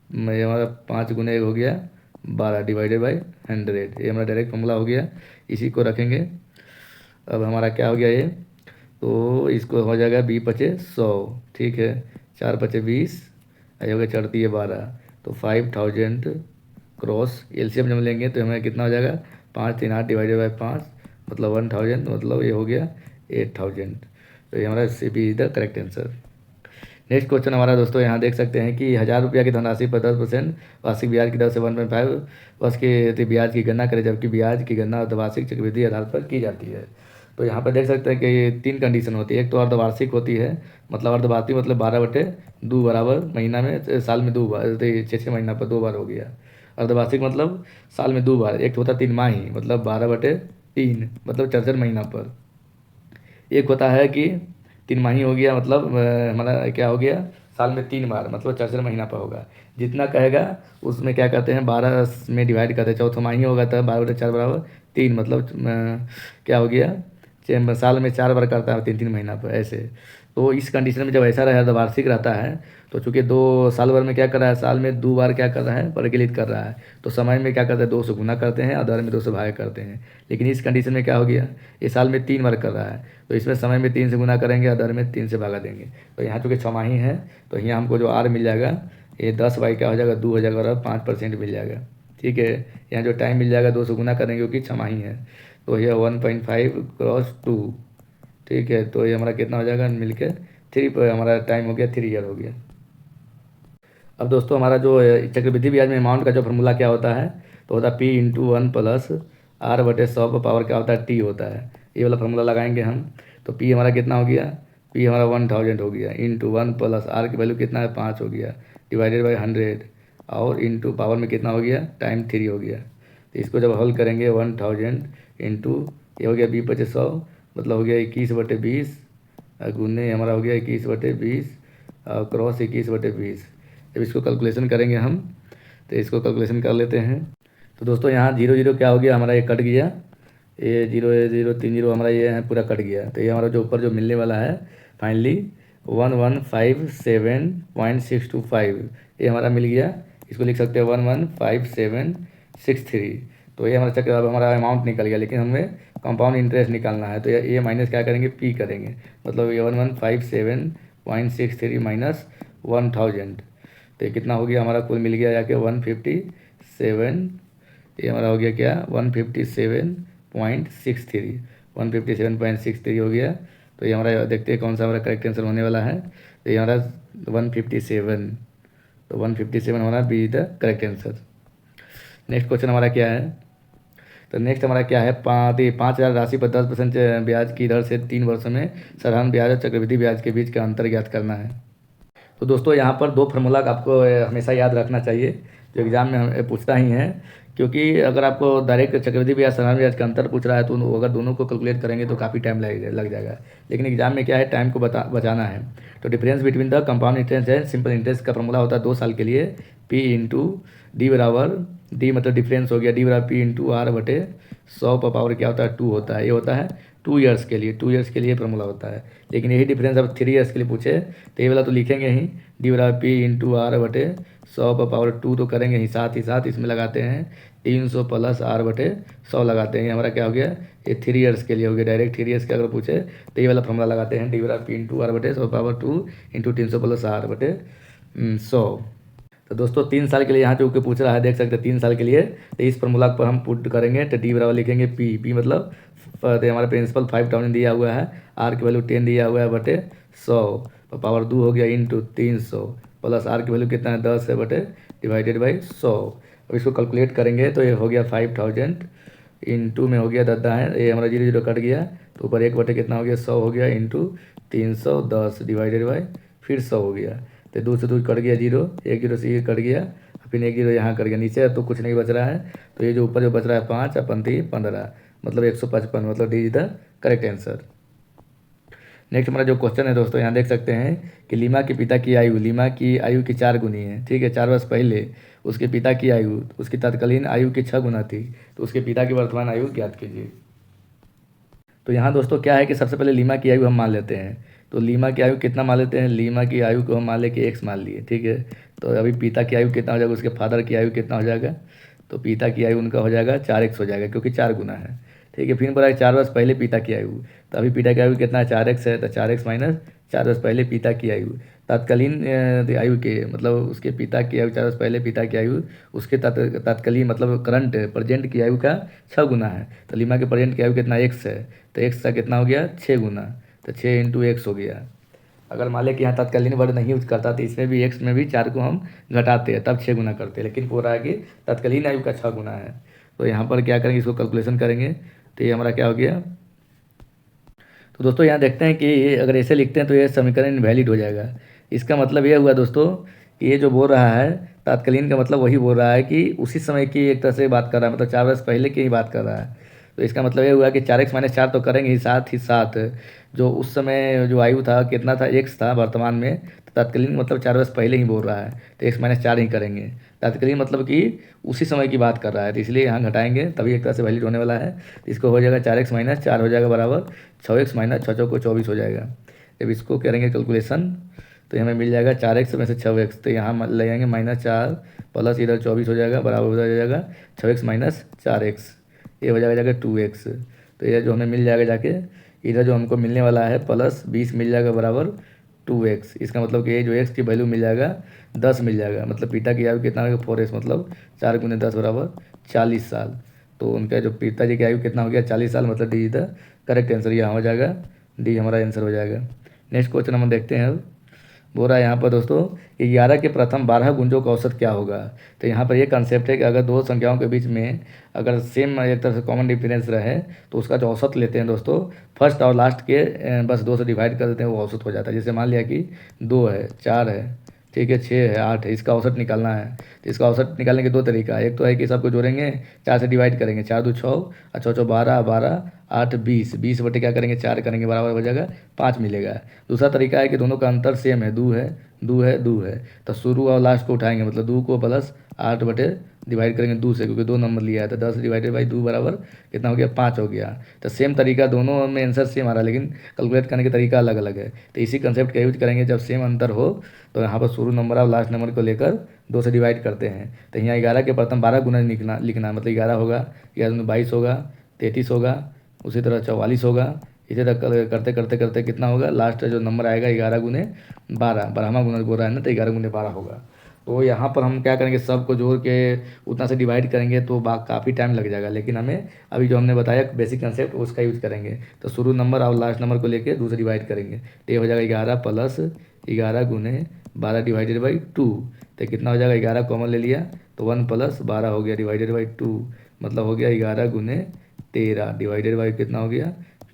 ये हमारा 5 गुने 1 हो गया 12 डिवाइडेड बाई 100, ये हमारा डायरेक्ट फॉर्मूला हो गया। इसी को रखेंगे। अब हमारा क्या हो गया ये, तो इसको हो जाएगा 20/100। ठीक है, 4×5 ये हो गया, चढ़ती है 12, तो 5000 क्रॉस एलसीएम जब लेंगे तो हमें कितना हो जाएगा 5 3 8 डिवाइडेड बाई 5, मतलब 1000, मतलब ये हो गया 8000। तो ये हमारा C B is the correct answer. Next question हमारा दोस्तों, यहाँ देख सकते हैं कि 1000 रुपया की धनराशि पर 10% वार्षिक ब्याज की दर से 1.5 वर्ष के ब्याज की गणना करें, जबकि ब्याज की गणना अर्धवार्षिक चक्रवृद्धि आधार पर की जाती है। तो यहाँ पर देख सकते हैं कि ये 3 कंडीशन होती है। एक तो अर्धवार्षिक होती है, मतलब अर्धवार्षिक मतलब 12/2 बराबर महीना में, साल में 2 बार, 6 महीना पर 2 बार हो गया। अर्धवार्षिक मतलब साल में 2 बार। एक होता 3 माही, मतलब 12/3, मतलब 64 महीना पर। एक होता है कि 3 माही हो गया, मतलब हमारा क्या हो गया, साल में 3 बार, मतलब 64 महीना पर होगा। जितना कहेगा उसमें क्या करते हैं 12 में डिवाइड करते हैं, चौथा माही होगा तब 12/4 बराबर 3, मतलब क्या हो गया, साल में 4 बार करता है 3 3 महीना पर ऐसे। तो इस कंडीशन में जब ऐसा रहा अर्धवार्षिक रहता है, तो चूंकि 2 साल भर में क्या कर रहा है, साल में 2 बार क्या कर रहा है, परिकलित कर रहा है, तो समय में क्या करते हैं 2 से गुना करते हैं और दर में 2 से भाग करते हैं। लेकिन इस कंडीशन में क्या हो गया, ये साल में 3 बार कर रहा है, तो इसमें समय में 3 से गुना करेंगे और दर में 3 से भागा देंगे। तो यहाँ चूँकि 6 माही है, तो यहाँ हमको जो आर मिल जाएगा ये 10 बाई क्या हो जाएगा 2 हो जाएगा, और 5% मिल जाएगा। ठीक है, यहाँ जो टाइम मिल जाएगा 2 से गुना करेंगे क्योंकि 6 माही है, तो यह 1.5 × 2। ठीक है, तो ये हमारा कितना हो जाएगा मिलकर 3 पर, हमारा टाइम हो गया 3 ईयर हो गया। अब दोस्तों हमारा जो चक्रवृद्धि ब्याज में अमाउंट का जो फॉर्मूला क्या होता है, तो होता है पी इंटू 1 प्लस R/100 पर पावर क्या होता है टी होता है। ये वाला फॉर्मूला लगाएंगे हम, तो पी हमारा कितना हो गया, पी हमारा 1000 हो गया, इंटू 1 प्लस आर की वैल्यू कितना है 5 हो गया, डिवाइडेड बाई 100, और इंटू पावर में कितना हो गया टाइम 3 हो गया। तो इसको जब हल करेंगे 1000 इंटू ये हो गया 20/100, मतलब हो गया 21/20, गुने हमारा हो गया 21/20 क्रॉस 21/20। जब इसको कैलकुलेशन करेंगे हम, तो इसको कैलकुलेशन कर लेते हैं। तो दोस्तों यहाँ 0 0 क्या हो गया, हमारा ये कट गया, ये 0 0 3 0 हमारा ये है पूरा कट गया। तो ये हमारा जो ऊपर जो मिलने वाला है फाइनली 1157.625, ये हमारा मिल गया। इसको लिख सकते हैं 115763। तो ये हमारा चक्कर, अब हमारा अमाउंट निकल गया, लेकिन हमें कंपाउंड इंटरेस्ट निकालना है, तो ये माइनस क्या करेंगे पी करेंगे, मतलब ये 1157.63 माइनस 1000, तो ये कितना हो गया हमारा कुल मिल गया जाके 157, ये हमारा हो गया क्या 157.63, 157.63 हो गया। तो ये हमारा देखते हैं कौन सा हमारा करेक्ट आंसर होने वाला है, तो ये हमारा 157, तो 157 हमारा be the correct answer. Next question हमारा क्या है, तो नेक्स्ट हमारा क्या है 5000 राशि पर 10% ब्याज की दर से 3 वर्षों में साधारण ब्याज और चक्रवृद्धि ब्याज के बीच का अंतर ज्ञात करना है। तो दोस्तों यहाँ पर 2 फार्मूला आपको हमेशा याद रखना चाहिए, जो एग्ज़ाम में हमें पूछता ही है, क्योंकि अगर आपको डायरेक्ट चक्रवृद्धि ब्याज साधारण ब्याज का अंतर पूछ रहा है, तो अगर दोनों को कैलकुलेट करेंगे तो काफ़ी टाइम लग जाएगा। लेकिन एग्जाम में क्या है, टाइम को बचाना है। तो difference between the compound interest and simple interest का फॉर्मूला होता है 2 साल के लिए पी इंटू डी बराबर, डी मतलब डिफरेंस हो गया, डी बराबर पी इंटू R/100 पर पावर क्या होता है 2 होता है। ये होता है 2 ईयर्स के लिए, 2 ईयर्स के लिए फॉर्मूला होता है। लेकिन यही डिफरेंस अब 3 ईयर्स के लिए पूछे तो ये वाला तो लिखेंगे ही, डी बराबर पी इंटू R/100 पर पावर 2 तो करेंगे ही, साथ ही साथ इसमें लगाते हैं 300 प्लस आर बटे 100 लगाते हैं। ये हमारा क्या हो गया, ये 3 ईयर्स के लिए हो गया। डायरेक्ट 3 ईयर्स के अगर पूछे तो ये वाला फॉर्मूला लगाते हैं, डी बराबर पी इंटू आर बटे 100 पावर 2 इंटू 300 प्लस आर बटे 100। तो दोस्तों 3 साल के लिए यहाँ जो के पूछ रहा है, देख सकते हैं 3 साल के लिए, तो इस फॉर्मूला पर हम पुट करेंगे। तो डी बराबर लिखेंगे पी मतलब तो हमारा प्रिंसिपल 5000 दिया हुआ है, आर की वैल्यू 10 दिया हुआ है बटे 100, तो पावर 2 हो गया इंटू 300 प्लस आर की वैल्यू कितना है 10 है बटे डिवाइडेड बाई 100। अब इसको कैलकुलेट करेंगे तो ये हो गया 5000 इंटू में हो गया 10 है, ये हमारा 0 0 कट गया, तो ऊपर 1 बटे कितना हो गया 100 हो गया इंटू 310 डिवाइडेड बाई फिर 100 हो गया। तो 2 से 2 कट गया 0, 1 0 से ये कट गया, फिर 1 0 यहाँ कट गया, नीचे तो कुछ नहीं बच रहा है, तो ये जो ऊपर जो बच रहा है 5 अपनती 15 मतलब 155, मतलब D is the correct answer. Next हमारा जो क्वेश्चन है दोस्तों, यहाँ देख सकते हैं कि लीमा के पिता की आयु लीमा की आयु की 4 गुनी है। ठीक है, 4 वर्ष पहले उसके पिता की आयु उसकी तत्कालीन आयु की 6 गुना थी, तो उसके पिता की वर्तमान आयु ज्ञात कीजिए। तो यहाँ दोस्तों क्या है कि सबसे पहले लीमा की आयु हम मान लेते हैं। तो लीमा की आयु कितना मान लेते हैं, लीमा की आयु को हम मान ले कि एक्स मान लिए। ठीक है, तो अभी पिता की आयु कितना हो जाएगा, उसके फादर की आयु कितना हो जाएगा, तो पिता की आयु उनका हो जाएगा 4x हो जाएगा, क्योंकि 4 गुना है। ठीक है, फिर बोला 4 वर्ष पहले पिता की आयु, तो अभी पिता की आयु कितना है 4x है, तो 4x माइनस 4 वर्ष पहले पिता की आयु। तत्कालीन आयु के मतलब उसके पिता की आयु 4 वर्ष पहले पिता की आयु उसके तत्कालीन मतलब करंट प्रेजेंट की आयु का 6 गुना है। तो लीमा के प्रेजेंट की आयु कितना x है, तो x का कितना हो गया 6 गुना, तो 6 इंटू एक्स हो गया। अगर मान लें कि यहाँ तत्कालीन वर्ड नहीं यूज करता तो इसमें भी x में भी 4 को हम घटाते हैं तब 6 गुना करते हैं, लेकिन पूरा है कि तत्कालीन आयु का 6 गुना है। तो यहाँ पर क्या करेंगे, इसको कैलकुलेशन करेंगे, तो ये हमारा क्या हो गया। तो दोस्तों यहाँ देखते हैं कि ये अगर ऐसे लिखते हैं तो ये समीकरण इनवैलिड हो जाएगा। इसका मतलब ये हुआ दोस्तों कि ये जो बोल रहा है तत्कालीन का मतलब वही बोल रहा है कि उसी समय की एक तरह से बात कर रहा है, मतलब 4 वर्ष पहले की ही बात कर रहा है। तो इसका मतलब ये हुआ कि 4x माइनस 4 तो करेंगे ही, साथ ही साथ जो उस समय जो आयु था कितना था x था वर्तमान में, तो तत्कालीन मतलब 4 वर्ष पहले ही बोल रहा है, तो x माइनस 4 ही करेंगे। तत्कालीन मतलब कि उसी समय की बात कर रहा है, तो इसलिए यहाँ घटाएंगे तभी एक तरह से वैलिड होने वाला है। तो इसको हो जाएगा 4x माइनस 4 हो जाएगा बराबर 6x माइनस 6 को 24 हो जाएगा। जब इसको करेंगे कैलकुलेशन तो हमें मिल जाएगा 4x में से 6x, तो यहाँ ले जाएंगे -4 प्लस इधर 24 हो जाएगा बराबर हो जाएगा 6x माइनस 4x, ये हो जाएगा 2x। तो ये जो हमें मिल जाएगा जाके इधर जो हमको मिलने वाला है प्लस 20 मिल जाएगा बराबर 2x। इसका मतलब कि ये जो x की वैल्यू मिल जाएगा 10 मिल जाएगा, मतलब पिता की आयु कितना होगा 4x मतलब 4 गुने 10 बराबर 40 साल। तो उनका जो पिताजी की आयु कितना हो गया 40 साल, मतलब D is the correct answer, यहाँ हो जाएगा डी हमारा आंसर हो जाएगा। नेक्स्ट क्वेश्चन हम देखते हैं। अब बोल रहा है यहाँ पर दोस्तों 11 के प्रथम 12 गुंजों का औसत क्या होगा। तो यहाँ पर ये कंसेप्ट है कि अगर दो संख्याओं के बीच में अगर सेम एक तरह से कॉमन डिफरेंस रहे तो उसका जो औसत लेते हैं दोस्तों फर्स्ट और लास्ट के बस 2 से डिवाइड कर देते हैं, वो औसत हो जाता है। जैसे मान लिया कि 2 है, 4 है, ठीक है, 6 है, 8 है, इसका औसत निकालना है। तो इसका औसत निकालने के 2 तरीका है, एक तो है कि सबको जोड़ेंगे 4 से डिवाइड करेंगे, 4 2 6 और 6 6 12 12 8 20 20 बटे क्या करेंगे 4 करेंगे बराबर हो जाएगा 5 मिलेगा। दूसरा तरीका है कि दोनों का अंतर सेम है, 2 है 2 है 2 है, तो शुरू और लास्ट को उठाएंगे, मतलब 2 को प्लस 8 बटे डिवाइड करेंगे 2 से, क्योंकि 2 नंबर लिया है, तो 10 डिवाइडेड बाई 2 बराबर कितना हो गया 5 हो गया। तो सेम तरीका दोनों में आंसर सेम आ रहा है, लेकिन कैलकुलेट करने का तरीका अलग अलग है। तो इसी कंसेप्ट का यूज करेंगे, जब सेम अंतर हो तो यहाँ पर शुरू नंबर और लास्ट नंबर को लेकर 2 से डिवाइड करते हैं। तो यहाँ 11 के प्रथम 12 गुना लिखना मतलब 11 होगा, 11 में 22 होगा, 33 होगा, उसी तरह 44 होगा, इसी तरह करते करते करते कितना होगा, लास्ट जो नंबर आएगा 11 गुने 12, 12वां गुना बोल रहा है ना, तो 11 गुने 12 होगा। तो यहाँ पर हम क्या करेंगे, सबको जोड़ के उतना से डिवाइड करेंगे तो काफ़ी टाइम लग जाएगा, लेकिन हमें अभी जो हमने बताया बेसिक कंसेप्ट उसका यूज करेंगे। तो शुरू नंबर और लास्ट नंबर को लेके 2 से डिवाइड करेंगे, तो ये हो जाएगा 11 प्लस 11 गुने 12 डिवाइडेड बाई 2, तो कितना हो जाएगा 11 कॉमन ले लिया तो 1 प्लस 12 हो गया डिवाइडेड बाई 2, मतलब हो गया 11 गुने 13 डिवाइडेड बाई कितना हो गया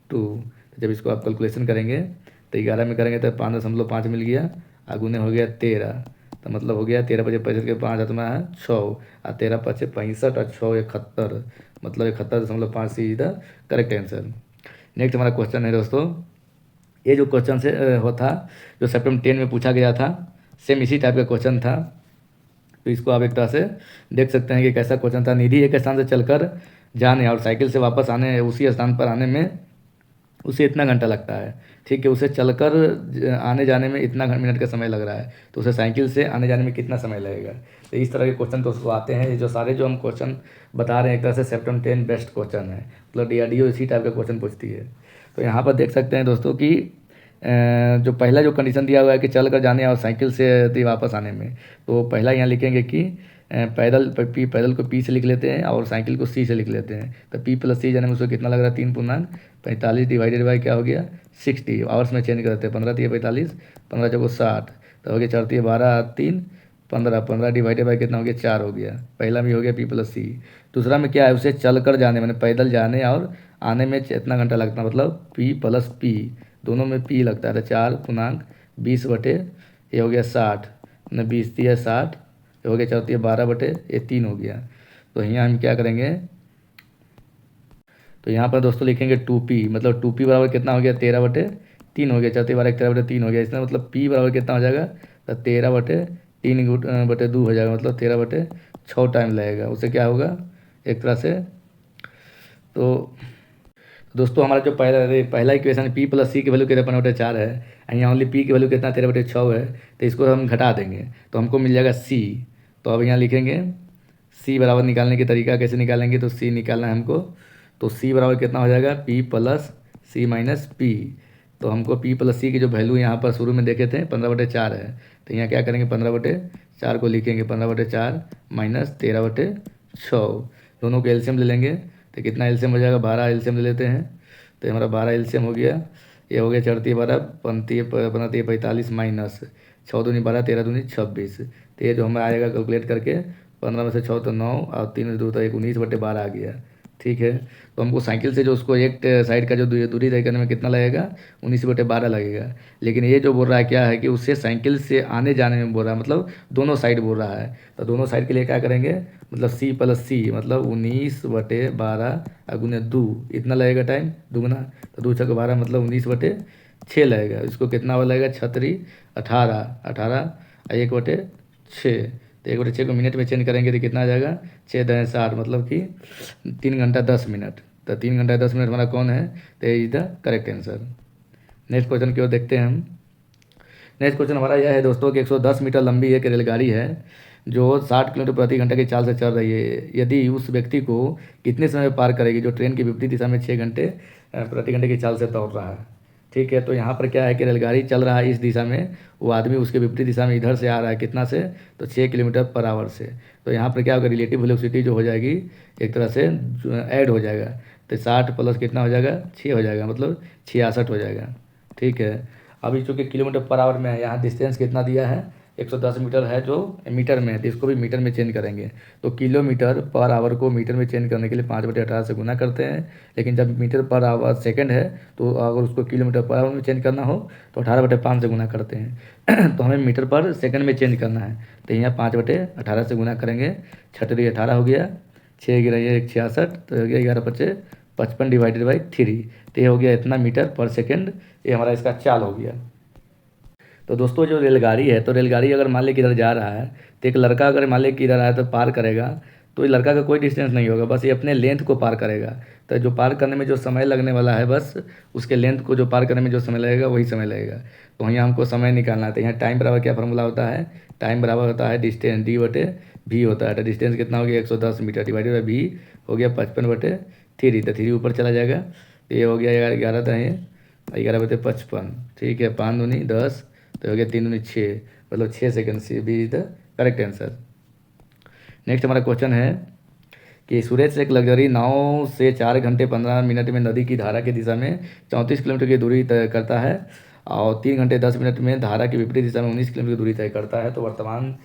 2। तो जब इसको आप कैलकुलेशन करेंगे तो 11 में करेंगे तो 5.5 मिल गया, गुने हो गया 13, तो मतलब हो गया 13 पचे 65 के 5 हाथ में है 6 और 13 पचे 65 और 6 71, मतलब 71.5 see the correct answer. Next हमारा क्वेश्चन है दोस्तों, ये जो क्वेश्चन से होता जो सेप्टेम्बर 10 में पूछा गया था, सेम इसी टाइप का क्वेश्चन था। तो इसको आप एक तरह से देख सकते हैं कि कैसा क्वेश्चन था। निधि एक स्थान से चलकर जाने और साइकिल से वापस आने उसी स्थान पर आने में उसे इतना घंटा लगता है। ठीक है, उसे चलकर आने जाने में इतना मिनट का समय लग रहा है, तो उसे साइकिल से आने जाने में कितना समय लगेगा। तो इस तरह के क्वेश्चन तो उसको आते हैं। ये जो सारे जो हम क्वेश्चन बता रहे हैं एक तरह से सेप्टेम 10 बेस्ट क्वेश्चन है, मतलब DRDO इसी टाइप का क्वेश्चन पूछती है। तो यहाँ पर देख सकते हैं दोस्तों कि जो पहला जो कंडीशन दिया हुआ है कि चल कर जाने और साइकिल से वापस आने में, तो पहला यहाँ लिखेंगे कि पैदल को P से लिख लेते हैं और साइकिल को C से लिख लेते हैं। तो P + C जाने में उसको कितना लग रहा है 3 × 45 डिवाइडेड बाई क्या हो गया 60, आवर्स में चेंज करते हैं 15 × 3 = 45, 15 × 4 = 60, तो हो गया 4 × 3 = 12, 3 15, 15 डिवाइडेड बाई कितना हो गया 4 हो गया। पहला भी हो गया P + C। दूसरा में क्या है, उसे चल कर जाने मैंने पैदल जाने और आने में इतना घंटा लगता है, मतलब P + P दोनों में P लगता है। तो 4 × 20 ये हो गया 60 ने 20 दिया 60, ये हो गया 4 × 3 = 12 ये 3 हो गया। तो यहाँ हम क्या करेंगे, तो यहाँ पर दोस्तों लिखेंगे 2P, मतलब 2P बराबर कितना हो गया 13/3 हो गया। 4 × 3 = 12, 13/3 हो गया। इसमें मतलब P बराबर कितना हो जाएगा, तो 13/3/2 हो जाएगा, मतलब 13/6 टाइम लगेगा। उसे क्या होगा एक तरह से। तो दोस्तों हमारा जो पहला इक्वेशन P + C की वैल्यू 13/4 है, यहाँ ओनली P की वैल्यू कितना 13/6 है, तो इसको हम घटा देंगे तो हमको मिल जाएगा C। तो अब यहाँ लिखेंगे C बराबर निकालने की तरीका कैसे निकालेंगे, तो C निकालना है हमको। तो C बराबर कितना हो जाएगा P + C - P। तो हमको P + C की जो वैल्यू यहाँ पर शुरू में देखे थे 15/4 है, तो यहाँ क्या करेंगे 15/4 को लिखेंगे 15/4 - 13/6, दोनों को एलसीएम ले लेंगे। तो कितना एलसीएम हो जाएगा 12 एलसीएम ले लेते हैं, तो हमारा 12 एलसीएम हो गया। ये हो गया 4 × 3 = 12, 15 × 3 = 45 माइनस 6 दूनी 12, 13 दूनी 26। तो ये जो हमें आएगा कैलकुलेट करके 15 में से 6 तो 9 और 3 में 2 तो 19/12 आ गया। ठीक है, तो हमको साइकिल से जो उसको एक साइड का जो दूरी तय करने में कितना लगेगा 19/12 लगेगा। लेकिन ये जो बोल रहा है क्या है कि उससे साइकिल से आने जाने में बोल रहा है, मतलब दोनों साइड बोल रहा है। तो दोनों साइड के लिए क्या करेंगे, मतलब C + C मतलब 19/12 × 2 इतना लगेगा टाइम दुगना, तो 2 × 6 = 12 मतलब 19/6 लगेगा। इसको कितना वाला लगेगा 6 × 3 = 18, 18 1/6, तो 1/6 को मिनट में चेंज करेंगे तो कितना आ जाएगा 6 × 10 = 60, मतलब कि 3 घंटा 10 मिनट। तो 3 घंटा 10 मिनट हमारा कौन है, तो is the correct answer. Next question की ओर देखते हैं हम। नेक्स्ट क्वेश्चन हमारा यह है दोस्तों कि 110 मीटर लंबी एक रेलगाड़ी है जो 60 किलोमीटर प्रति घंटा की चाल से चल रही है। यदि उस व्यक्ति को कितने समय में पार करेगी जो ट्रेन की विपरीत दिशा में 6 घंटे प्रति घंटे की चाल से दौड़ रहा है। ठीक है, तो यहाँ पर क्या है कि रेलगाड़ी चल रहा है इस दिशा में, वो आदमी उसके विपरीत दिशा में इधर से आ रहा है कितना से, तो 6 किलोमीटर/आवर से। तो यहाँ पर क्या होगा रिलेटिव वेलोसिटी जो हो जाएगी एक तरह से ऐड हो जाएगा, तो 60 + कितना हो जाएगा 6 हो जाएगा, मतलब 66 हो जाएगा। ठीक है, अभी चूँकि किलोमीटर/आवर में है, यहाँ डिस्टेंस कितना दिया है 110 मीटर है जो मीटर में है, तो इसको भी मीटर में चेंज करेंगे। तो किलोमीटर/आवर को मीटर में चेंज करने के लिए 5/18 से गुना करते हैं। लेकिन जब मीटर/आवर सेकंड है, तो अगर उसको किलोमीटर/आवर में चेंज करना हो तो 18/5 से गुना करते हैं। तो हमें मीटर/सेकंड में चेंज करना है, तो यहाँ 5/18 से गुना करेंगे। 6 × 3 = 18 हो गया, 6 गिरा 1 66, तो हो गया 11 × 5 = 55 डिवाइडेड बाई 3, तो ये हो गया इतना मीटर/सेकंड। ये हमारा इसका चाल हो गया। तो दोस्तों जो रेलगाड़ी है, तो रेलगाड़ी अगर मान लें कि इधर जा रहा है, तो एक लड़का अगर मान लें कि इधर आया तो पार करेगा, तो ये लड़का का कोई डिस्टेंस नहीं होगा, बस ये अपने लेंथ को पार करेगा। तो जो पार करने में जो समय लगने वाला है, बस उसके लेंथ को जो पार करने में जो समय लगेगा वही समय लगेगा। तो यहाँ हमको समय निकालना है। तो यहाँ टाइम बराबर क्या फार्मूला होता है, टाइम बराबर होता है डिस्टेंस D/V होता है। तो डिस्टेंस कितना हो गया 110 मीटर डिवाइडेड बाई V हो गया 55/3, तो 3 ऊपर चला जाएगा, तो ये हो गया 11 था, 11/55। ठीक है, 5 दूनी 10, तो हो गया 3 दूनी 6, मतलब 6 सेकंड से भी is the correct answer. Next हमारा क्वेश्चन है कि सुरेश एक लग्जरी नाव से 4 घंटे 15 मिनट में नदी की धारा की दिशा में 34 किलोमीटर की दूरी तय करता है और 3 घंटे 10 मिनट में धारा की विपरीत दिशा में 19 किलोमीटर की दूरी तय करता है। तो वर्तमान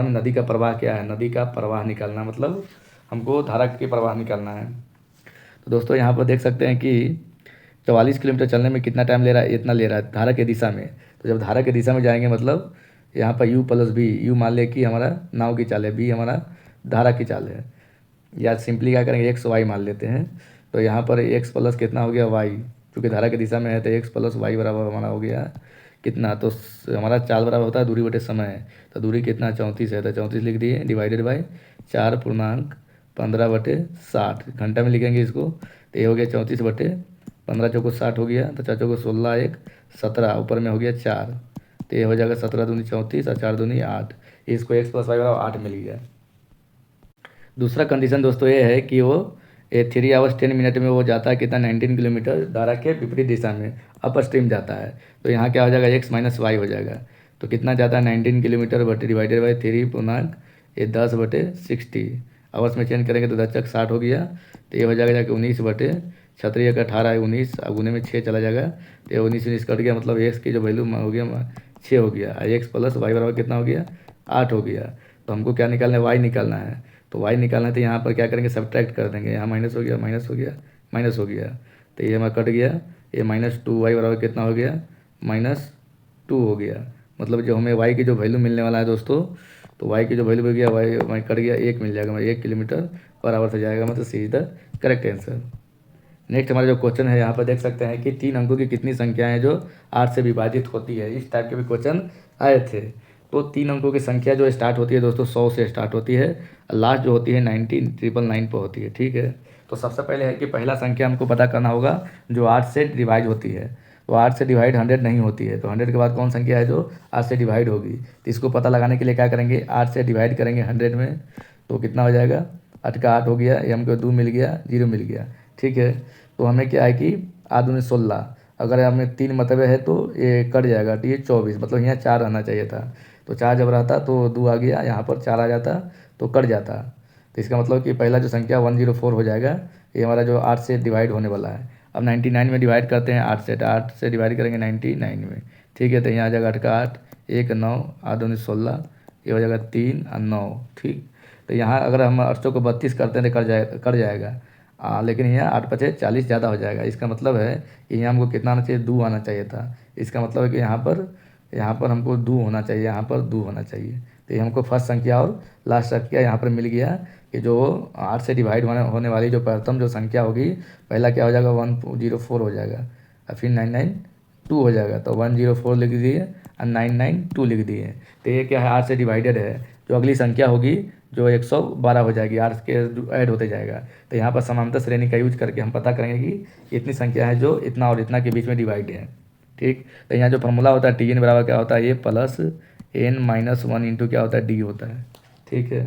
में नदी का प्रवाह क्या है, नदी का प्रवाह निकालना, मतलब हमको धारा के प्रवाह निकालना है। तो दोस्तों यहाँ पर देख सकते हैं कि 44 किलोमीटर चलने में कितना टाइम ले रहा है, इतना ले रहा है धारा के दिशा में। तो जब धारा के दिशा में जाएंगे, मतलब यहाँ पर U + B, U मान ले कि हमारा नाव की चाल है, B हमारा धारा की चाल है, या सिंपली क्या करेंगे x y मान लेते हैं। तो यहाँ पर x + कितना हो गया y, क्योंकि धारा की दिशा में है, तो x + y बराबर हमारा हो गया कितना, तो हमारा चाल बराबर होता है दूरी बटे समय। तो दूरी कितना 34 है, तो 34 लिख दिए डिवाइडेड बाई 4 पूर्णांक 15/60, घंटा में लिखेंगे इसको, तो ये हो गया 34/15। 15 चौको 60 हो गया, तो 4 चौको 16, 1 17, ऊपर में हो गया 4, तो ये हो जाएगा 17 दूनी 34 और 4 दूनी 8। इसको x प्लस वाई बराबर 8 मिल गया। दूसरा कंडीशन दोस्तों ये है कि वो 3 आवर्स 10 मिनट में वो जाता है कितना 19 किलोमीटर धारा के विपरीत दिशा में अपर स्ट्रीम जाता है। तो यहाँ क्या हो जाएगा x माइनस वाई हो जाएगा। तो कितना जाता है 19 किलोमीटर बटे डिवाइडेड बाई 3 पूर्णांक ये 10 बटे 60 आवर्स में चेंज करेंगे तो 10 चक 60 हो गया। तो ये हो जाएगा जाके 19 बटे 36 का 18 है 19, अब गुने में 6 चला जाएगा तो ये 19 कट गया, मतलब x की जो वैल्यू हो गया 6 हो गया। x प्लस वाई बराबर कितना हो गया 8 हो गया। तो हमको क्या निकालना है y निकालना है। तो y निकालना है तो यहाँ पर क्या करेंगे सब्ट्रैक्ट कर देंगे, यहाँ माइनस हो गया माइनस हो गया माइनस हो गया, तो ये हमारा कट गया। ये -2y बराबर कितना हो गया -2 हो गया। मतलब जो हमें y की जो वैल्यू मिलने वाला है दोस्तों, तो y की जो वैल्यू हो गया y कट गया 1 मिल जाएगा, मतलब 1 किलोमीटर पर आवर से जाएगा, मतलब C is the correct answer. Next हमारा जो क्वेश्चन है यहाँ पर देख सकते हैं कि 3 अंकों की कितनी संख्याएं हैं जो 8 से विभाजित होती है। इस टाइप के भी क्वेश्चन आए थे। तो 3 अंकों की संख्या जो स्टार्ट होती है दोस्तों 100 से स्टार्ट होती है, लास्ट जो होती है 19,999 पर होती है। ठीक है, तो सबसे पहले है कि पहला संख्या हमको पता करना होगा जो 8 से डिवाइड होती है। तो 8 से डिवाइड 100 नहीं होती है, तो 100 के बाद कौन संख्या है जो 8 से डिवाइड होगी। तो इसको पता लगाने के लिए क्या करेंगे 8 से डिवाइड करेंगे 100 में, तो कितना हो जाएगा 8 का 8 हो गया, ये हमको 2 मिल गया 0 मिल गया। ठीक है, तो हमें क्या है कि 8 दूनी 16, अगर हमें 3 मतलब है तो ये कट जाएगा, तो ये 24, मतलब यहाँ 4 रहना चाहिए था। तो 4 जब रहता तो 2 आ गया, यहाँ पर 4 आ जाता तो कट जाता। तो इसका मतलब कि पहला जो संख्या 104 हो जाएगा, ये हमारा जो 8 से डिवाइड होने वाला है। अब 99 में डिवाइड करते हैं 8 से, तो 8 से डिवाइड करेंगे 99 में। ठीक है, तो यहाँ आ जाएगा 8 का 8, 1 9, 8 दूनी 16, ये हो जाएगा 3 और 9। ठीक, तो यहाँ अगर हम 800 को 32 करते हैं तो कट जाएगा। लेकिन यहाँ 8 पचे 40 ज़्यादा हो जाएगा। इसका मतलब है कि यहाँ हमको कितना आना चाहिए 2 आना चाहिए था। इसका मतलब है कि यहाँ पर हमको 2 होना चाहिए, यहाँ पर 2 होना चाहिए। तो ये हमको फर्स्ट संख्या और लास्ट संख्या यहाँ पर मिल गया कि जो 8 से डिवाइड होने वाली जो प्रथम जो संख्या होगी, पहला क्या हो जाएगा 104 हो जाएगा और फिर 992 हो जाएगा। तो 104 लिख दिए और 992 लिख दिए। तो ये क्या है 8 से डिवाइडेड है। जो अगली संख्या होगी जो 112 हो जाएगी, 8 के ऐड होते जाएगा। तो यहाँ पर समांतर श्रेणी का यूज करके हम पता करेंगे कि इतनी संख्या है जो इतना और इतना के बीच में डिवाइड है। ठीक, तो यहाँ जो फॉर्मूला होता है टी एन बराबर क्या होता है ये प्लस n माइनस 1 इंटू क्या होता है डी होता है। ठीक है,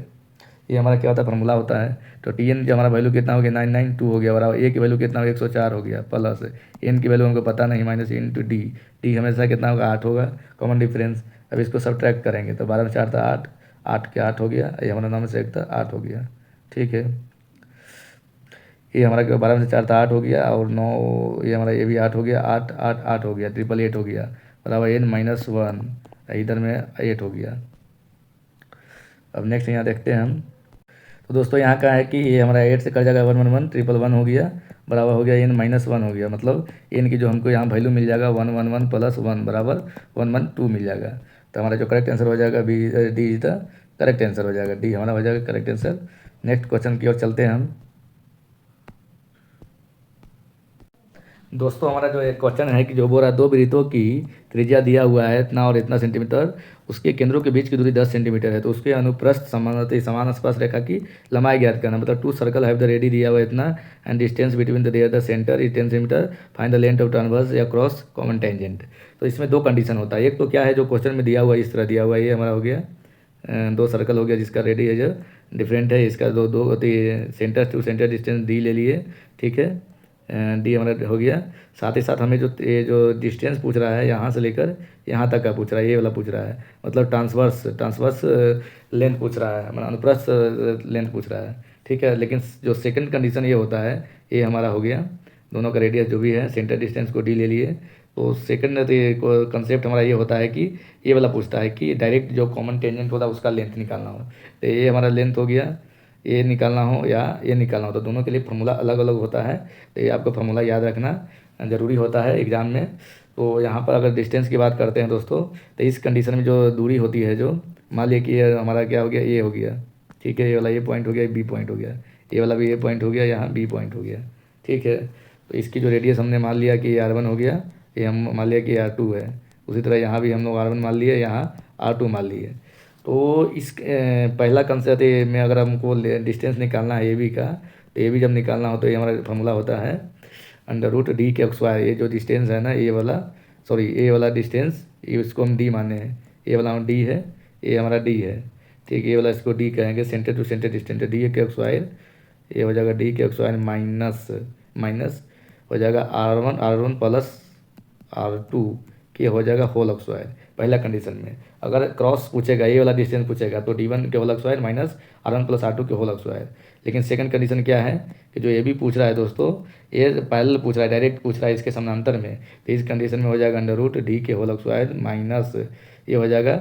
ये हमारा क्या होता है फॉर्मूला होता है। तो टी एन जो हमारा वैल्यू कितना हो गया 992 हो गया, बराबर ए की वैल्यू कितना हो गया 104 हो गया, प्लस एन की वैल्यू हमको पता नहीं माइनस इंटू डी, डी हमेशा कितना होगा 8 होगा, कॉमन डिफरेंस। अब इसको सब्ट्रैक्ट करेंगे तो 12 में 4 था 8, 8 के 8 हो गया, ये हमारा नाम से 1 था 8 हो गया। ठीक है, ये हमारा क्या 12 में से 4 था 8 हो गया और 9, ये हमारा ये भी 8 हो गया, 8 8 8 हो गया, 888 हो गया, बराबर n माइनस 1, इधर में 8 हो गया। अब नेक्स्ट यहाँ देखते हैं हम। तो दोस्तों यहाँ का है कि ये हमारा 8 से कट जाएगा 111, 111 हो गया, बराबर हो गया n माइनस 1 हो गया, मतलब n की जो हमको यहाँ वैल्यू मिल जाएगा 111 प्लस 1 बराबर 112 मिल जाएगा। तो हमारा जो करेक्ट आंसर हो जाएगा D is the correct answer हो जाएगा, डी हमारा हो जाएगा करेक्ट आंसर। नेक्स्ट क्वेश्चन की ओर चलते हैं हम। दोस्तों हमारा जो एक क्वेश्चन है कि जो बोरा दो वृत्तों की त्रिज्या दिया हुआ है इतना और इतना सेंटीमीटर, उसके केंद्रों के बीच की दूरी 10 सेंटीमीटर है, तो उसके अनुप्रस्थ समान स्पर्श रेखा की लंबाई ज्ञात करना। मतलब 2 सर्कल हैव द रेडी दिया हुआ है इतना and distance between the centre is 10 centimetre, find the length of transverse या क्रॉस कॉमन टेंजेंट। तो इसमें 2 कंडीशन होता है। एक तो क्या है जो क्वेश्चन में दिया हुआ है इस तरह दिया हुआ है, ये हमारा हो गया 2 सर्कल हो गया जिसका रेडी है जो डिफरेंट है, इसका दो centre to centre distance D ले लिए। ठीक है, डी हमारा हो गया। साथ ही साथ हमें ये जो डिस्टेंस पूछ रहा है यहाँ से लेकर यहाँ तक का पूछ रहा है, ये वाला पूछ रहा है, मतलब ट्रांसवर्स लेंथ पूछ रहा है, मतलब अनुप्रस्थ लेंथ पूछ रहा है। ठीक है, लेकिन जो सेकंड कंडीशन ये होता है ये हमारा हो गया दोनों का रेडियस जो भी है सेंटर डिस्टेंस को डी ले लिए। तो सेकंड कंसेप्ट हमारा ये होता है कि ये वाला पूछता है कि डायरेक्ट जो कॉमन टेंजेंट होता है उसका लेंथ निकालना हो। तो ये हमारा लेंथ हो गया, ये निकालना हो या ये निकालना हो, तो दोनों के लिए फार्मूला अलग अलग होता है। तो ये आपको फार्मूला याद रखना ज़रूरी होता है एग्ज़ाम में। तो यहाँ पर अगर डिस्टेंस की बात करते हैं दोस्तों, तो इस कंडीशन में जो दूरी होती है जो मान लिया कि ये हमारा क्या हो गया ये हो गया। ठीक है, ये वाला ये पॉइंट हो गया, बी पॉइंट हो गया, ये वाला भी ये पॉइंट हो गया, यहाँ बी पॉइंट हो गया। ठीक है, तो इसकी जो रेडियस हमने मान लिया कि R1 हो गया, ये हम मान लिया कि R2 है। उसी तरह यहाँ भी हम लोग R1 मान लिए, यहाँ R2 मान लिए। तो इस पहला कंसेप्ट में अगर हमको डिस्टेंस निकालना है ए बी का, तो ए बी जब निकालना हो तो ये हमारा फार्मूला होता है अंडर रूट डी के स्क्वायर, ये जो डिस्टेंस है ना, ये वाला सॉरी ए वाला डिस्टेंस, ये इसको हम डी माने हैं, ये वाला डी है, ये हमारा डी है, ठीक है। ये वाला इसको डी कहेंगे, centre to centre distance D के स्क्वायर, ये हो जाएगा डी के स्क्वायर माइनस माइनस हो जाएगा R1 प्लस R2 के हो जाएगा होल स्क्वायर। पहला कंडीशन में अगर क्रॉस पूछेगा, ये वाला डिस्टेंस पूछेगा तो D1 के whole square minus R1 plus R2 के होल स्क्वायर। लेकिन सेकंड कंडीशन क्या है कि जो ये भी पूछ रहा है दोस्तों, ये पैरेलल पूछ रहा है, डायरेक्ट पूछ रहा है इसके समानांतर में, तो इस कंडीशन में हो जाएगा अंडर रूट डी के होल स्क्वायर माइनस ये हो जाएगा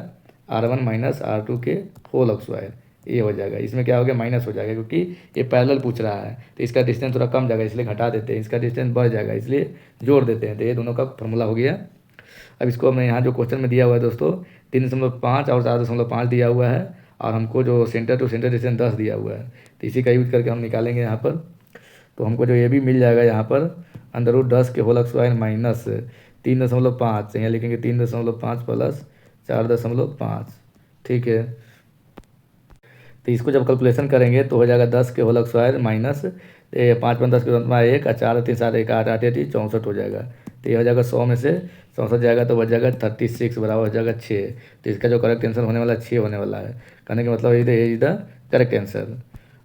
R1 माइनस R2 के होल स्क्वायर, ये हो जाएगा। इसमें क्या हो गया, माइनस हो जाएगा, क्योंकि ये पैरेलल पूछ रहा है तो इसका डिस्टेंस थोड़ा कम जाएगा, इसलिए घटा देते हैं, इसका डिस्टेंस बढ़ जाएगा इसलिए जोड़ देते हैं। तो ये दोनों का फॉर्मूला हो गया। अब इसको हमने यहाँ जो क्वेश्चन में दिया हुआ है दोस्तों 3.5 और 4.5 दिया हुआ है, और हमको जो सेंटर टू सेंटर डिस्टेंस 10 दिया हुआ है, तो इसी का यूज करके हम निकालेंगे यहाँ पर। तो हमको जो ये भी मिल जाएगा यहाँ पर अंडर रूट 10 के होल स्क्वायर माइनस 3.5, यहाँ लिखेंगे 3.5 प्लस 4.5, ठीक है। तो इसको जब कैलकुलेशन करेंगे तो हो जाएगा 10 के होल स्क्वायर माइनस 5 × 10 के 1 और 4 3 7 1 8 8 64 हो जाएगा। तो ये हो जाएगा 100 में से 64 जाएगा तो बच जाएगा 36 बराबर हो जाएगा 6। तो इसका जो करेक्ट आंसर होने वाला 6 होने वाला है। कहने का मतलब ये इज द करेक्ट आंसर।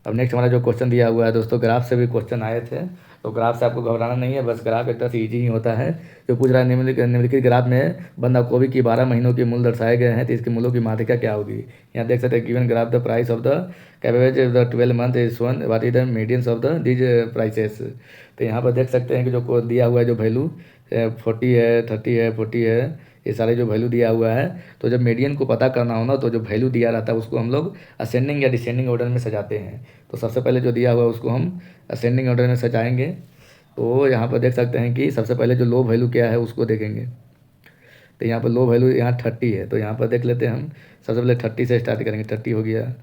अब नेक्स्ट हमारा जो क्वेश्चन दिया हुआ है दोस्तों, ग्राफ से भी क्वेश्चन आए थे, तो ग्राफ से आपको घबराना नहीं है, बस ग्राफ एक तरह से ईजी ही होता है। जो पूछ रहा है निम्नलिखित ग्राफ में बंदा गोभी की 12 महीनों के मूल्य दर्शाए गए हैं, तो इसके मूल्यों की मात्रा क्या होगी। यहाँ देख सकते हैं given graph the price of the cabbage of the 12 month is one what is the medians of the these prices. तो यहाँ पर देख सकते हैं कि जो दिया हुआ है जो वैल्यू 40 है, 30 है, 40 है, ये सारे जो वैल्यू दिया हुआ है, तो जब मीडियन को पता करना हो ना, तो जो वैल्यू दिया रहता है उसको हम लोग असेंडिंग या डिसेंडिंग ऑर्डर में सजाते हैं। तो सबसे पहले जो दिया हुआ है उसको हम असेंडिंग ऑर्डर में सजाएंगे। तो यहाँ पर देख सकते हैं कि सबसे पहले जो लो वैल्यू क्या है उसको देखेंगे। तो यहाँ पर लो वैल्यू यहाँ 30 है, तो यहाँ पर देख लेते हैं हम। सबसे पहले 30 से स्टार्ट करेंगे, 30 हो गया,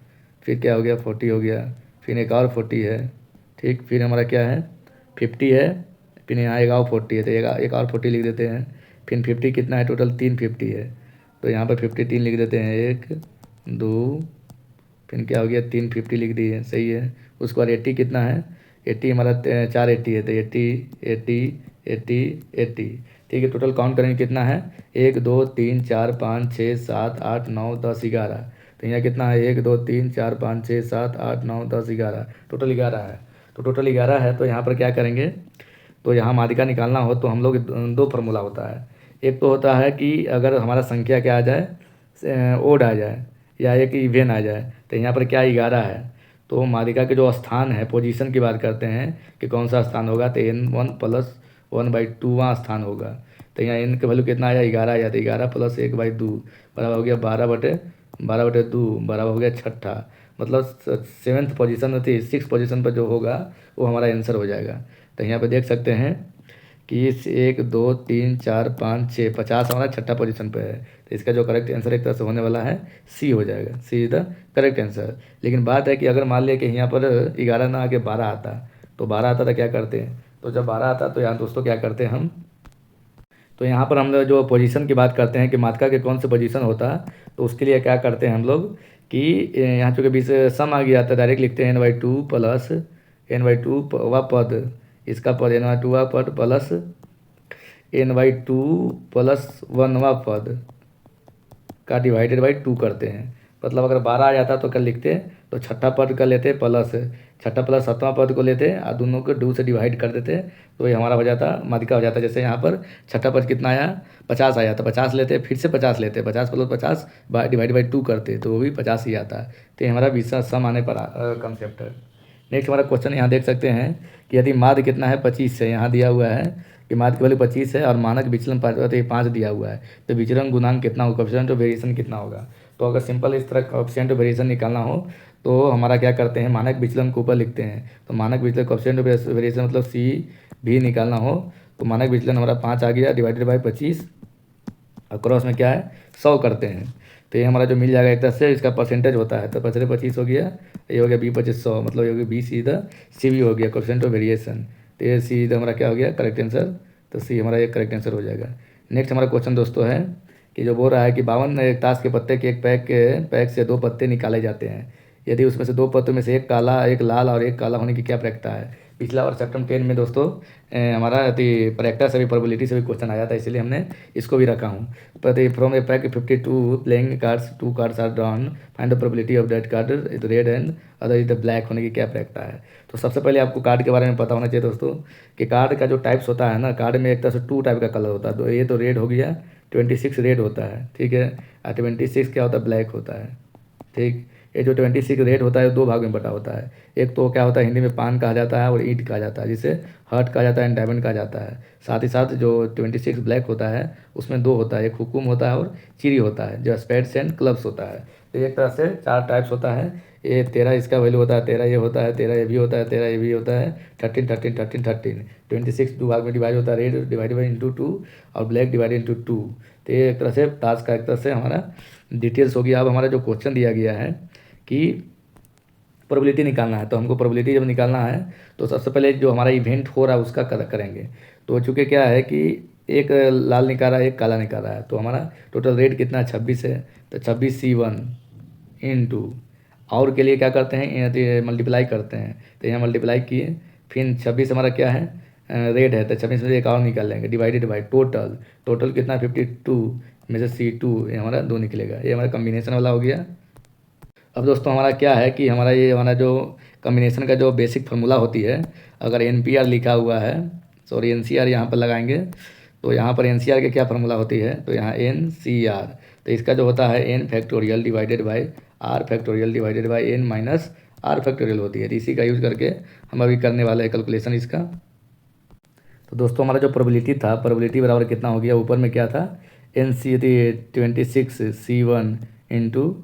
फिर क्या हो गया 40 हो गया, फिर एक और 40 है, ठीक, फिर हमारा क्या है 50 है, फिर यहाँ एक और 40 है, तो एक और 40 लिख देते हैं। फिर 50 कितना है टोटल 350 है, तो यहाँ पर 53 लिख देते हैं, 1 2, फिर क्या हो गया 350 लिख दिए, सही है। उसके बाद 80 कितना है, 80 हमारा 4 80 है, तो 80 80 80 80, ठीक है। टोटल काउंट करेंगे कितना है 1 2 3 4 5 6 7 8 9 10 11, तो यहाँ कितना है 1 2 3 4 5 6 7 8 9 10 11, टोटल 11 है। तो टोटल 11 है, तो यहाँ पर क्या करेंगे, तो यहाँ माध्यिका निकालना हो तो हम लोग दो फार्मूला होता है। एक तो होता है कि अगर हमारा संख्या क्या आ जाए ओड आ जाए या एक इवेन आ जाए, तो यहाँ पर क्या 11 है, तो माध्यिका के जो स्थान है पोजीशन की बात करते हैं कि कौन सा स्थान होगा, तो n1 + 1/2 स्थान होगा। तो यहाँ n का वैल्यू कितना आया 11 आया, तो 11 + 1/2 बराबर हो गया 12/2 बराबर हो गया छठा, मतलब 7th पोजीशन थी, 6th पोजीशन पर जो होगा वो हमारा आंसर हो जाएगा। तो यहाँ पे देख सकते हैं कि 1 2 3 4 5 6 50 हमारा छठा पोजीशन पे है, तो इसका जो करेक्ट आंसर एक तरह से होने वाला है सी हो जाएगा, सी इज द करेक्ट आंसर। लेकिन बात है कि अगर मान लिया कि यहाँ पर 11 ना आके 12 आता, तो 12 आता तो क्या करते हैं, तो जब 12 आता तो यहाँ दोस्तों क्या करते हैं हम, तो यहाँ पर हम लोग जो पोजीशन की बात करते हैं कि माध्यिका के कौन से पोजीशन होता है, तो उसके लिए क्या करते हैं हम लोग कि यहाँ चूँकि बीच सम आ गया था, डायरेक्ट लिखते हैं n/2 प्लस n/2 वा पद, इसका पद n/2 पद प्लस n/2 + 1वां पद का डिवाइडेड बाई 2 करते हैं। मतलब अगर 12 आ जाता तो कर लिखते, तो छठा पद कर लेते प्लस छठा प्लस 7वां पद को लेते और दोनों को 2 से डिवाइड कर देते, तो ये हमारा हो जाता माध्यिका हो जाता। जैसे यहाँ पर छठा पद कितना आया 50 आया, तो 50 लेते, फिर से 50 लेते, 50 + 50 डिवाइड बाई 2 करते, तो वो भी 50 ही आता है। तो ये हमारा बीच सम आने पर कंसेप्ट है। नेक्स्ट हमारा क्वेश्चन यहाँ देख सकते हैं कि यदि माध्य कितना है 25 है, यहाँ दिया हुआ है कि माध्य की वैल्यू 25 है और मानक विचलन 5 दिया हुआ है, तो विचलन गुणांक कितना होगा, कोएफिशिएंट ऑफ वेरिएशन कितना होगा। तो अगर सिंपल इस तरह कोएफिशिएंट ऑफ वेरिएशन निकालना हो तो हमारा क्या करते हैं, मानक विचलन को ऊपर लिखते हैं, तो मानक विचलन कोएफिशिएंट ऑफ वेरिएशन मतलब सी भी निकालना हो, तो मानक विचलन हमारा 5 आ गया डिवाइडेड बाई 25 और क्रॉस में क्या है 100 करते हैं, तो ये हमारा जो मिल जाएगा एक तरह से इसका परसेंटेज होता है, तो 25 हो गया, ये हो गया 20/100, मतलब ये हो गया बी सीधा सी भी हो गया कोएफिशिएंट ऑफ वेरिएशन, तो ये सी हमारा क्या हो गया करेक्ट आंसर, तो सी हमारा ये करेक्ट आंसर हो जाएगा। नेक्स्ट हमारा क्वेश्चन दोस्तों है कि जो बोल रहा है कि 52 ताश के पत्ते के एक पैक से 2 पत्ते निकाले जाते हैं, यदि उसमें से 2 पत्तों में से एक काला एक लाल और एक काला होने की क्या प्रक्रिया है। पिछला बार सेप्टम 10 में दोस्तों हमारा प्रैक्टा से भी प्रोबेबिलिटी से भी क्वेश्चन आया था, इसलिए हमने इसको भी रखा हूँ। पर from a pack 52 playing cards 2 cards are drawn, find the probability of that card is red and other is the black होने की क्या प्रैक्टा है। तो सबसे पहले आपको कार्ड के बारे में पता होना चाहिए दोस्तों कि कार्ड का जो टाइप्स होता है ना, कार्ड में एक तरह से 2 टाइप का कलर होता है। तो ये तो रेड हो गया, 26 रेड होता है, ठीक है, और 26 क्या होता है, ब्लैक होता है, ठीक। ये जो 26 रेड होता है 2 भाग में बटा होता है। एक तो क्या होता है, हिंदी में पान कहा जाता है और ईंट कहा जाता है, जिसे हर्ट कहा जाता है एंड डायमंड कहा जाता है। साथ ही साथ जो 26 ब्लैक होता है उसमें 2 होता है, एक हुकुम होता है और चिरी होता है, जो स्पेड्स एंड क्लब्स होता है। तो एक तरह से 4 टाइप्स होता है। ये 13 इसका वैल्यू होता है, 13 ये होता है, 13 ये भी होता है, 13 ये भी होता है, 13 13 13 13 26 2 भाग में डिवाइड होता है, रेड डिवाइड बाई इंटू 2 और ब्लैक डिवाइड इंटू 2। तो ये एक तरह से टास्क का एक तरह से हमारा डिटेल्स हो गया। अब हमारा जो क्वेश्चन दिया गया है कि प्रोबेबिलिटी निकालना है, तो हमको प्रोबेबिलिटी जब निकालना है तो सबसे पहले जो हमारा इवेंट हो रहा है उसका करेंगे। तो चूँकि क्या है कि एक लाल निकाला है, एक काला निकाला है, तो हमारा टोटल रेट कितना है, 26 है। तो 26C1 इंटू और के लिए क्या करते हैं, मल्टीप्लाई करते हैं। तो यहाँ मल्टीप्लाई किए, फिर 26 हमारा क्या है, रेट है, तो 26 में से एक और निकाल लेंगे, डिवाइडेड बाई टोटल कितना 52 में से C2 ये हमारा 2 निकलेगा। ये हमारा कम्बिनेशन वाला हो गया। अब दोस्तों हमारा क्या है कि हमारा जो कम्बिनेशन का जो बेसिक फार्मूला होती है, अगर NPR लिखा हुआ है, सॉरी NCR यहाँ पर लगाएंगे, तो यहाँ पर NCR की क्या फार्मूला होती है, तो यहाँ NCR, तो इसका जो होता है n factorial divided by r factorial divided by n minus r factorial होती है। तो इसी का यूज़ करके हम अभी करने वाले हैं कैलकुलेशन इसका। तो दोस्तों हमारा जो प्रोबेबिलिटी था, प्रोबेबिलिटी बराबर कितना हो गया, ऊपर में क्या था, NC 26C1 इंटू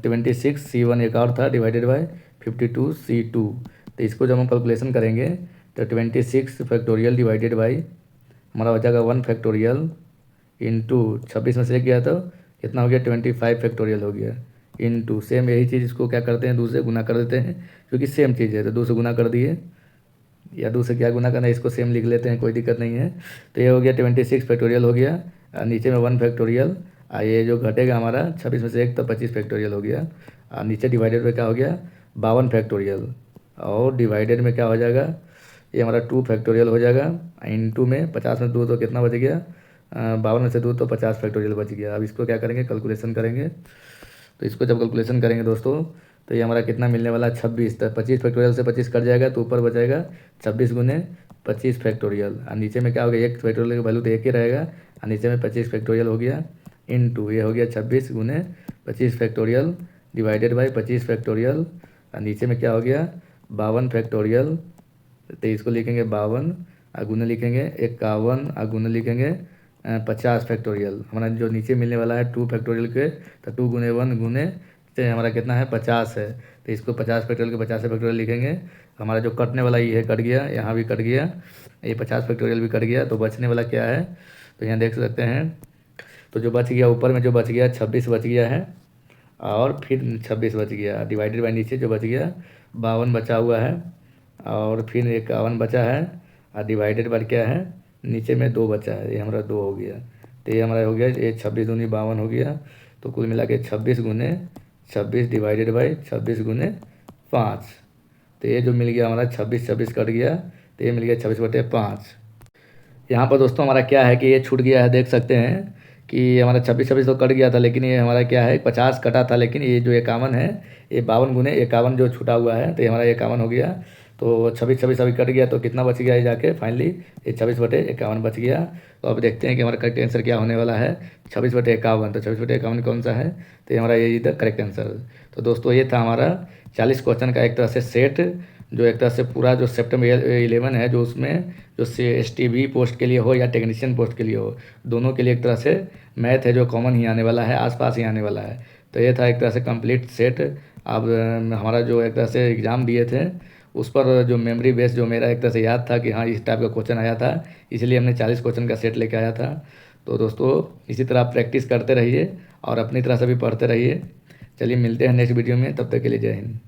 26C1 एक और था डिवाइडेड बाई 52C2। तो इसको जब हम कैलकुलेशन करेंगे तो 26 फैक्टोरियल डिवाइडेड बाई हमारा हो जाएगा 1 फैक्टोरियल इंटू 26 में से गया तो कितना हो गया, 25 फैक्टोरियल हो गया, इंटू सेम यही चीज़ इसको क्या करते हैं, 2 से गुना कर देते हैं, क्योंकि सेम चीज़ है तो 2 से गुना कर दिए, या 2 से क्या गुना करना है, इसको सेम लिख लेते हैं, कोई दिक्कत नहीं है। तो ये हो गया 26 फैक्टोरियल हो गया, नीचे में 1 फैक्टोरियल, ये जो घटेगा हमारा 26 में से 1 तो 25 फैक्टोरियल हो गया, और नीचे डिवाइडेड में क्या हो गया 52 फैक्टोरियल, और डिवाइडेड में क्या हो जाएगा, ये हमारा 2 फैक्टोरियल हो जाएगा, इंटू में 50 में 2 तो कितना बच गया, 52 में से 2 तो 50 फैक्टोरियल बच गया। अब इसको क्या करेंगे, कैलकुलेशन करेंगे। तो इसको जब कैलकुलेशन करेंगे दोस्तों तो ये हमारा कितना मिलने वाला है, 26। तो 25 फैक्टोरियल से 25 कट जाएगा तो ऊपर बचाएगा 26 गुने 25 फैक्टोरियल, और नीचे में क्या हो गया, 1 फैक्टोरियल का वैल्यू तो 1 ही रहेगा, और नीचे में 25 फैक्टोरियल हो गया, इंटू ये हो गया 26 गुने 25 फैक्टोरियल डिवाइडेड बाई 25 फैक्टोरियल, और नीचे में क्या हो गया 52 फैक्टोरियल। तो इसको लिखेंगे 52 और गुने लिखेंगे 51 और गुने लिखेंगे 50 फैक्टोरियल। हमारा जो नीचे मिलने वाला है 2 फैक्टोरियल के, तो 2 गुने 1 गुने तो हमारा कितना है 50 है, तो इसको 50 फैक्टोरियल के 50 फैक्टोरियल लिखेंगे। हमारा जो कटने वाला ये कट गया, यहाँ भी कट गया, ये 50 फैक्टोरियल भी कट गया, तो बचने वाला क्या है, तो यहाँ देख सकते हैं। तो जो बच गया ऊपर में जो बच गया 26 बच गया है, और फिर 26 बच गया, डिवाइडेड बाई नीचे जो बच गया 52 बचा हुआ है, और फिर 51 बचा है, और डिवाइडेड बाई क्या है, नीचे में 2 बचा है, ये हमारा 2 हो गया। तो ये हमारा हो गया, ये 26 दूनी 52 हो गया, तो कुल मिला के 26 गुने 26 डिवाइडेड बाई 26 गुने 5। तो ये जो मिल गया हमारा 26 कट गया, तो ये मिल गया 26/5। यहाँ पर दोस्तों हमारा क्या है कि ये छूट गया है, देख सकते हैं कि हमारा 26 तो कट गया था, लेकिन ये हमारा क्या है 50 कटा था, लेकिन ये जो 51 है, ये 52 गुने 51 जो छूटा हुआ है, तो ये हमारा 51 हो गया। तो 26 अभी कट गया, तो कितना बच गया है जाके फाइनली, ये 26/51 बच गया। तो अब देखते हैं कि हमारा करेक्ट आंसर क्या होने वाला है, 26/51। तो 26/51 कौन सा है, तो ये हमारा ये इधर करेक्ट आंसर। तो दोस्तों ये था हमारा 40 क्वेश्चन का एक तरह से सेट, जो एक तरह से पूरा जो सेप्टेम्बर 11 है, जो उसमें जो STB पोस्ट के लिए हो या टेक्नीशियन पोस्ट के लिए हो, दोनों के लिए एक तरह से मैथ है जो कॉमन ही आने वाला है, आसपास ही आने वाला है। तो ये था एक तरह से कंप्लीट सेट। अब हमारा जो एक तरह से एग्ज़ाम दिए थे उस पर जो मेमोरी बेस जो मेरा एक तरह से याद था कि हाँ इस टाइप का क्वेश्चन आया था, इसलिए हमने 40 क्वेश्चन का सेट लेके आया था। तो दोस्तों इसी तरह आप प्रैक्टिस करते रहिए और अपनी तरह से भी पढ़ते रहिए। चलिए मिलते हैं नेक्स्ट वीडियो में, तब तक के लिए जय हिंद।